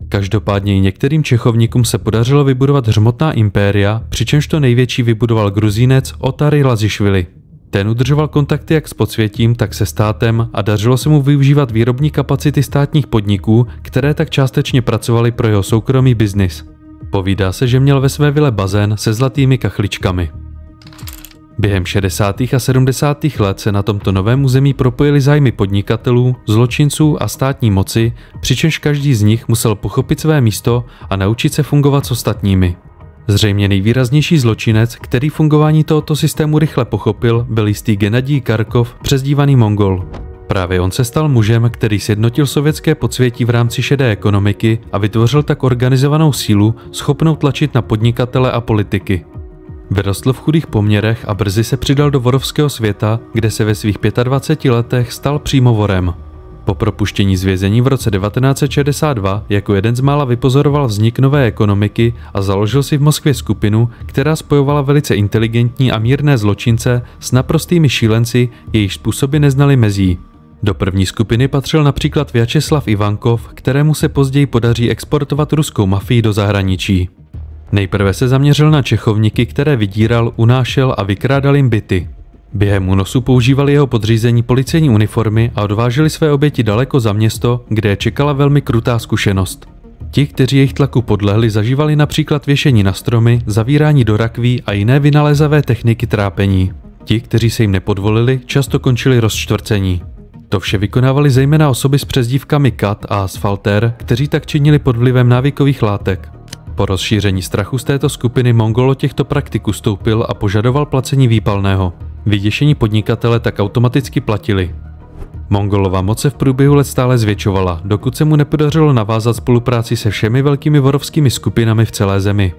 Každopádně i některým čechovníkům se podařilo vybudovat hřmotná impéria, přičemž to největší vybudoval Gruzínec Otar Lazišvili. Ten udržoval kontakty jak s podsvětím, tak se státem a dařilo se mu využívat výrobní kapacity státních podniků, které tak částečně pracovaly pro jeho soukromý biznis. Povídá se, že měl ve své vile bazén se zlatými kachličkami. Během 60. a 70. let se na tomto novém území propojily zájmy podnikatelů, zločinců a státní moci, přičemž každý z nich musel pochopit své místo a naučit se fungovat s ostatními. Zřejmě nejvýraznější zločinec, který fungování tohoto systému rychle pochopil, byl jistý Genadij Karkov, přezdívaný Mongol. Právě on se stal mužem, který sjednotil sovětské podsvětí v rámci šedé ekonomiky a vytvořil tak organizovanou sílu, schopnou tlačit na podnikatele a politiky. Vyrostl v chudých poměrech a brzy se přidal do vorovského světa, kde se ve svých 25 letech stal přímo vorem. Po propuštění z vězení v roce 1962 jako jeden z mála vypozoroval vznik nové ekonomiky a založil si v Moskvě skupinu, která spojovala velice inteligentní a mírné zločince s naprostými šílenci, jejichž způsoby neznali mezí. Do první skupiny patřil například Vjačeslav Ivankov, kterému se později podaří exportovat ruskou mafii do zahraničí. Nejprve se zaměřil na čechovníky, které vydíral, unášel a vykrádal jim byty. Během únosu používali jeho podřízení policejní uniformy a odváželi své oběti daleko za město, kde je čekala velmi krutá zkušenost. Ti, kteří jejich tlaku podlehli, zažívali například věšení na stromy, zavírání do rakví a jiné vynalézavé techniky trápení. Ti, kteří se jim nepodvolili, často končili rozčtvrcení. To vše vykonávali zejména osoby s přezdívkami Kat a Asfaltér, kteří tak činili pod vlivem návykových látek. Po rozšíření strachu z této skupiny Mongol od těchto praktik ustoupil a požadoval placení výpalného. Vyděšení podnikatele tak automaticky platili. Mongolova moc se v průběhu let stále zvětšovala, dokud se mu nepodařilo navázat spolupráci se všemi velkými vorovskými skupinami v celé zemi.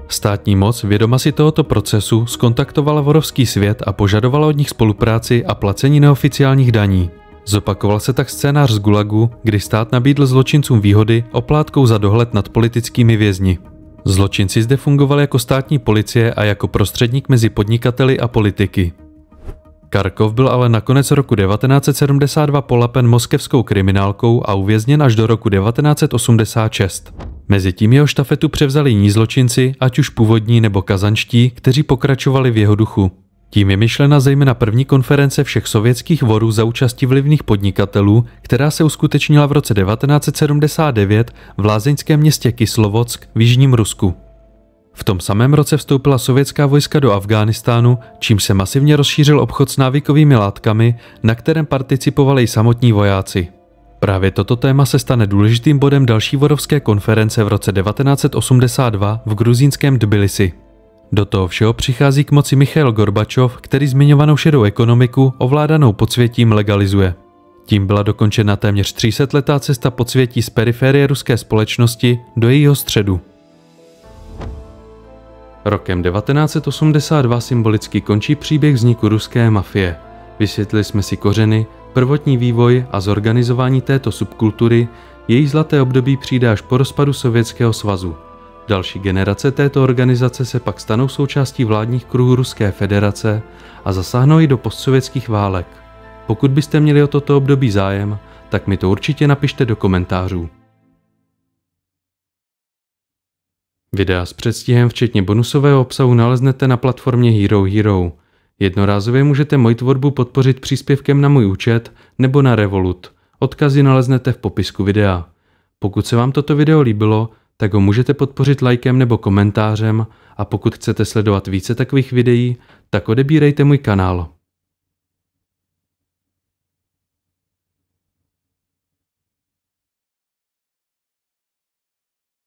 Státní moc, vědoma si tohoto procesu, zkontaktovala vorovský svět a požadovala od nich spolupráci a placení neoficiálních daní. Zopakoval se tak scénář z Gulagu, kdy stát nabídl zločincům výhody oplátkou za dohled nad politickými vězni. Zločinci zde fungovali jako státní policie a jako prostředník mezi podnikateli a politiky. Karkov byl ale na konec roku 1972 polapen moskevskou kriminálkou a uvězněn až do roku 1986. Mezitím jeho štafetu převzali jiní zločinci, ať už původní nebo kazanští, kteří pokračovali v jeho duchu. Tím je myšlena zejména první konference všech sovětských vorů za účasti vlivných podnikatelů, která se uskutečnila v roce 1979 v lázeňském městě Kislovodsk v jižním Rusku. V tom samém roce vstoupila sovětská vojska do Afghánistánu, čímž se masivně rozšířil obchod s návykovými látkami, na kterém participovali i samotní vojáci. Právě toto téma se stane důležitým bodem další vorovské konference v roce 1982 v gruzínském Tbilisi. Do toho všeho přichází k moci Michail Gorbačov, který zmiňovanou šedou ekonomiku ovládanou podsvětím legalizuje. Tím byla dokončena téměř 300letá cesta podsvětí z periférie ruské společnosti do jejího středu. Rokem 1982 symbolicky končí příběh vzniku ruské mafie. Vysvětlili jsme si kořeny, prvotní vývoj a zorganizování této subkultury, její zlaté období přijde až po rozpadu Sovětského svazu. Další generace této organizace se pak stanou součástí vládních kruhů Ruské federace a zasáhnou i do postsovětských válek. Pokud byste měli o toto období zájem, tak mi to určitě napište do komentářů. Videa s předstihem včetně bonusového obsahu naleznete na platformě Hero Hero. Jednorázově můžete moji tvorbu podpořit příspěvkem na můj účet nebo na Revolut. Odkazy naleznete v popisku videa. Pokud se vám toto video líbilo, tak ho můžete podpořit lajkem nebo komentářem a pokud chcete sledovat více takových videí, tak odebírejte můj kanál.